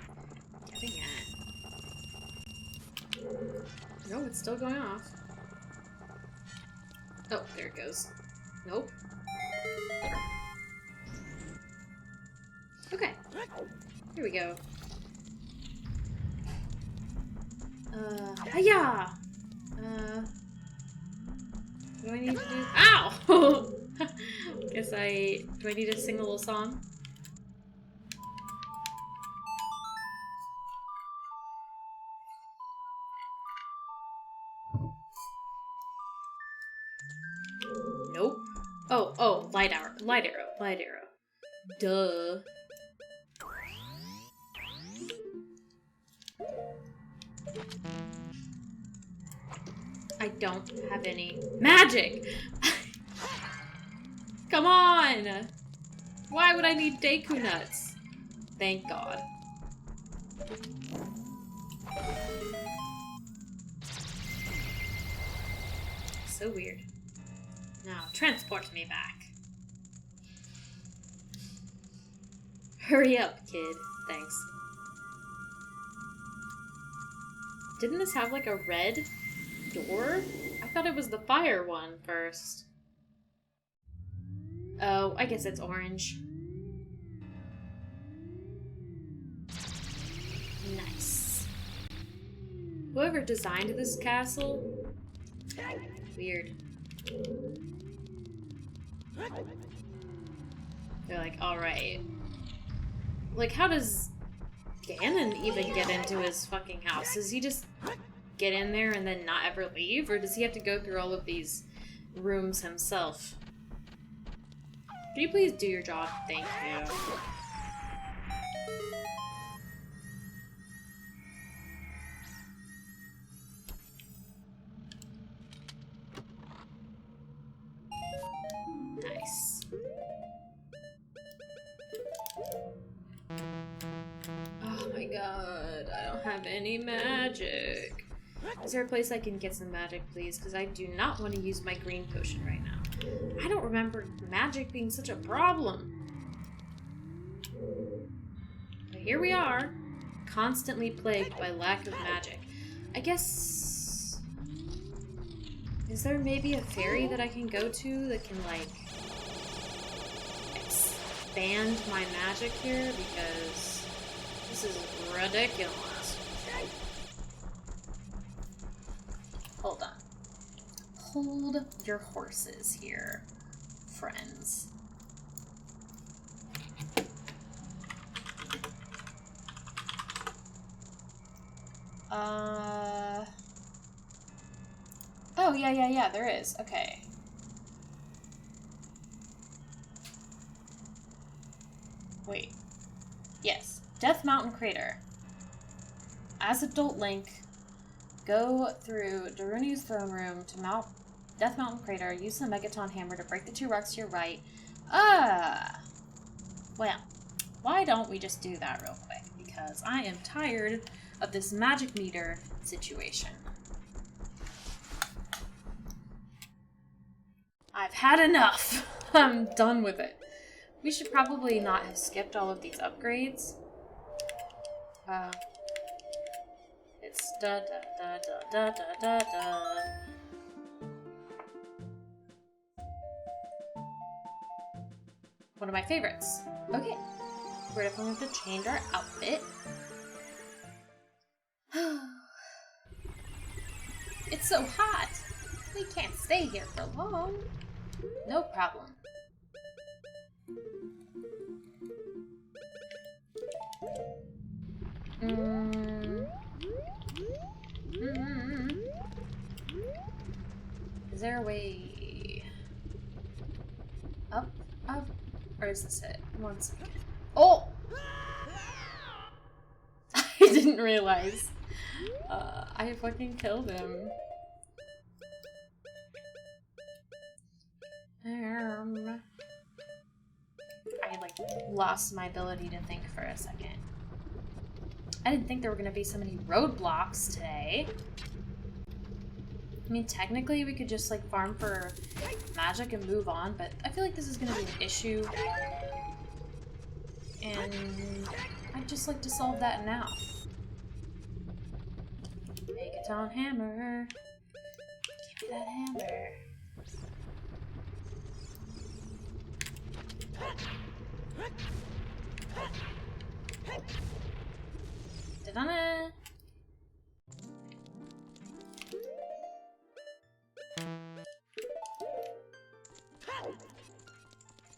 getting it? No, it's still going off. Oh, there it goes. Nope. Okay. Here we go. Hiya! Do I need to do— Ow! Do I need to sing a little song? Nope. Oh, light arrow. Duh. I don't have any magic! Come on! Why would I need Deku nuts? Thank God. So weird. Now, transport me back. Hurry up, kid. Thanks. Didn't this have like a red door? I thought it was the fire one first. Oh, I guess it's orange. Nice. Whoever designed this castle? Weird. They're like, alright. Like, how does Ganon even get into his fucking house? Does he just get in there and then not ever leave? Or does he have to go through all of these rooms himself? Can you please do your job? Thank you. Nice. Oh my god, I don't have any magic. Is there a place I can get some magic, please? Because I do not want to use my green potion right now. I don't remember magic being such a problem. But here we are, constantly plagued by lack of magic. I guess... Is there maybe a fairy that I can go to that can, like, expand my magic here? Because this is ridiculous. Hold on. Hold your horses here, friends. Oh, yeah, there is. Okay. Wait. Yes. Death Mountain Crater. As adult Link, go through Daruni's throne room to Death Mountain Crater. Use the Megaton Hammer to break the two rocks to your right. Well, why don't we just do that real quick? Because I am tired of this magic meter situation. I've had enough. I'm done with it. We should probably not have skipped all of these upgrades. It's da da da da da da da. One of my favorites. Okay. We're definitely going to change our outfit. It's so hot. We can't stay here for long. No problem. Is there a way up? Or is this it? One second. Oh! I didn't realize. I fucking killed him. I like lost my ability to think for a second. I didn't think there were gonna be so many roadblocks today. I mean, technically we could just like farm for magic and move on, but I feel like this is gonna be an issue. And I'd just like to solve that now. Megaton hammer. Give me that hammer. Da-da-da.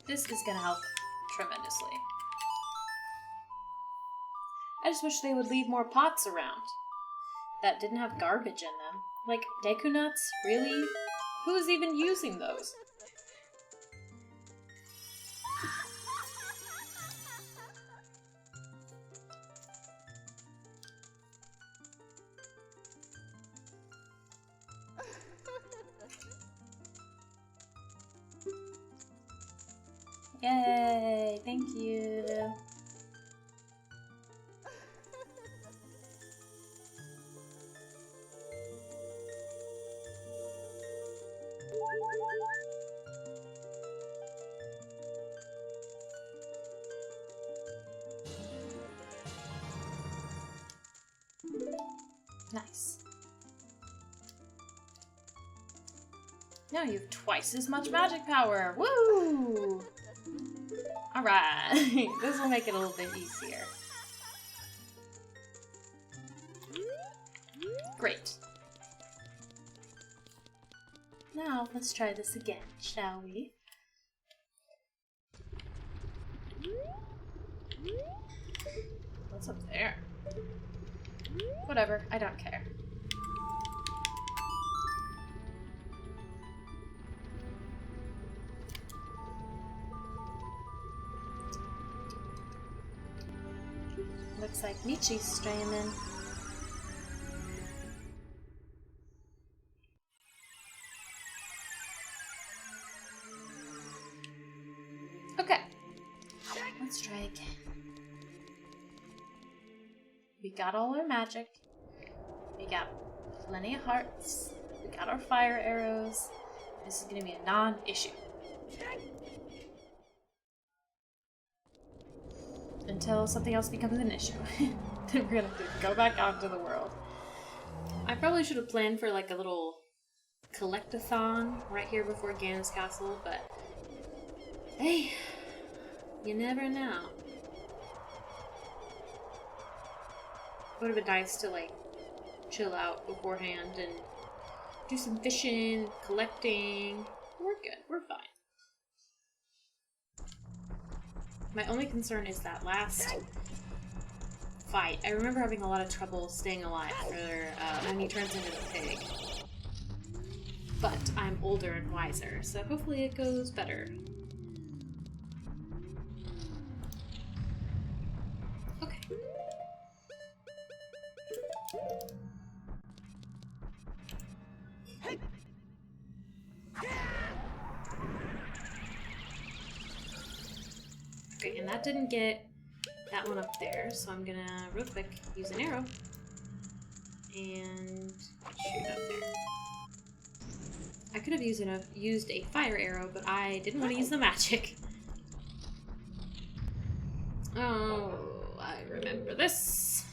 This is gonna help tremendously. I just wish they would leave more pots around that didn't have garbage in them. Like, Deku nuts? Really? Who's even using those? Yay! Thank you! Nice. Now you have twice as much magic power! Woo! Alright, this will make it a little bit easier. Great. Now, let's try this again, shall we? What's up there? Whatever, I don't care. Looks like Michi's streaming. Okay. Let's try again. We got all our magic. We got plenty of hearts. We got our fire arrows. This is gonna be a non-issue. Until something else becomes an issue. Then we're gonna have to go back out into the world. I probably should have planned for like a little collect-a-thon right here before Ganon's castle, but hey, you never know. Would have been nice to like chill out beforehand and do some fishing, collecting. We're good, we're fine. My only concern is that last fight. I remember having a lot of trouble staying alive for when he turns into the pig. But I'm older and wiser, so hopefully it goes better. Okay. Okay, and that didn't get that one up there, so I'm gonna, real quick, use an arrow and shoot up there. I could have used a fire arrow, but I didn't want to use the magic. Oh, I remember this.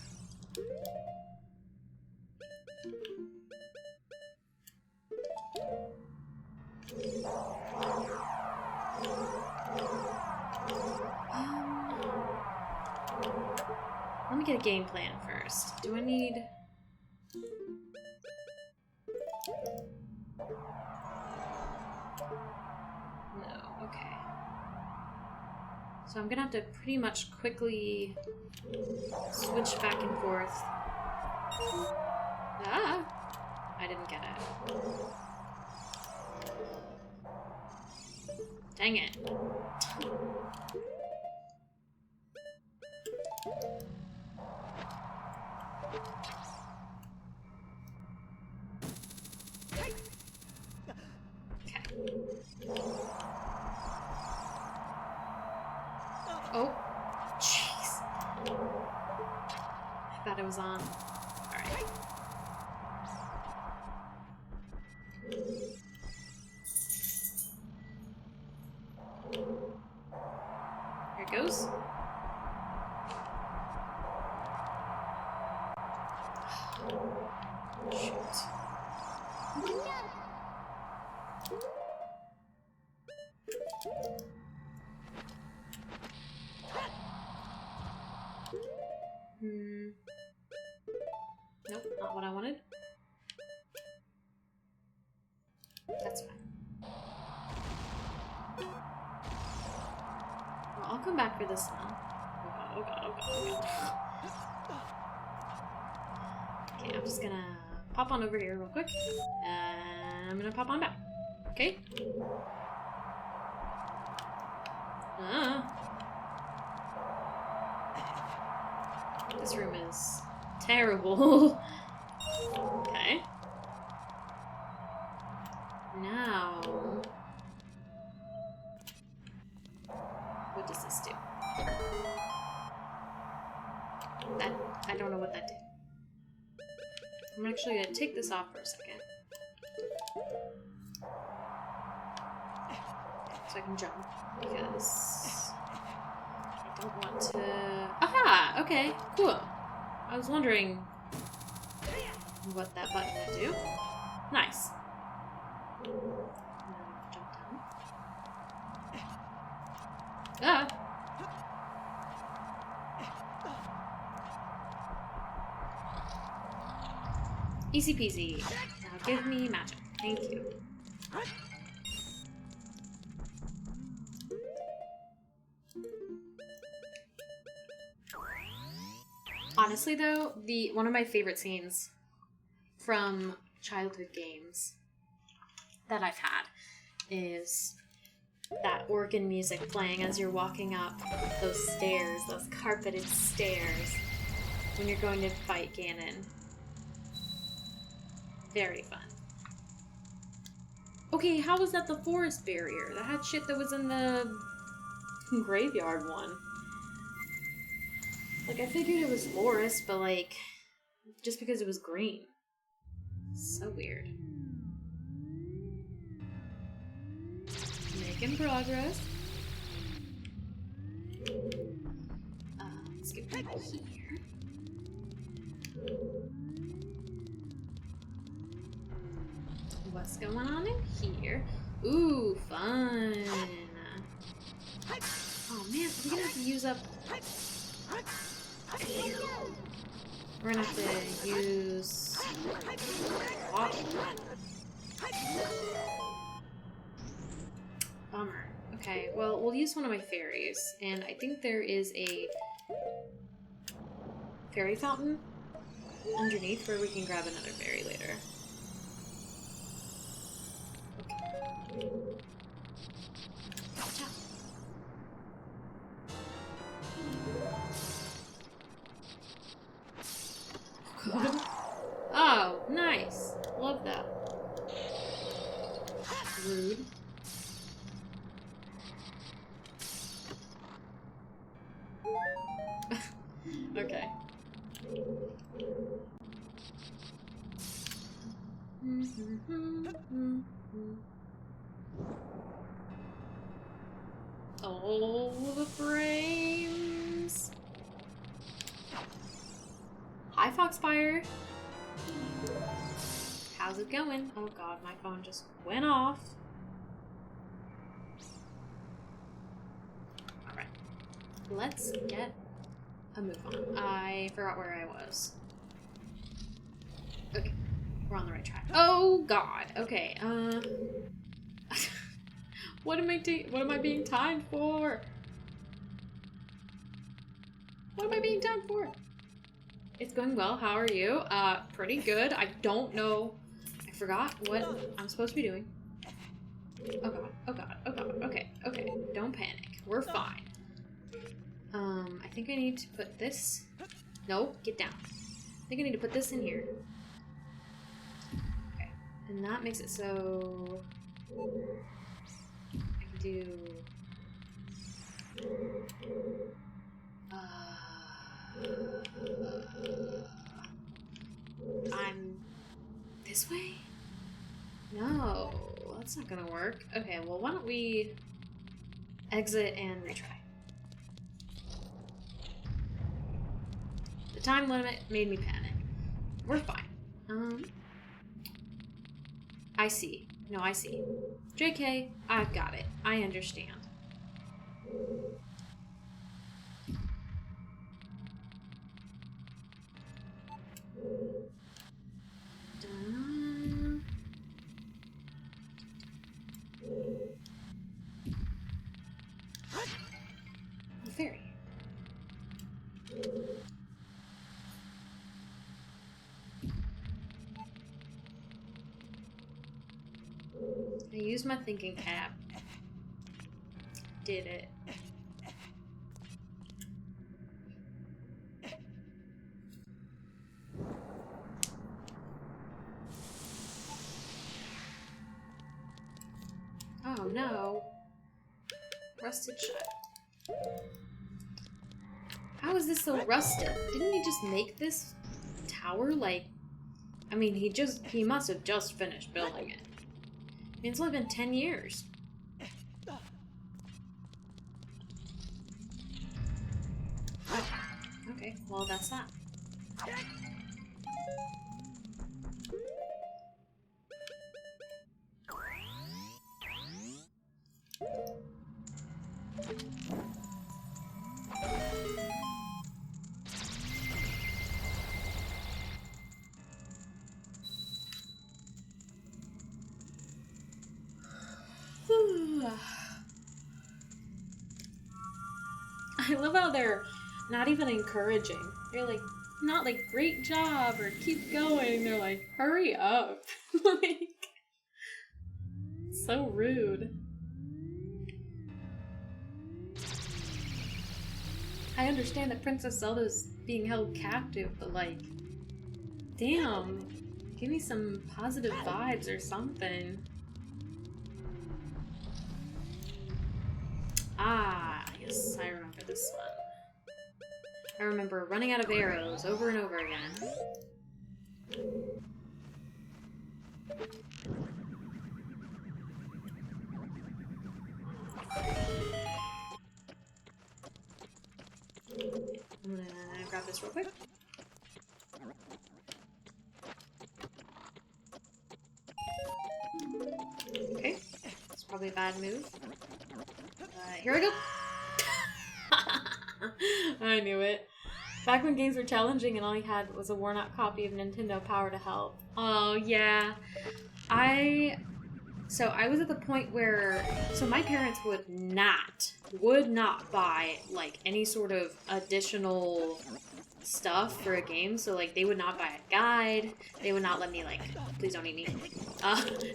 Let me get a game plan first. Do I need... No, okay. So I'm gonna have to pretty much quickly switch back and forth. Ah! I didn't get it. Dang it. Oh, jeez. I thought it was on. Alright. Nope, not what I wanted. That's fine. Well, I'll come back for this one. Oh god, oh god, oh god, oh god. Okay, I'm just gonna pop on over here real quick. And I'm gonna pop on back. Okay? This room is terrible. Okay. Now, what does this do? That, I don't know what that did. I'm actually gonna take this off for a second. So I can jump, because I don't want to... Aha! Okay, cool. I was wondering what that button would do. Nice. Jump down. Ah! Easy peasy. Now give me magic. Thank you. Honestly though, one of my favorite scenes from childhood games that I've had is that organ music playing as you're walking up those stairs, those carpeted stairs, when you're going to fight Ganon. Very fun. Okay, how was that the forest barrier? That had shit that was in the graveyard one. Like, I figured it was forest, but like, just because it was green. So weird. Making progress. Let's get back here. What's going on in here? Ooh, fun. Oh man, we're gonna have to use up... We're gonna have to use... water. Bummer. Okay, well, we'll use one of my fairies, and I think there is a fairy fountain underneath where we can grab another fairy later. Watch out. Oh, nice. Love that. Rude. Okay. Oh, the frames. Hi, Foxfire. How's it going? Oh god, my phone just went off. Alright. Let's get a move on. I forgot where I was. Okay. We're on the right track. Oh god. Okay. What am I being timed for? What am I being timed for? It's going well. How are you? Pretty good. I don't know. I forgot what I'm supposed to be doing. Oh god. Oh god. Oh god. Okay. Okay. Don't panic. We're fine. I think I need to put this... No, get down. I think I need to put this in here. Okay. And that makes it so... I can do... I'm... this way? No, that's not gonna work. Okay, well, why don't we exit and retry? The time limit made me panic. We're fine. I see. No, I see. JK, I've got it. I understand. I used my thinking cap. Did it. Oh no. Rusted shut. How is this so rusted? Didn't he just make this tower like... I mean, he must have just finished building it. I mean, it's only been 10 years. Oh, okay, well that's that. I love how they're not even encouraging. They're like, not like, great job or keep going. They're like, hurry up. Like, so rude. I understand that Princess Zelda's being held captive, but like, damn, give me some positive vibes or something. Ah, yes, I remember this one. I remember running out of arrows over and over again. I'm gonna grab this real quick. Okay, that's probably a bad move. Here I go. I knew it. Back when games were challenging and all you had was a worn-out copy of Nintendo Power to Help. Oh, yeah. So I was at the point where... So my parents would not buy, like, any sort of additional stuff for a game. So, like, they would not buy a guide. They would not let me, like... Please don't eat me.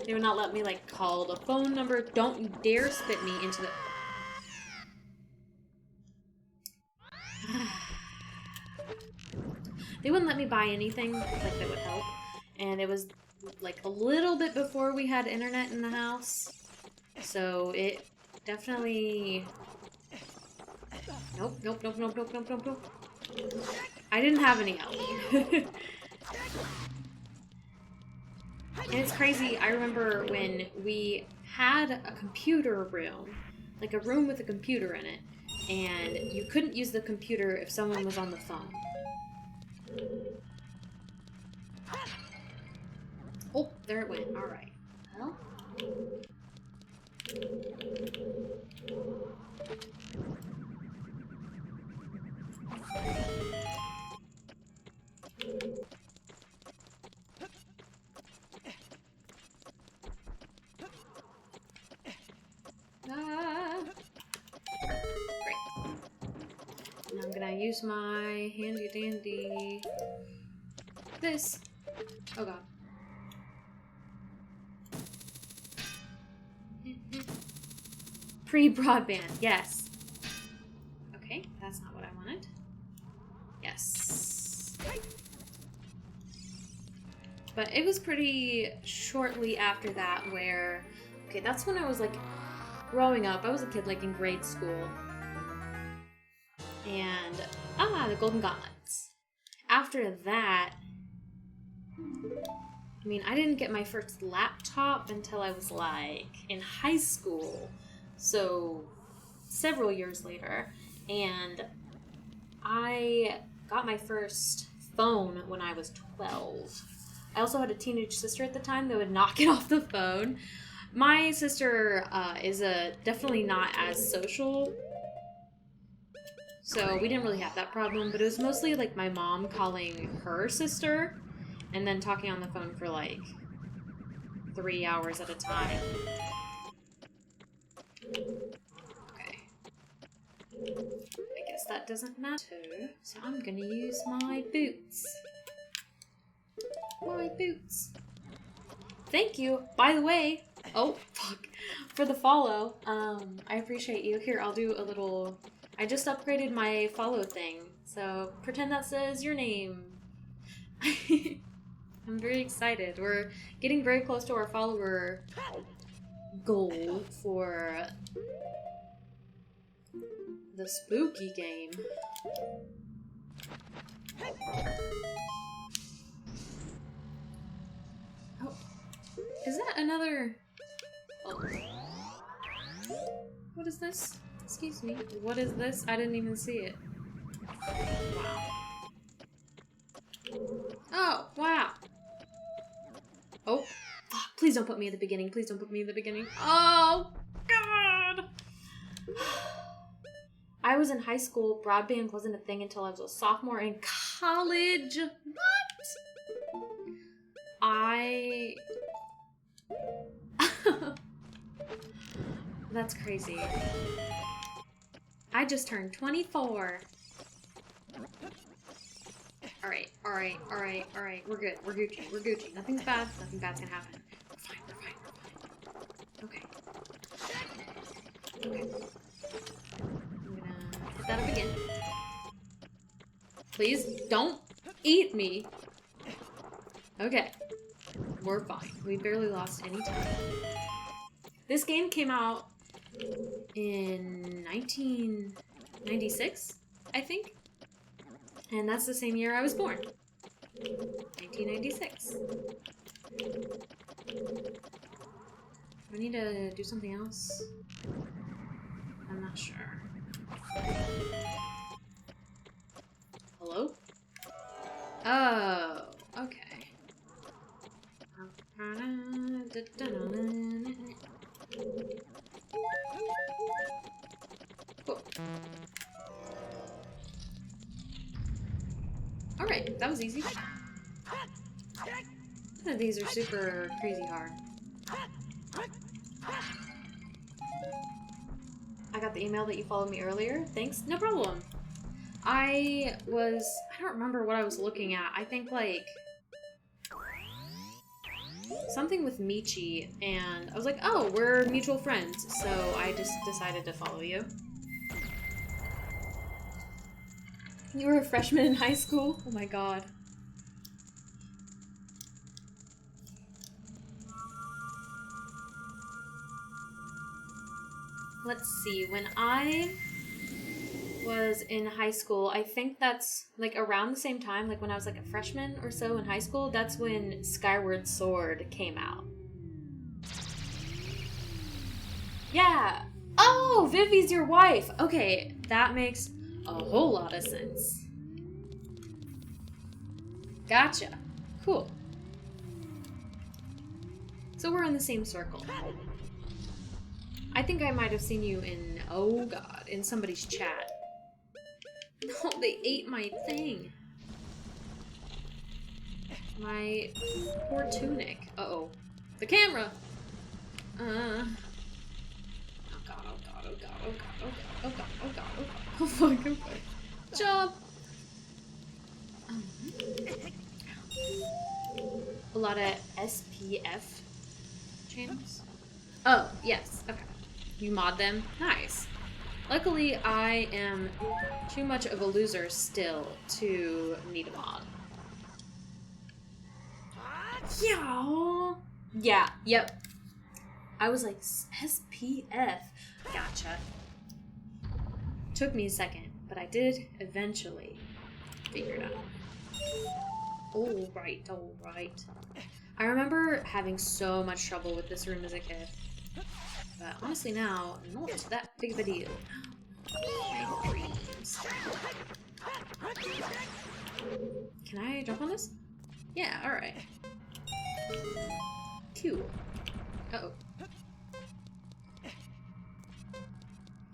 They would not let me, like, call the phone number. Don't you dare spit me into the... They wouldn't let me buy anything like that would help, and it was like a little bit before we had internet in the house, so it definitely... Nope. I didn't have any help. And it's crazy, I remember when we had a computer room, like a room with a computer in it, and you couldn't use the computer if someone was on the phone. Oh, there it went. Alright. Well. Great. Now I'm gonna use my handy dandy... this. Oh god. Pre-broadband, yes. Okay, that's not what I wanted. Yes. But it was pretty shortly after that where... Okay, that's when I was like growing up. I was a kid like in grade school. And... the Golden Gauntlets. After that... I mean, I didn't get my first laptop until I was like in high school. So, several years later. And I got my first phone when I was 12. I also had a teenage sister at the time that would not get off the phone. My sister is definitely not as social. So we didn't really have that problem, but it was mostly like my mom calling her sister and then talking on the phone for like 3 hours at a time. Okay. I guess that doesn't matter. So I'm gonna use my boots. My boots. Thank you. By the way, Oh, fuck. For the follow, I appreciate you. Here, I'll do a little... I just upgraded my follow thing, so pretend that says your name. I'm very excited. We're getting very close to our follower goal for the spooky game. Oh, is that another... Oh. What is this? Excuse me. What is this? I didn't even see it. Wow. Oh, wow. Oh, fuck. Please don't put me at the beginning. Please don't put me at the beginning. Oh, God. I was in high school. Broadband wasn't a thing until I was a sophomore in college. What? That's crazy. I just turned 24. Alright. We're good. We're Gucci. Nothing's bad. Nothing bad's gonna happen. We're fine. Okay. I'm gonna hit that up again. Please don't eat me. Okay. We're fine. We barely lost any time. This game came out in 1996, I think. And that's the same year I was born. 1996. I need to do something else. I'm not sure. Hello? Oh, okay. Cool. Alright, that was easy. None of these are super crazy hard. I got the email that you followed me earlier. Thanks. No problem. I don't remember what I was looking at. I think like something with Michi, and I was like, oh, we're mutual friends, so I just decided to follow you. You were a freshman in high school? Oh my god. Let's see, when I was in high school, I think that's like around the same time, like when I was like a freshman or so in high school, that's when Skyward Sword came out. Yeah! Oh, Vivi's your wife! Okay, that makes a whole lot of sense. Gotcha. Cool. So we're in the same circle. I think I might have seen you in, oh god, in somebody's chat. No, they ate my thing. My poor tunic. Uh-oh. The camera! Oh god, oh god, oh god, oh god, oh god, oh god, oh god, oh god. Oh fuck, oh fuck. Jump! A lot of SPF channels? Oh, yes, okay. You mod them? Nice. Luckily, I am too much of a loser still to need a mod. Yeah, yep. I was like, SPF. Gotcha. Took me a second, but I did eventually figure it out. Alright. I remember having so much trouble with this room as a kid. But honestly now, not that big of a deal. My dreams. Can I jump on this? Yeah, alright. Cool. Uh-oh.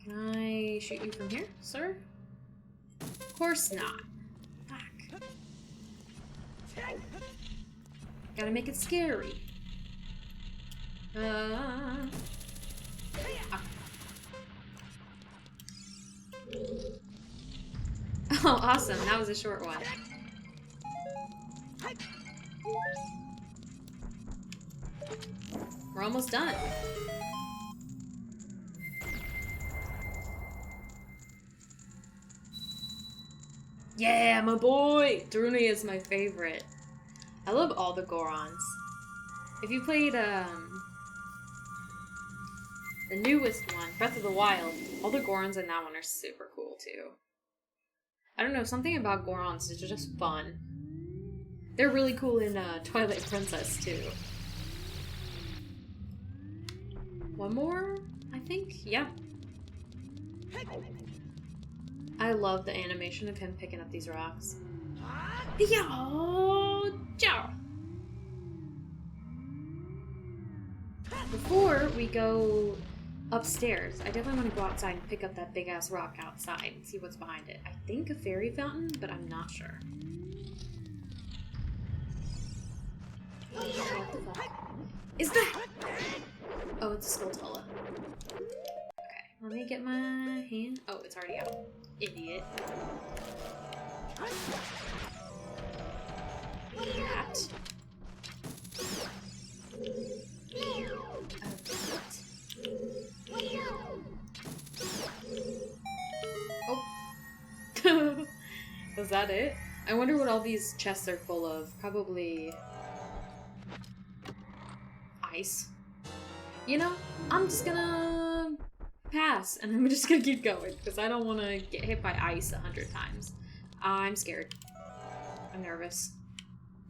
Can I shoot you from here, sir? Of course not. Fuck. Gotta make it scary. Oh, awesome. That was a short one. We're almost done. Yeah, my boy! Druni is my favorite. I love all the Gorons. If you played, the newest one, Breath of the Wild, all the Gorons in that one are super cool, too. I don't know, something about Gorons is just fun. They're really cool in, Twilight Princess, too. One more, I think? Yeah. I love the animation of him picking up these rocks. Yeah. Before we go upstairs, I definitely want to go outside and pick up that big ass rock outside and see what's behind it. I think a fairy fountain, but I'm not sure. What the fuck? Is that? Oh, it's a Skulltula. Okay, let me get my hand. Oh, it's already out. Idiot. That. Oh. Was that it? I wonder what all these chests are full of. Probably ice. You know, I'm just gonna pass and I'm just gonna keep going because I don't want to get hit by ice 100 times. I'm scared. I'm nervous.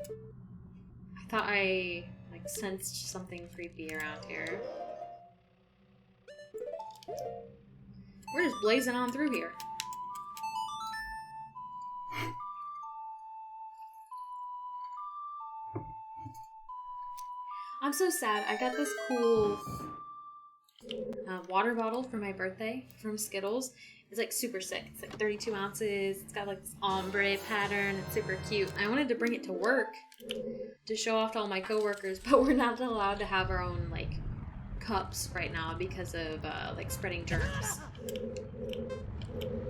I thought I sensed something creepy around here. We're just blazing on through here. I'm so sad. I got this cool water bottle for my birthday from Skittles. It's like super sick. It's like 32 ounces. It's got like this ombre pattern. It's super cute. I wanted to bring it to work to show off to all my coworkers, but we're not allowed to have our own like cups right now because of like spreading germs.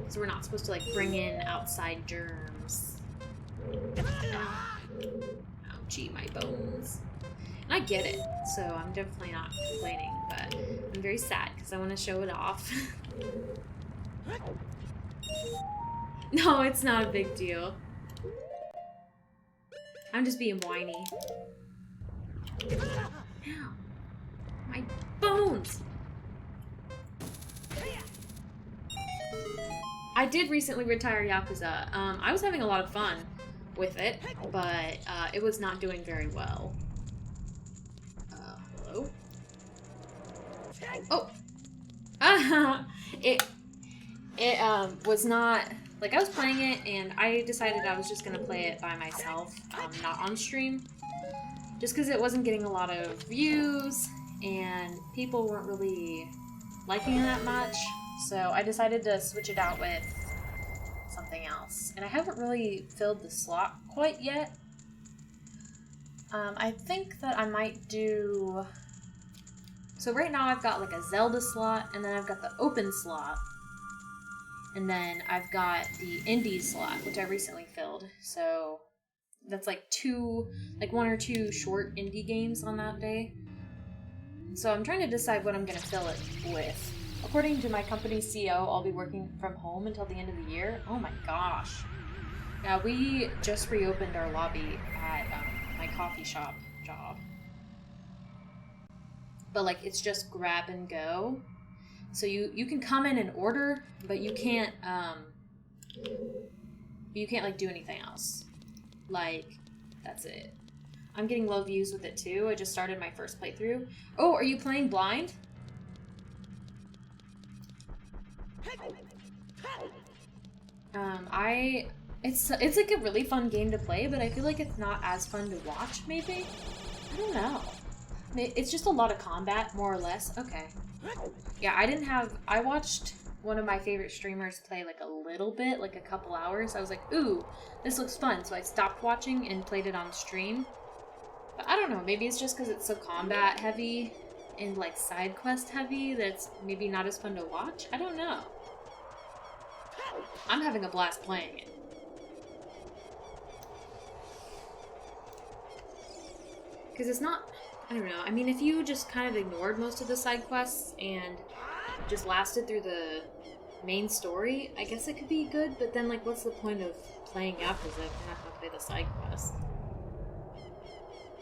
So we're not supposed to like bring in outside germs. Ouchie, my bones. And I get it, so I'm definitely not complaining, but I'm very sad because I want to show it off. No, it's not a big deal. I'm just being whiny. Ow. My bones! I did recently retire Yakuza. I was having a lot of fun with it, but it was not doing very well. Hello? Oh! It was not... Like, I was playing it, and I decided I was just gonna play it by myself, not on stream. Just because it wasn't getting a lot of views, and people weren't really liking it that much. So I decided to switch it out with something else. And I haven't really filled the slot quite yet. I think that I might do... So right now I've got like a Zelda slot, and then I've got the open slot. And then I've got the indie slot, which I recently filled. So that's like one or two short indie games on that day. So I'm trying to decide what I'm going to fill it with. According to my company's CEO, I'll be working from home until the end of the year. Oh my gosh. Yeah, we just reopened our lobby at my coffee shop job. But like, it's just grab and go. So you can come in and order, but you can't like do anything else. Like, that's it. I'm getting low views with it too. I just started my first playthrough. Oh, are you playing blind? It's like a really fun game to play, but I feel like it's not as fun to watch, maybe? I don't know. It's just a lot of combat, more or less. Okay. Yeah, I watched one of my favorite streamers play like a little bit, like a couple hours. I was like, ooh, this looks fun. So I stopped watching and played it on stream. But I don't know, maybe it's just because it's so combat heavy and like side quest heavy that's maybe not as fun to watch. I don't know. I'm having a blast playing it. Because it's not... I don't know. I mean, if you just kind of ignored most of the side quests and just lasted through the main story, I guess it could be good, but then, like, what's the point of playing Yakuza if you're not gonna play the side quests?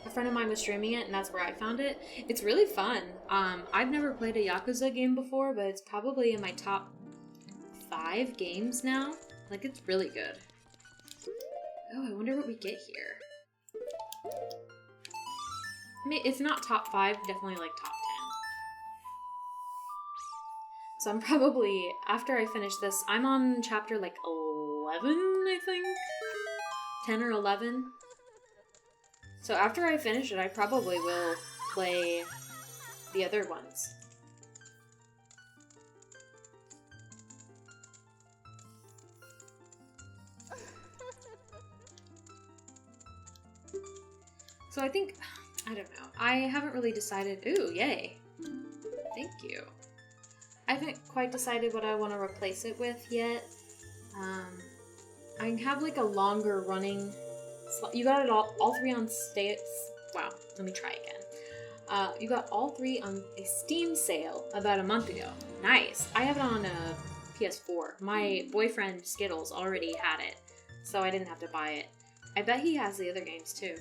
A friend of mine was streaming it, and that's where I found it. It's really fun. I've never played a Yakuza game before, but it's probably in my top 5 games now. Like, it's really good. Oh, I wonder what we get here. I mean, it's not top 5, definitely like top 10. So I'm probably, after I finish this, I'm on chapter like 11, I think? 10 or 11. So after I finish it, I probably will play the other ones. So I think, I don't know. I haven't really decided. Ooh, yay. Thank you. I haven't quite decided what I want to replace it with yet. I have like a longer running. You got it all 3 on stay. Wow, let me try again. You got all 3 on a Steam sale about a month ago. Nice. I have it on a PS4. My boyfriend Skittles already had it, so I didn't have to buy it. I bet he has the other games too.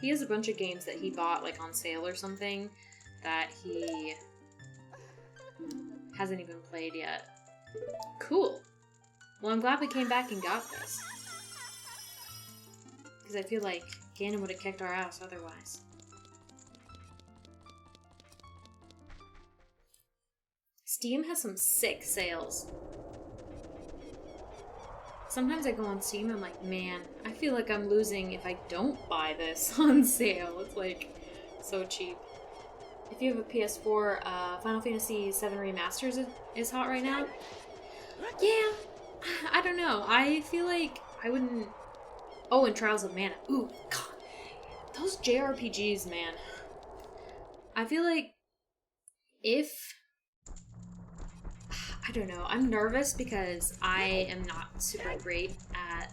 He has a bunch of games that he bought like on sale or something that he hasn't even played yet. Cool. Well, I'm glad we came back and got this. Because I feel like Ganon would have kicked our ass otherwise. Steam has some sick sales. Sometimes I go on Steam and I'm like, man, I feel like I'm losing if I don't buy this on sale. It's like so cheap. If you have a PS4, Final Fantasy VII Remasters is hot right now. Yeah, I don't know. I feel like I wouldn't... Oh, and Trials of Mana. Ooh, God. Those JRPGs, man. I feel like if... I don't know. I'm nervous because I am not super great at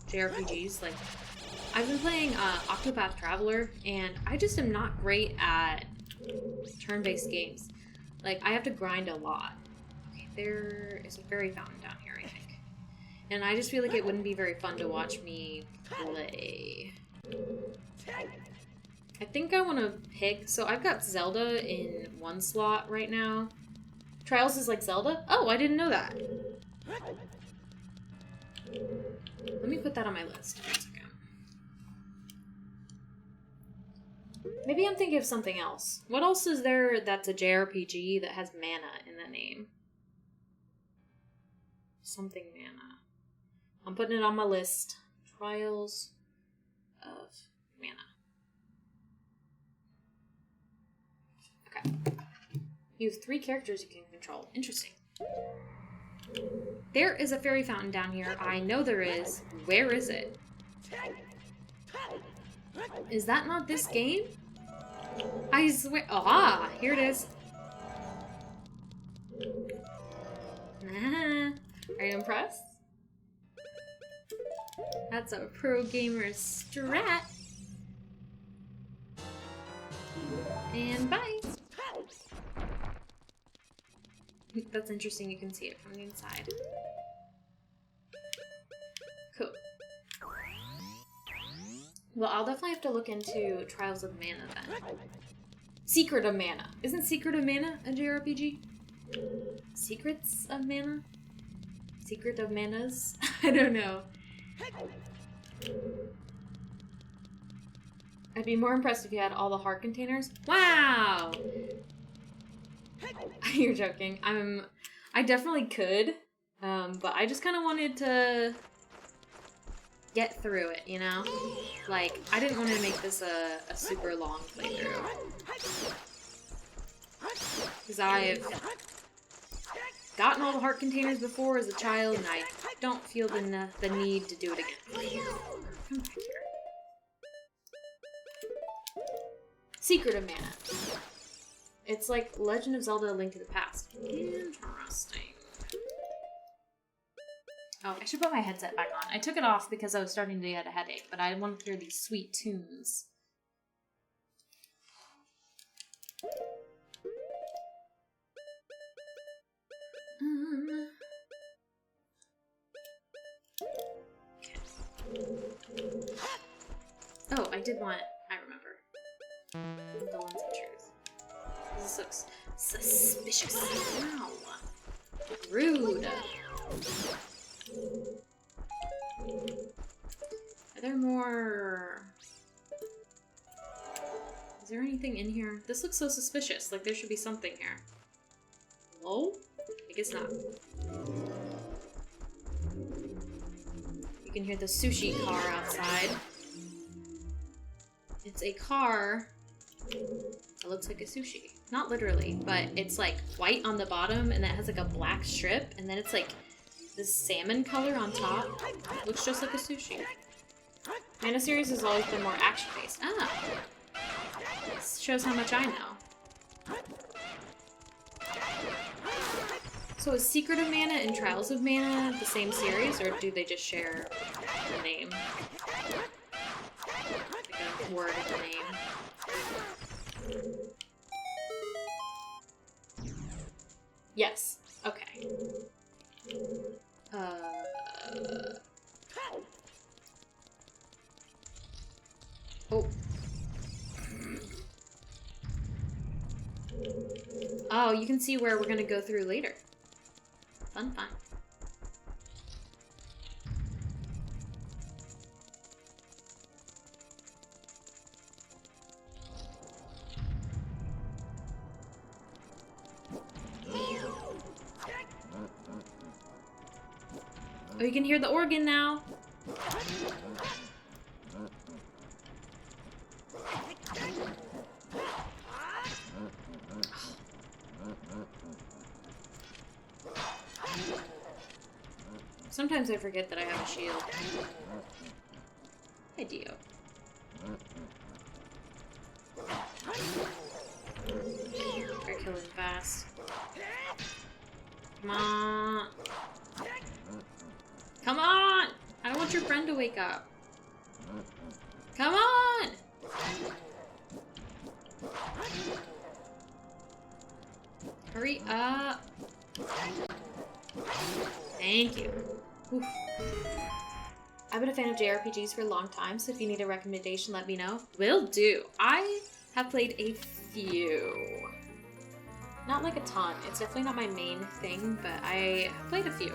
JRPGs. Like, I've been playing Octopath Traveler, and I just am not great at turn-based games. Like, I have to grind a lot. Okay, there is a fairy fountain down here, I think. And I just feel like it wouldn't be very fun to watch me play. I think I want to pick... So I've got Zelda in one slot right now. Trials is like Zelda? Oh, I didn't know that. Let me put that on my list. One second. Maybe I'm thinking of something else. What else is there that's a JRPG that has mana in the name? Something mana. I'm putting it on my list. Trials of Mana. Okay. You have 3 characters you can control. Interesting. There is a fairy fountain down here. I know there is. Where is it? Is that not this game? I swear. Ah, here it is. Are you impressed? That's a pro gamer strat. And bye. That's interesting, you can see it from the inside. Cool. Well, I'll definitely have to look into Trials of Mana then. Secret of Mana. Isn't Secret of Mana a JRPG? Secrets of Mana? Secret of Manas? I don't know. I'd be more impressed if you had all the heart containers. Wow! You're joking. I definitely could, but I just kind of wanted to get through it, you know? Like, I didn't want to make this a super long playthrough. Because I've gotten all the heart containers before as a child, and I don't feel the need to do it again. Come back here. Secret of Mana. It's like Legend of Zelda: A Link to the Past. Interesting. Oh, I should put my headset back on. I took it off because I was starting to get a headache, but I wanted to hear these sweet tunes. Oh, I did want. I remember. The ones of truth. This looks suspicious. Ow. Rude. Are there more? Is there anything in here? This looks so suspicious. Like there should be something here. Hello? I guess not. You can hear the sushi car outside. It's a car that looks like a sushi. Not literally, but it's like white on the bottom and then it has like a black strip and then it's like this salmon color on top. Looks just like a sushi. Mana series has always been more action-based. Ah! This shows how much I know. So is Secret of Mana and Trials of Mana the same series, or do they just share the name? Like a word of the name. Yes. Okay. Oh. Oh, you can see where we're gonna go through later. Fun, fun. Oh, you can hear the organ now. Sometimes I forget that I have a shield. Hi, Dio. They're killing fast. Come on. Come on! I don't want your friend to wake up. Come on! Hurry up. Thank you. Oof. I've been a fan of JRPGs for a long time, so if you need a recommendation, let me know. Will do. I have played a few. Not like a ton. It's definitely not my main thing, but I have played a few.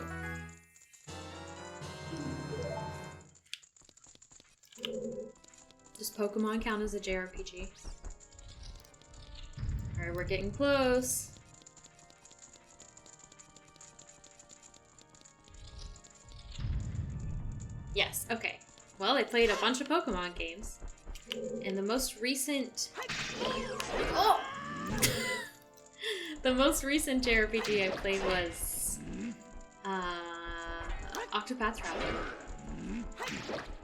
Does Pokemon count as a JRPG? Alright, we're getting close. Yes, okay. Well, I played a bunch of Pokemon games. And the most recent... Oh! The most recent JRPG I played was... Octopath Traveler.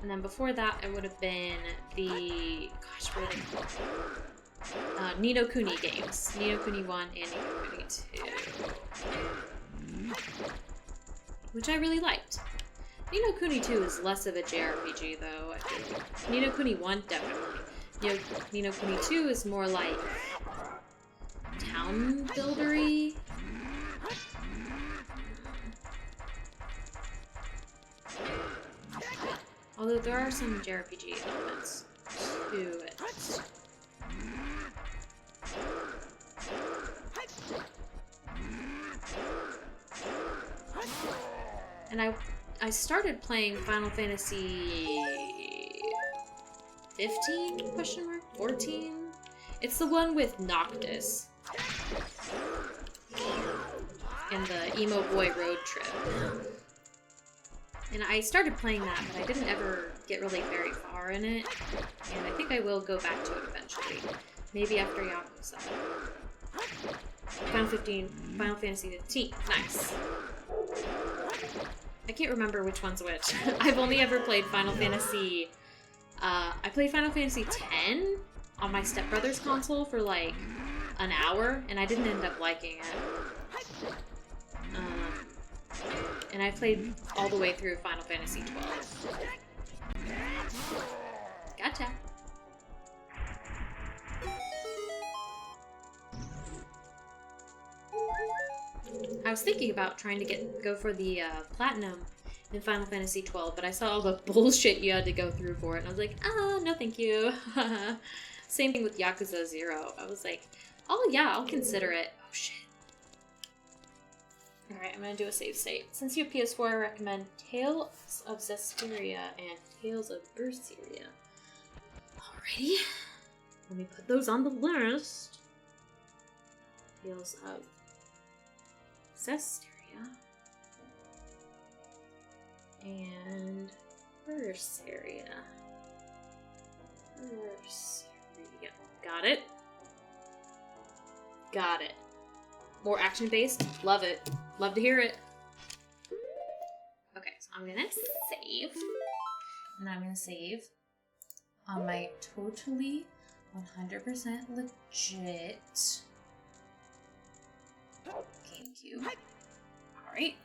And then before that, it would have been the... Gosh, what are they called? Ni no Kuni games. Ni no Kuni 1 and Ni no Kuni 2. Which I really liked. Ni no Kuni 2 is less of a JRPG, though, I think. Ni no Kuni 1, definitely. Ni no Kuni 2 is more like... town buildery? Although there are some JRPG elements to it. And I started playing Final Fantasy 15? Question mark? 14? It's the one with Noctis. And the Emo Boy road trip. And I started playing that, but I didn't ever get really very far in it. And I think I will go back to it eventually. Maybe after Yakuza. Final Fantasy 15. Nice. I can't remember which one's which. I've only ever played Final Fantasy... I played Final Fantasy 10 on my stepbrother's console for like an hour, and I didn't end up liking it. And I played all the way through Final Fantasy 12. Gotcha. I was thinking about trying to go for the platinum in Final Fantasy 12, but I saw all the bullshit you had to go through for it, and I was like, no thank you. Same thing with Yakuza 0. I was like, oh yeah, I'll consider it. Oh shit. Alright, I'm gonna do a save state. Since you have PS4, I recommend Tales of Zestiria and Tales of Berseria. Alrighty. Let me put those on the list. Tales of Zestiria and Berseria. Got it. Got it. More action-based? Love it. Love to hear it. Okay, so I'm gonna save. And I'm gonna save on my totally 100% legit GameCube. Alright.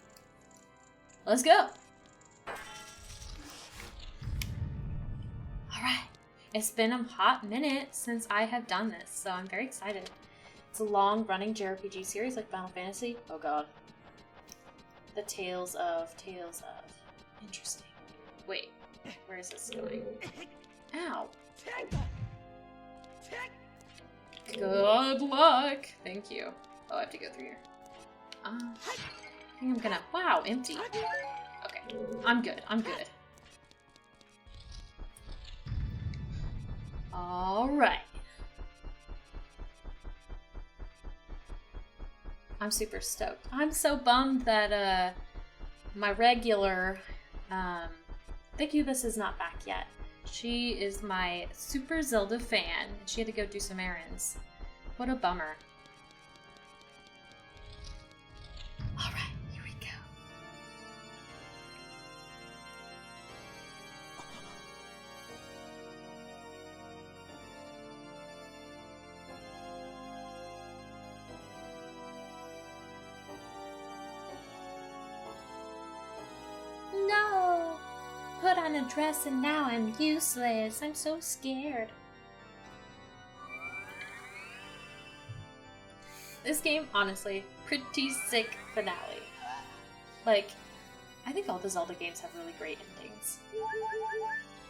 Let's go! Alright. It's been a hot minute since I have done this, so I'm very excited. It's a long-running JRPG series like Final Fantasy. Oh god. The Tales of. Interesting. Wait, where is this going? Ow. Good luck! Thank you. Oh, I have to go through here. I think I'm gonna... Wow, empty. Okay, I'm good. Alright. I'm super stoked. I'm so bummed that, my regular, Incubus is not back yet. She is my super Zelda fan. She had to go do some errands. What a bummer. Alright, here we go. No! Put on a dress and now I'm useless. I'm so scared. This game, honestly, pretty sick finale. Like, I think all the Zelda games have really great endings.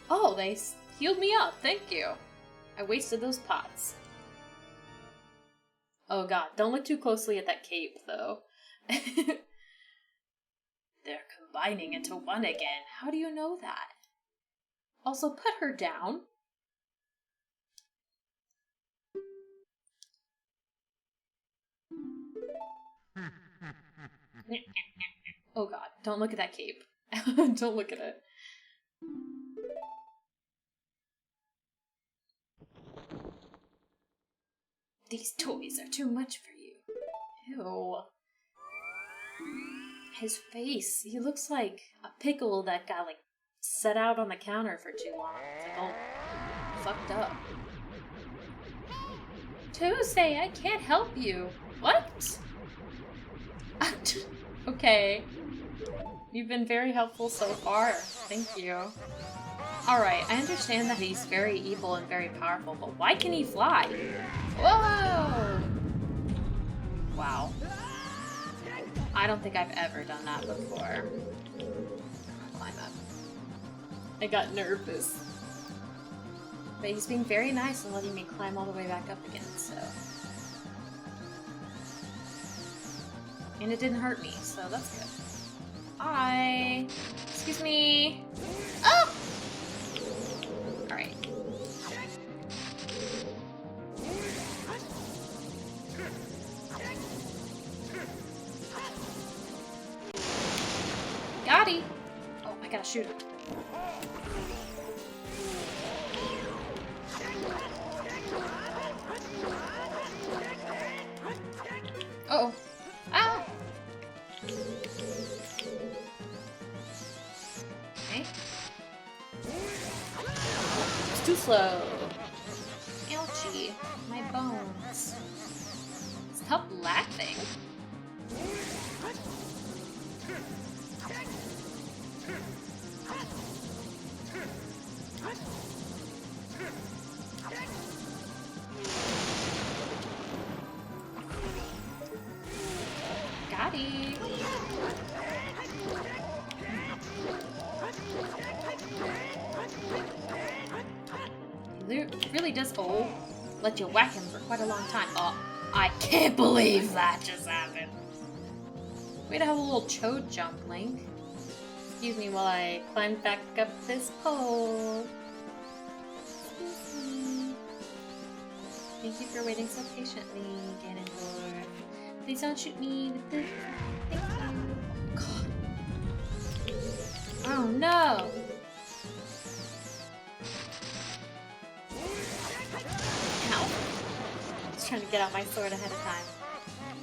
Oh, they healed me up. Thank you. I wasted those pots. Oh god, don't look too closely at that cape, though. They're combining into one again. How do you know that? Also, put her down. Oh god, don't look at that cape. Don't look at it. These toys are too much for you. Ew. His face, he looks like a pickle that got, like, set out on the counter for too long. It's like all fucked up. Tuesday, I can't help you. What? Okay. You've been very helpful so far. Thank you. Alright, I understand that he's very evil and very powerful, but why can he fly? Whoa! Wow. I don't think I've ever done that before. Climb up. I got nervous. But he's being very nice and letting me climb all the way back up again, so... And it didn't hurt me, so that's good. Hi! Excuse me! Oh! Alright. Got him! Oh, I gotta shoot him. Uh-oh. Ah! Okay. It's too slow. Ouchie. My bones. Stop laughing. Got body. He really does let you whack him for quite a long time. Oh, I can't believe that just happened. Way to have a little chode jump, Link. Excuse me while I climb back up this pole. Thank you for waiting so patiently, Ganondorf. Please don't shoot me with the... Thank you. Oh, God. Oh, no! Ow. I was trying to get out my sword ahead of time.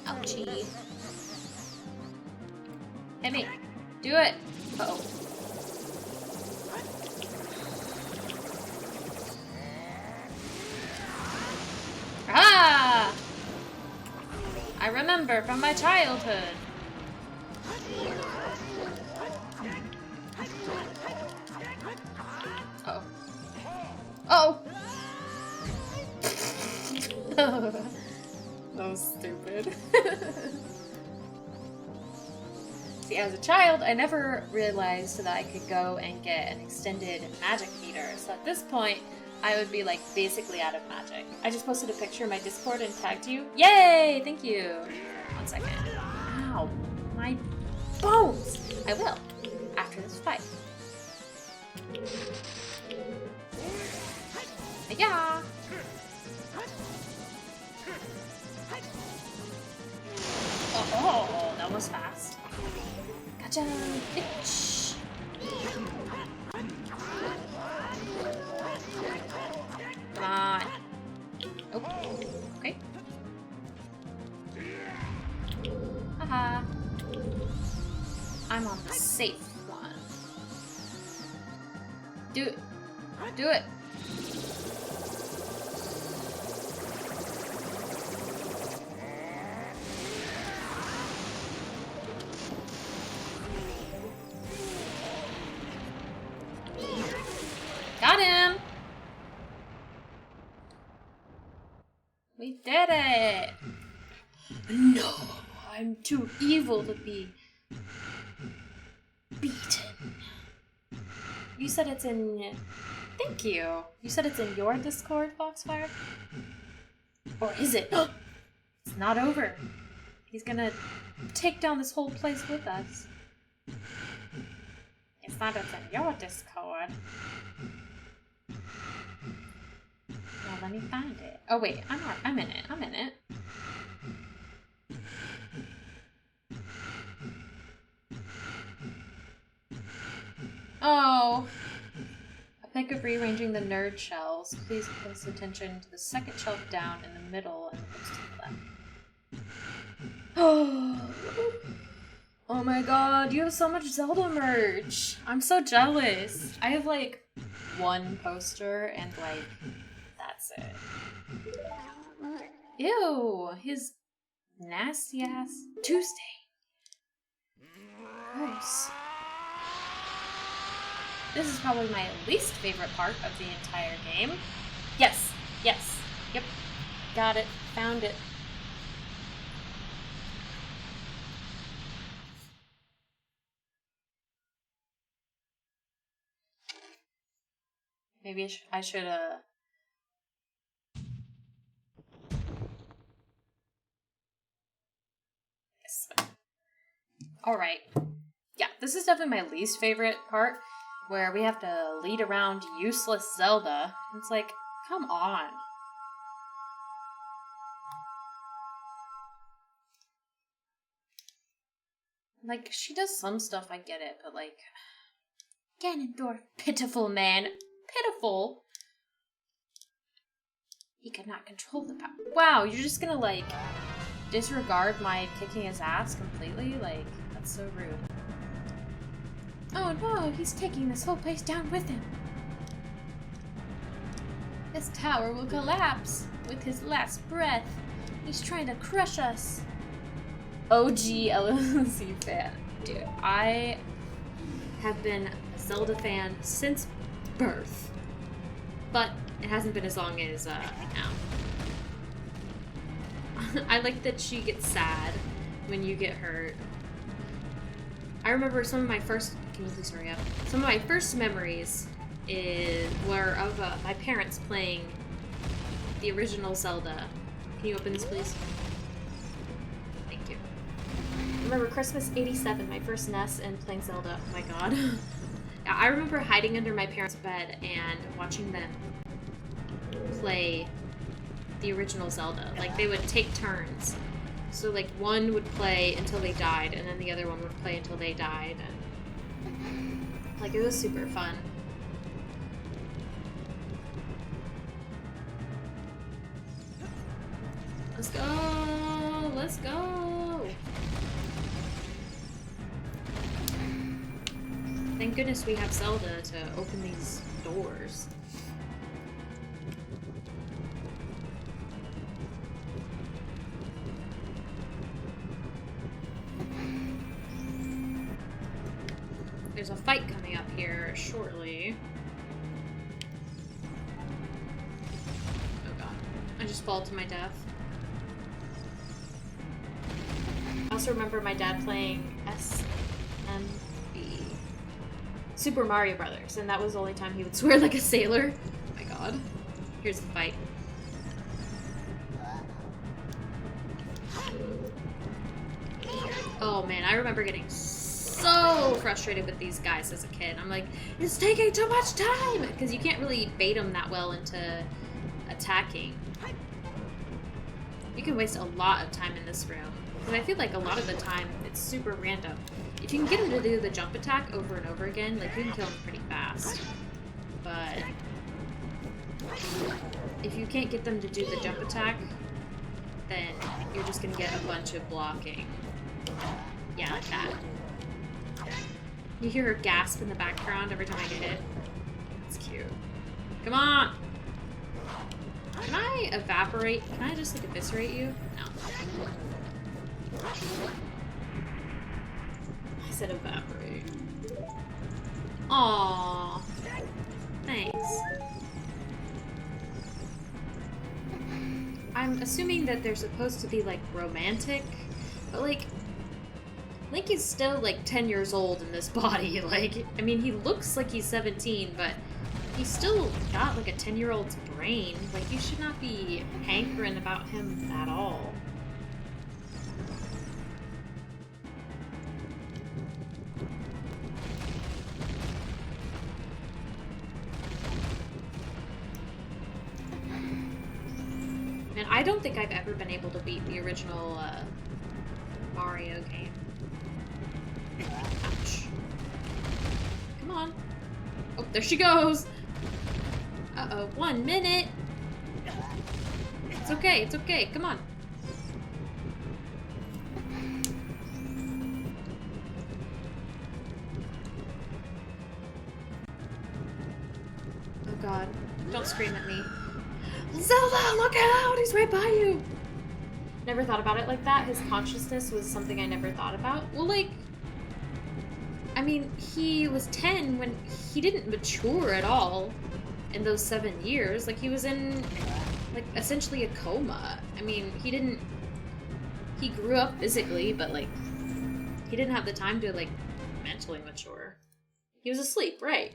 Ouchie. Hit me. Do it! Uh-oh. Ah! I remember from my childhood. Uh-oh. Oh! That was stupid. See, as a child, I never realized that I could go and get an extended magic meter. So at this point, I would be like basically out of magic. I just posted a picture in my Discord and tagged you. Yay! Thank you. 1 second. Ow. My bones! I will. After this fight. Yeah. Oh, that was fast. Gotcha, bitch. Come on. Oh, okay. Haha. I'm on the safe one. Do it. Do it. Got him! We did it! No, I'm too evil to be beaten. You said it's in... Thank you. You said it's in your Discord, Foxfire? Or is it? It's not over. He's gonna take down this whole place with us. It's not it's in your Discord. Well, let me find it. Oh wait, I'm in it. I'm in it. Oh. A pick of rearranging the nerd shells. Please place attention to the second shelf down in the middle and the books to the left. Oh my god, you have so much Zelda merch. I'm so jealous. I have like one poster and like that's it. Ew, his nasty ass Tuesday. Gross. This is probably my least favorite part of the entire game. Yes, yes, yep. Got it, found it. Maybe I should, Yes. Alright. Yeah, this is definitely my least favorite part, where we have to lead around useless Zelda. It's like, come on. Like, she does some stuff, I get it, but like... Ganondorf, pitiful man. Pitiful. He could not control the power. Wow, you're just gonna like disregard my kicking his ass completely? Like, that's so rude. Oh no, he's taking this whole place down with him. This tower will collapse with his last breath. He's trying to crush us. OG LLC fan. Dude, I have been a Zelda fan since birth. But it hasn't been as long as now. I like that she gets sad when you get hurt. I remember some of my first... Can you please hurry up? Some of my first memories were of my parents playing the original Zelda. Can you open this, please? Thank you. I remember Christmas '87, my first NES, and playing Zelda. Oh my god. Yeah, I remember hiding under my parents' bed and watching them play the original Zelda. Like, they would take turns. So, like, one would play until they died, and then the other one would play until they died. And, like, it was super fun. Let's go! Let's go! Thank goodness we have Zelda to open these doors. There's a fight coming up here shortly. Oh god. I just fall to my death. I also remember my dad playing SMB. Super Mario Brothers, and that was the only time he would swear like a sailor. Oh my god. Here's the fight. Oh man, I remember getting so frustrated with these guys as a kid. I'm like, it's taking too much time! Because you can't really bait them that well into attacking. You can waste a lot of time in this room. Because I feel like a lot of the time, it's super random. If you can get them to do the jump attack over and over again, like, you can kill them pretty fast. But if you can't get them to do the jump attack, then you're just gonna get a bunch of blocking. Yeah, like that. You hear her gasp in the background every time I get hit. It's cute. Come on! Can I evaporate? Can I just, like, eviscerate you? No. I said evaporate. Aww. Thanks. I'm assuming that they're supposed to be, like, romantic, but, like, Link is still, like, 10 years old in this body. Like, I mean, he looks like he's 17, but he's still got, like, a 10-year-old's brain. Like, you should not be hankering about him at all. And I don't think I've ever been able to beat the original, Mario game. Ouch. Come on. Oh, there she goes! Uh-oh, 1 minute! It's okay, it's okay, come on. Oh god, don't scream at me. Zelda, look out! He's right by you! Never thought about it like that. His consciousness was something I never thought about. Well, like, I mean, he was 10 when he didn't mature at all in those 7 years. Like, he was in, like, essentially a coma. I mean, he grew up physically, but, like, he didn't have the time to, like, mentally mature. He was asleep, right?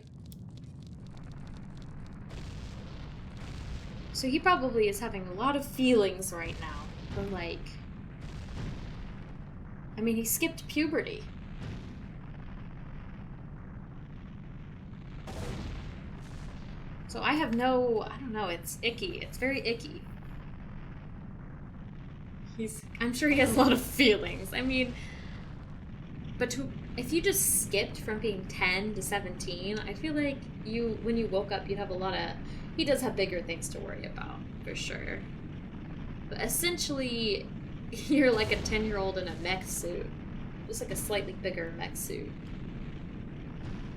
So he probably is having a lot of feelings right now. But, like, I mean, he skipped puberty. So I have no, I don't know, it's icky. It's very icky. I'm sure he has a lot of feelings. I mean, but if you just skipped from being 10 to 17, I feel like when you woke up, you'd have a lot of, he does have bigger things to worry about, for sure. But essentially, you're like a 10-year-old in a mech suit. Just like a slightly bigger mech suit.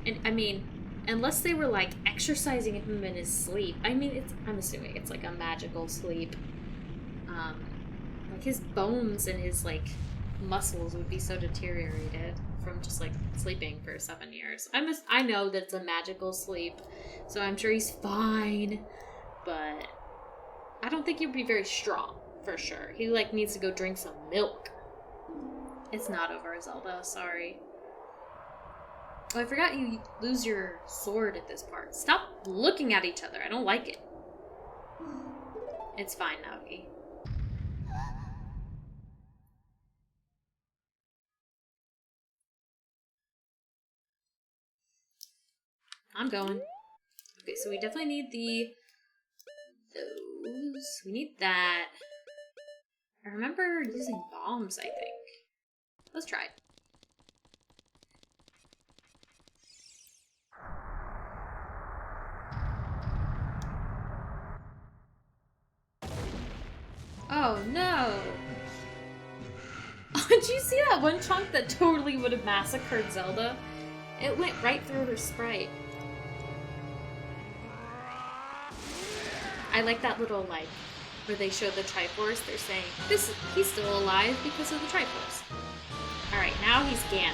And, I mean, unless they were, like, exercising him in his sleep. I mean, I'm assuming it's, like, a magical sleep. Like, his bones and his, like, muscles would be so deteriorated from just, like, sleeping for 7 years. I know that it's a magical sleep, so I'm sure he's fine. But I don't think he'd be very strong, for sure. He, like, needs to go drink some milk. It's not over, Zelda. Sorry. Oh, I forgot you lose your sword at this part. Stop looking at each other. I don't like it. It's fine, Navi. I'm going. Okay, so we definitely need those. We need that. I remember using bombs, I think. Let's try it. Oh no! Did you see that one chunk that totally would have massacred Zelda? It went right through her sprite. I like that little, like, where they show the Triforce. They're saying, he's still alive because of the Triforce. Alright, now he's Ganon.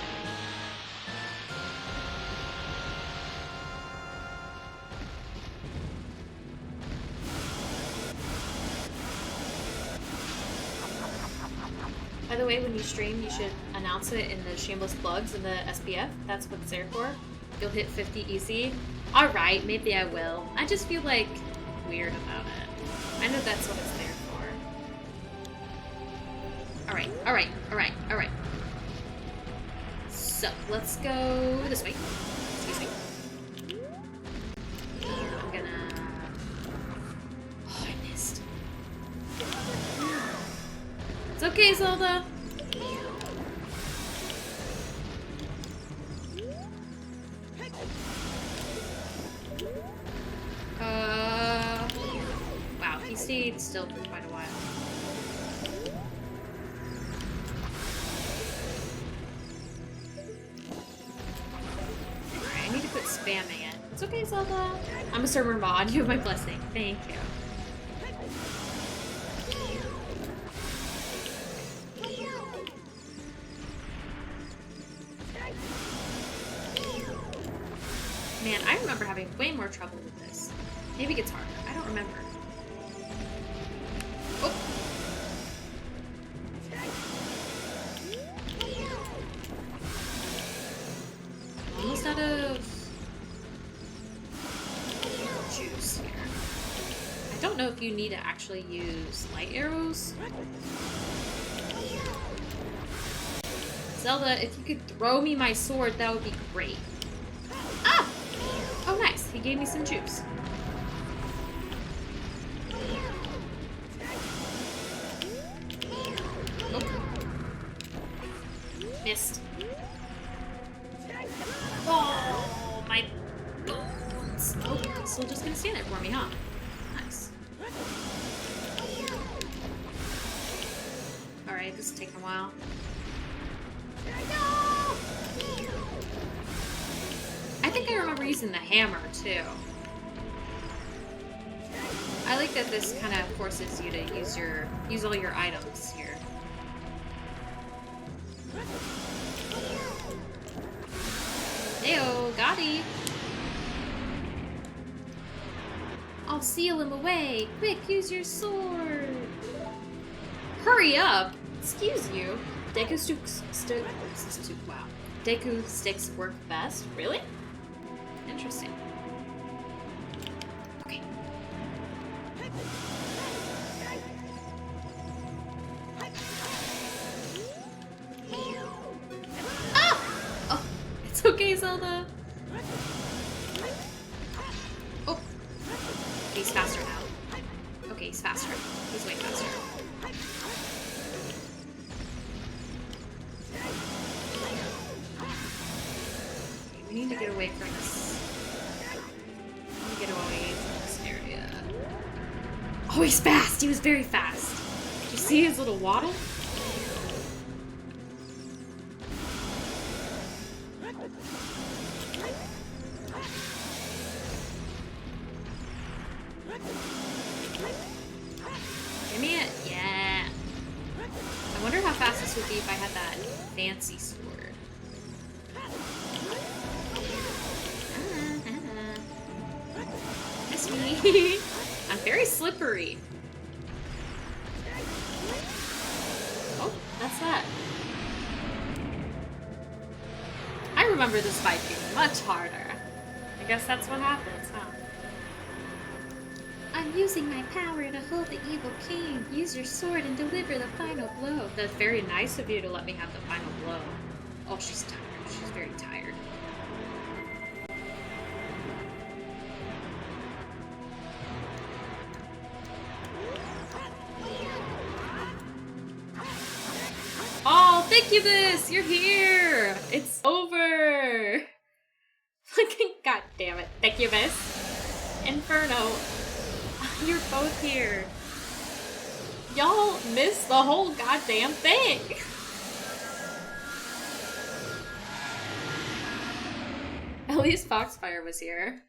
By the way, when you stream, you should announce it in the shameless plugs in the SPF. That's what it's there for. You'll hit 50 easy. Alright, maybe I will. I just feel, like, weird about it. I know that's what it's there for. Alright, alright, alright, alright. So, let's go this way. Excuse me. I'm gonna... Oh, I missed. It's okay, Zelda. Wow, he stayed still for quite a while. Alright, I need to quit spamming it. It's okay, Zelda. I'm a server mod. You have my blessing. Thank you. Man, I remember having way more trouble with this. Maybe it gets harder. I don't remember. Oh! Almost out of juice here. I don't know if you need to actually use light arrows. Zelda, if you could throw me my sword, that would be great. Ah! Oh, nice. He gave me some juice. Oh. Missed. Oh, my bones. Oh, he's still just gonna stand there for me, huh? Nice. Alright, this is taking a while. No! I think I remember using the hammer, too. I like that this kind of forces you to use all your items here. Heyo, Gotti! I'll seal him away! Quick, use your sword! Hurry up! Excuse you. Deku wow. Deku sticks work best? Really? Interesting. Okay. Ah! Oh, it's okay, Zelda. Oh. He's faster now. Okay, he's faster. He's way faster. Okay, we need to get away from this. Get away from this area. Oh, he's fast! He was very fast. Did you see his little waddle? Give me it. Yeah. I wonder how fast this would be if I had that fancy sword. I'm very slippery. Oh, that's that. remember this fight being much harder. I guess that's what happens, huh? I'm using my power to hold the evil king. Use your sword and deliver the final blow. That's very nice of you to let me have the final blow. Oh, she's tired. She's very tired. Oh, thank you, Bliss! You're here! It's over! Fucking goddamn it. Thank you, Bliss. Inferno. You're both here. Y'all missed the whole goddamn thing! At least Foxfire was here.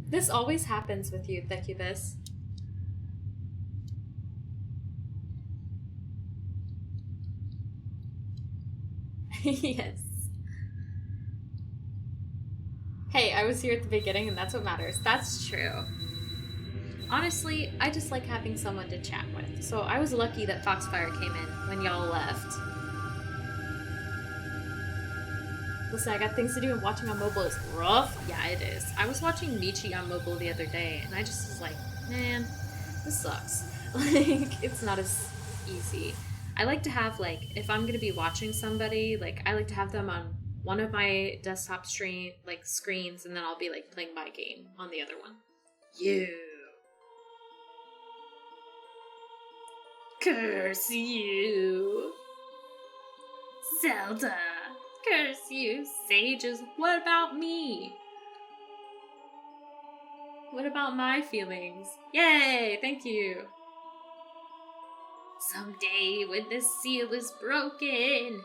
This always happens with you, Thecubus. Yes. Hey, I was here at the beginning and that's what matters. That's true. Honestly, I just like having someone to chat with, so I was lucky that Foxfire came in when y'all left. Listen, I got things to do and watching on mobile is rough. Yeah, it is. I was watching Michi on mobile the other day and I just was like, man, this sucks. Like, it's not as easy. I like to have, like, if I'm gonna be watching somebody, like, I like to have them on one of my desktop screens, and then I'll be, like, playing my game on the other one. You. Curse you. Zelda. Curse you, sages. What about me? What about my feelings? Yay, thank you. Someday when this seal is broken.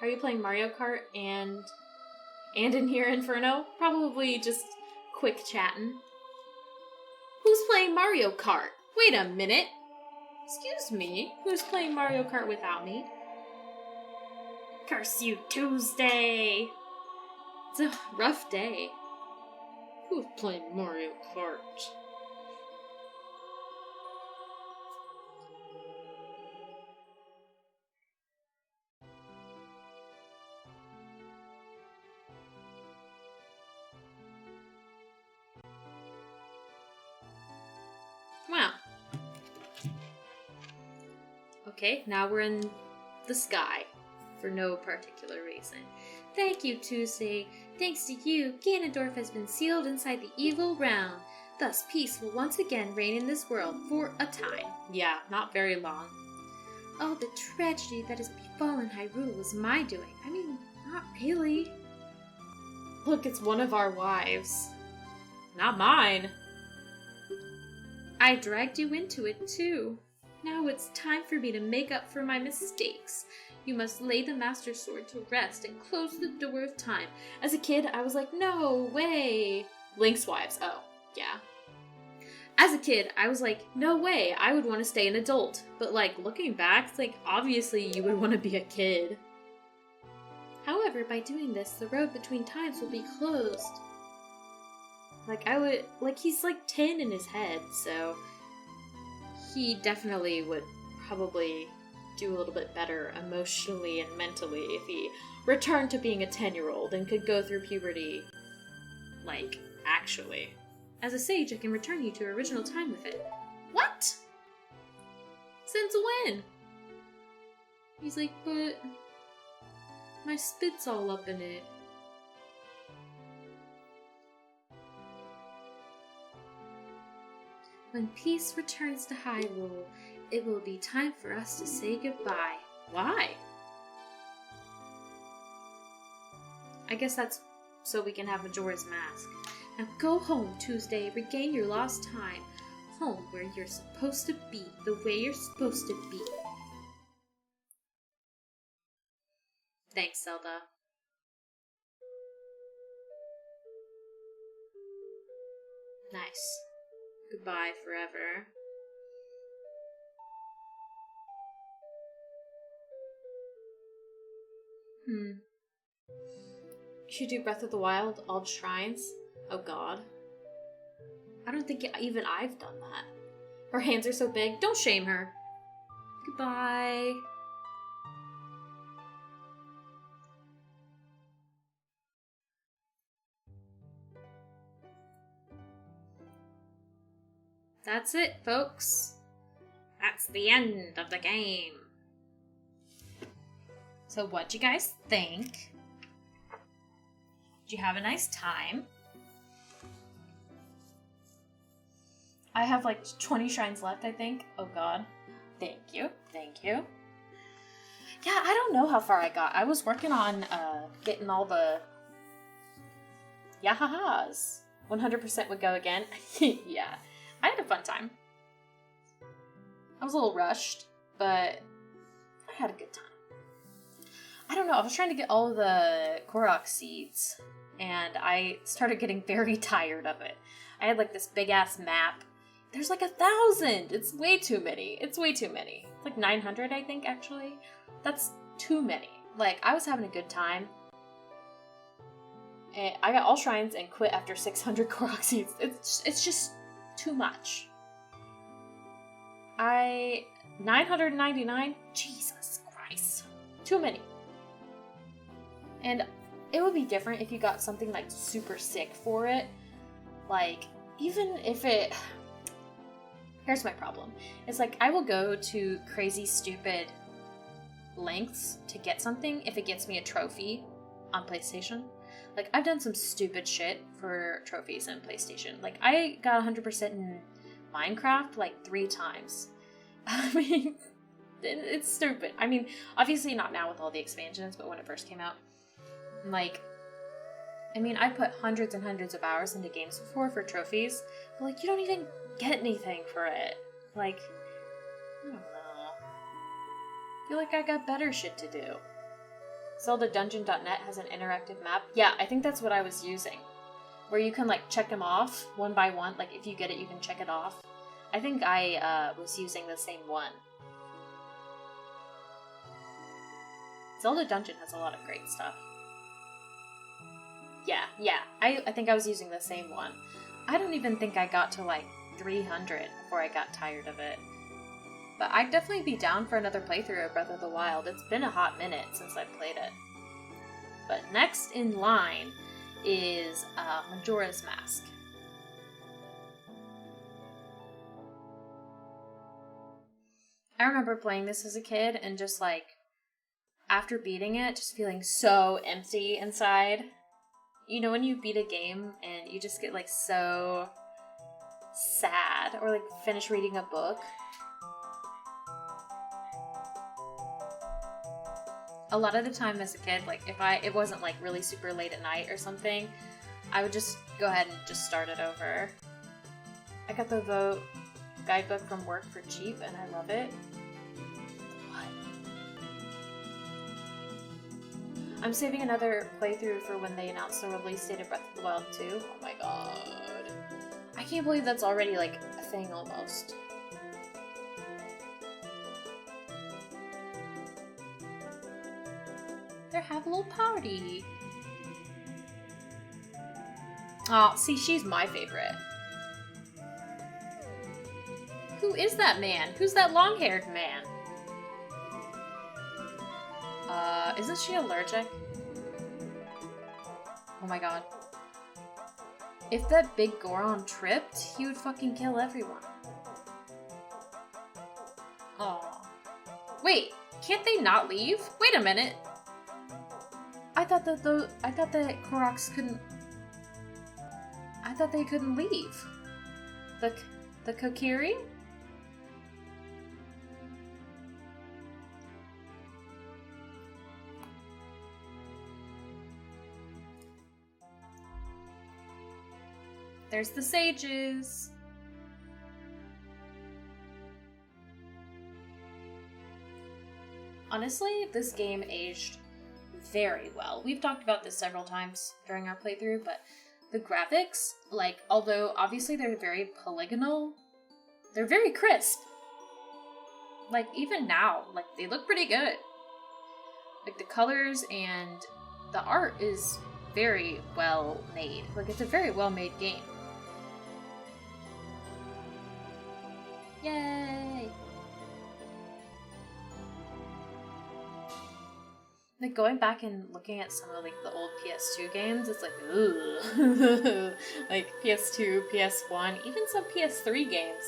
Are you playing Mario Kart and in here Inferno? Probably just quick chatting. Who's playing Mario Kart? Wait a minute. Excuse me. Who's playing Mario Kart without me? Curse you, Tuesday. It's a rough day. Who's playing Mario Kart? Wow. Okay, now we're in the sky for no particular reason. Thank you, Tuesday. Thanks to you, Ganondorf has been sealed inside the evil realm. Thus, peace will once again reign in this world for a time. Yeah, not very long. All the tragedy that has befallen Hyrule was my doing. I mean, not really. Look, it's one of our wives. Not mine. I dragged you into it, too. Now it's time for me to make up for my mistakes. You must lay the Master Sword to rest and close the door of time. As a kid, I was like, no way. Link's wives. Oh, yeah. As a kid, I was like, no way. I would want to stay an adult. But, like, looking back, it's like, obviously you would want to be a kid. However, by doing this, the road between times will be closed. He's like 10 in his head, so he definitely would probably do a little bit better emotionally and mentally if he returned to being a 10-year-old and could go through puberty, like, actually. As a sage, I can return you to original time with it. What? Since when? He's like, but my spit's all up in it. When peace returns to Hyrule, it will be time for us to say goodbye. Why? I guess that's so we can have Majora's Mask. Now go home, Tuesday. Regain your lost time. Home where you're supposed to be, the way you're supposed to be. Thanks, Zelda. Nice. Goodbye forever. You should do Breath of the Wild, all the shrines. Oh god. I don't think even I've done that. Her hands are so big. Don't shame her. Goodbye. that's it, folks. That's the end of the game. So what'd you guys think? Did you have a nice time? I have like 20 shrines left, I think. Oh god. Thank you. Thank you. Yeah, I don't know how far I got. I was working on getting all the yahahas. 100% would go again. Yeah. I had a fun time. I was a little rushed, but I had a good time. I don't know, I was trying to get all of the Korok seeds, and I started getting very tired of it. I had like this big ass map. There's like 1,000! It's way too many. It's way too many. It's like 900, I think, actually. That's too many. Like, I was having a good time. And I got all shrines and quit after 600 Korok seeds. It's just too much. 999? Jesus Christ. Too many. And it would be different if you got something like super sick for it. Like, even if it... Here's my problem. It's like, I will go to crazy stupid lengths to get something if it gets me a trophy on PlayStation. Like, I've done some stupid shit for trophies in PlayStation. Like, I got 100% in Minecraft like 3 times. I mean, it's stupid. I mean, obviously not now with all the expansions, but when it first came out. Like, I mean, I put hundreds and hundreds of hours into games before for trophies, but like, you don't even get anything for it. Like, I don't know. I feel like I got better shit to do. ZeldaDungeon.net has an interactive map. Yeah, I think that's what I was using. Where you can like check them off one by one. Like, if you get it, you can check it off. I think I was using the same one. Zelda Dungeon has a lot of great stuff. Yeah. I think I was using the same one. I don't even think I got to like 300 before I got tired of it. But I'd definitely be down for another playthrough of Breath of the Wild. It's been a hot minute since I played it. But next in line is Majora's Mask. I remember playing this as a kid and just like, after beating it, just feeling so empty inside. You know when you beat a game and you just get like so sad, or like finish reading a book? A lot of the time as a kid, like if it wasn't like really super late at night or something, I would just go ahead and just start it over. I got the Vote guidebook from work for cheap and I love it. What? I'm saving another playthrough for when they announce the release date of Breath of the Wild 2. Oh my god. I can't believe that's already like a thing almost. They're having a little party. Oh, see, she's my favorite. Who is that man? Who's that long-haired man? Isn't she allergic? Oh my god. If that big Goron tripped, he would fucking kill everyone. Aw. Wait, can't they not leave? Wait a minute. I thought that Koroks couldn't... I thought they couldn't leave. The Kokiri? There's the sages. Honestly, this game aged very well. We've talked about this several times during our playthrough, but the graphics, like, although obviously they're very polygonal, they're very crisp. Like, even now, like, they look pretty good. Like, the colors and the art is very well made. Like, it's a very well made game. Yay! Like, going back and looking at some of, like, the old PS2 games, it's like, ooh. Like, PS2, PS1, even some PS3 games.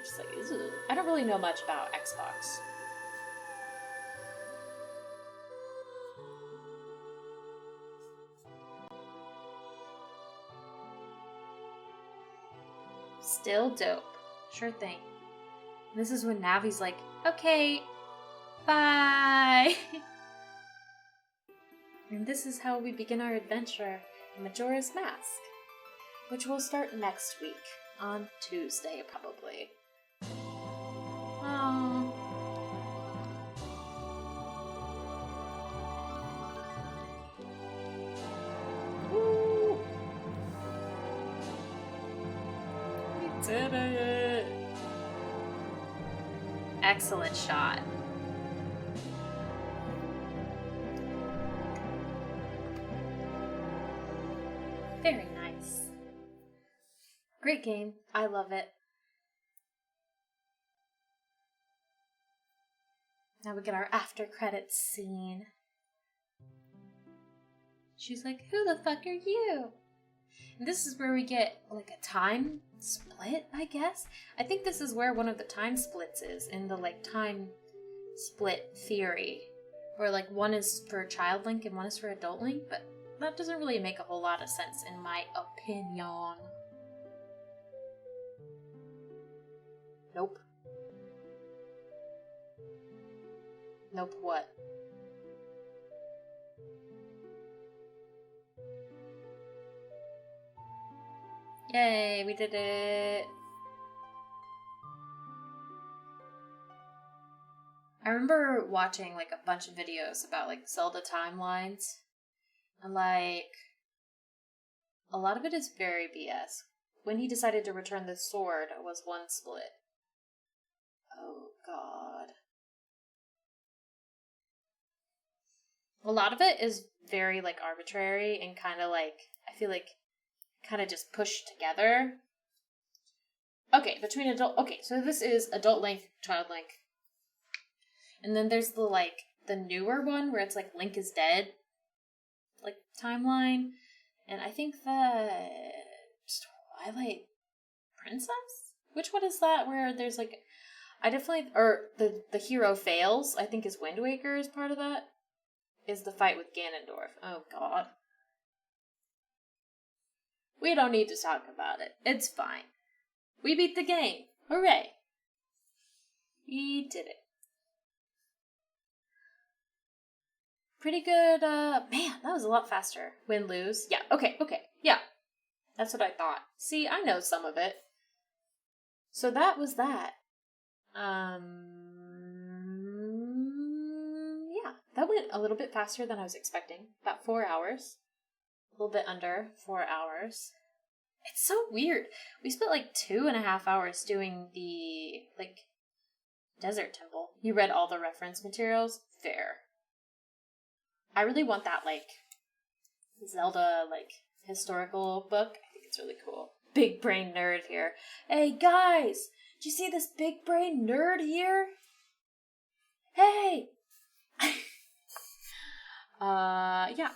Just like, ooh. I don't really know much about Xbox. Still dope. Sure thing. And this is when Navi's like, okay, bye. And this is how we begin our adventure in Majora's Mask, which will start next week, on Tuesday probably. Oh. Woo. We did it! Excellent shot. Very nice. Great game. I love it. Now we get our after credits scene. She's like, who the fuck are you? And this is where we get like a time split, I guess. I think this is where one of the time splits is in the like time split theory. Where like one is for child Link and one is for adult Link, but that doesn't really make a whole lot of sense in my opinion. Nope. Nope what? Yay, we did it! I remember watching like a bunch of videos about like Zelda timelines. And like, a lot of it is very BS. When he decided to return the sword was one split. Oh god. A lot of it is very like arbitrary and kind of like, I feel like, kind of just pushed together. Okay, between adult, okay, so this is adult Link, child Link. And then there's the like, the newer one where it's like Link is dead. Like timeline, and I think the Twilight Princess? Which one is that where there's like, I definitely, or the hero fails, I think is Wind Waker is part of that, is the fight with Ganondorf. Oh god. We don't need to talk about it. It's fine. We beat the game. Hooray. We did it. Pretty good, man, that was a lot faster. Win, lose. Yeah, okay, yeah. That's what I thought. See, I know some of it. So that was that. Yeah, that went a little bit faster than I was expecting. About 4 hours. A little bit under 4 hours. It's so weird. We spent like 2.5 hours doing the, like, desert temple. You read all the reference materials? Fair. I really want that, like, Zelda, like, historical book. I think it's really cool. Big brain nerd here. Hey, guys! Did you see this big brain nerd here? Hey! Yeah.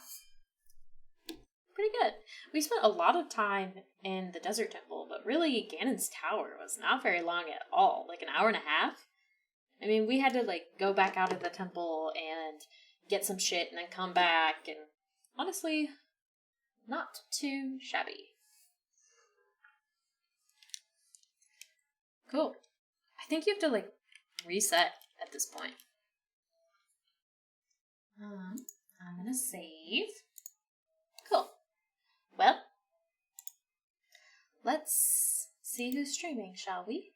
Pretty good. We spent a lot of time in the desert temple, but really, Ganon's tower was not very long at all. Like, an hour and a half? I mean, we had to, like, go back out of the temple and get some shit and then come back, and honestly, not too shabby. Cool. I think you have to, like, reset at this point. I'm gonna save. Cool. Well, let's see who's streaming, shall we?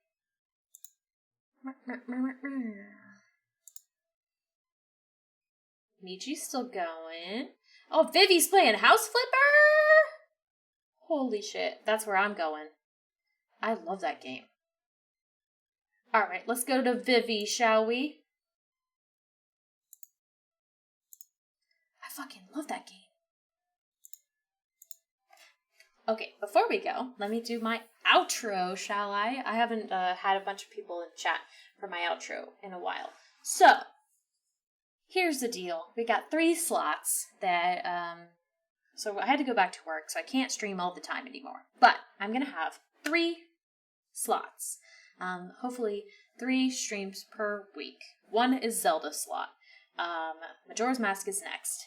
Michi's still going. Oh, Vivi's playing House Flipper! Holy shit, that's where I'm going. I love that game. Alright, let's go to Vivi, shall we? I fucking love that game. Okay, before we go, let me do my outro, shall I? I haven't had a bunch of people in chat for my outro in a while. So, here's the deal. We got 3 slots that, so I had to go back to work, so I can't stream all the time anymore. But I'm going to have 3 slots. Hopefully 3 streams per week. 1 is Zelda slot. Majora's Mask is next.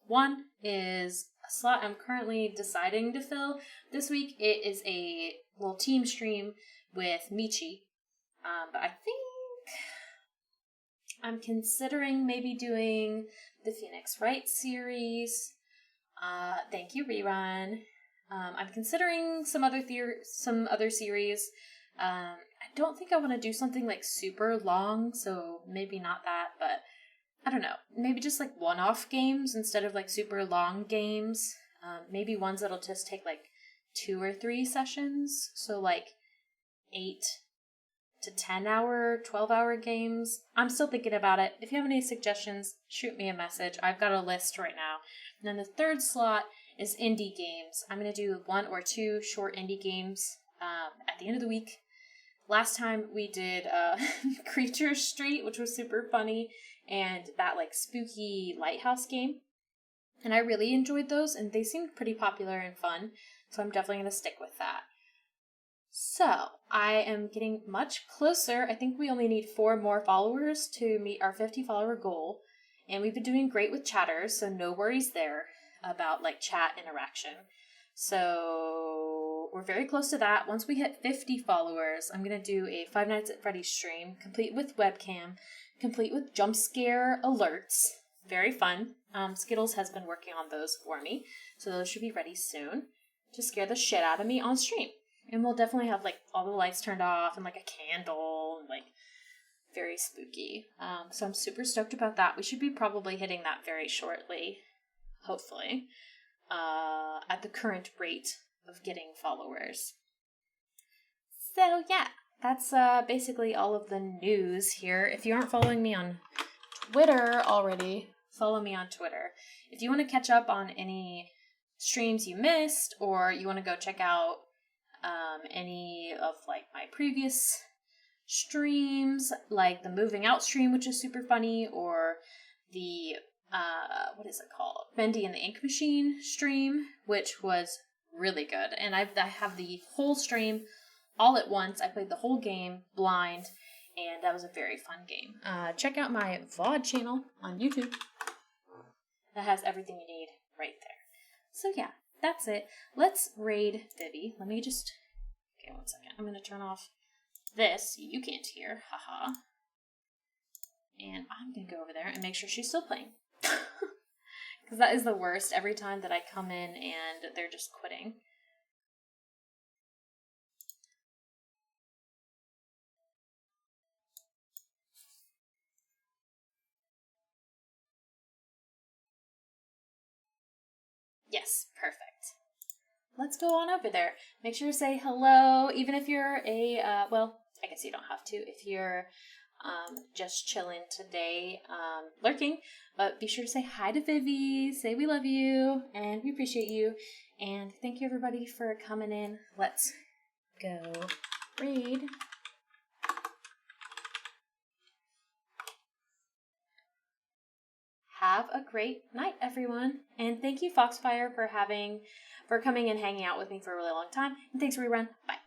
1 is a slot I'm currently deciding to fill. This week it is a little team stream with Michi. But I think I'm considering maybe doing the Phoenix Wright series. Thank you, Rerun. I'm considering some other series. I don't think I want to do something like super long, so maybe not that, but I don't know. Maybe just like one-off games instead of like super long games. Maybe ones that'll just take like 2 or 3 sessions. So like 8 to 10-hour, 12-hour games. I'm still thinking about it. If you have any suggestions, shoot me a message. I've got a list right now. And then the 3rd slot is indie games. I'm going to do 1 or 2 short indie games at the end of the week. Last time we did Creature Street, which was super funny, and that like spooky lighthouse game. And I really enjoyed those, and they seemed pretty popular and fun. So I'm definitely going to stick with that. So, I am getting much closer. I think we only need 4 more followers to meet our 50 follower goal. And we've been doing great with chatters, so no worries there about like chat interaction. So, we're very close to that. Once we hit 50 followers, I'm going to do a Five Nights at Freddy's stream, complete with webcam, complete with jump scare alerts. Very fun. Skittles has been working on those for me, so those should be ready soon to scare the shit out of me on stream. And we'll definitely have, like, all the lights turned off and, like, a candle and, like, very spooky. So I'm super stoked about that. We should be probably hitting that very shortly, hopefully, at the current rate of getting followers. So, yeah, that's basically all of the news here. If you aren't following me on Twitter already, follow me on Twitter. If you want to catch up on any streams you missed, or you want to go check out any of like my previous streams, like the Moving Out stream, which is super funny, or the what is it called, Bendy and the Ink Machine stream, which was really good. And I have the whole stream all at once. I played the whole game blind, and that was a very fun game. Check out my VOD channel on YouTube. That has everything you need right there. So yeah, that's it. Let's raid Vivi. Let me just... Okay, 1 second. I'm going to turn off this so you can't hear. Haha. And I'm going to go over there and make sure she's still playing. Because that is the worst every time that I come in and they're just quitting. Yes, perfect. Let's go on over there. Make sure to say hello, even if you're a, well, I guess you don't have to if you're just chilling today, lurking, but be sure to say hi to Vivi, say we love you, and we appreciate you, and thank you everybody for coming in. Let's go raid. Have a great night, everyone. And thank you, Foxfire, for coming and hanging out with me for a really long time. And thanks, Rerun. Bye.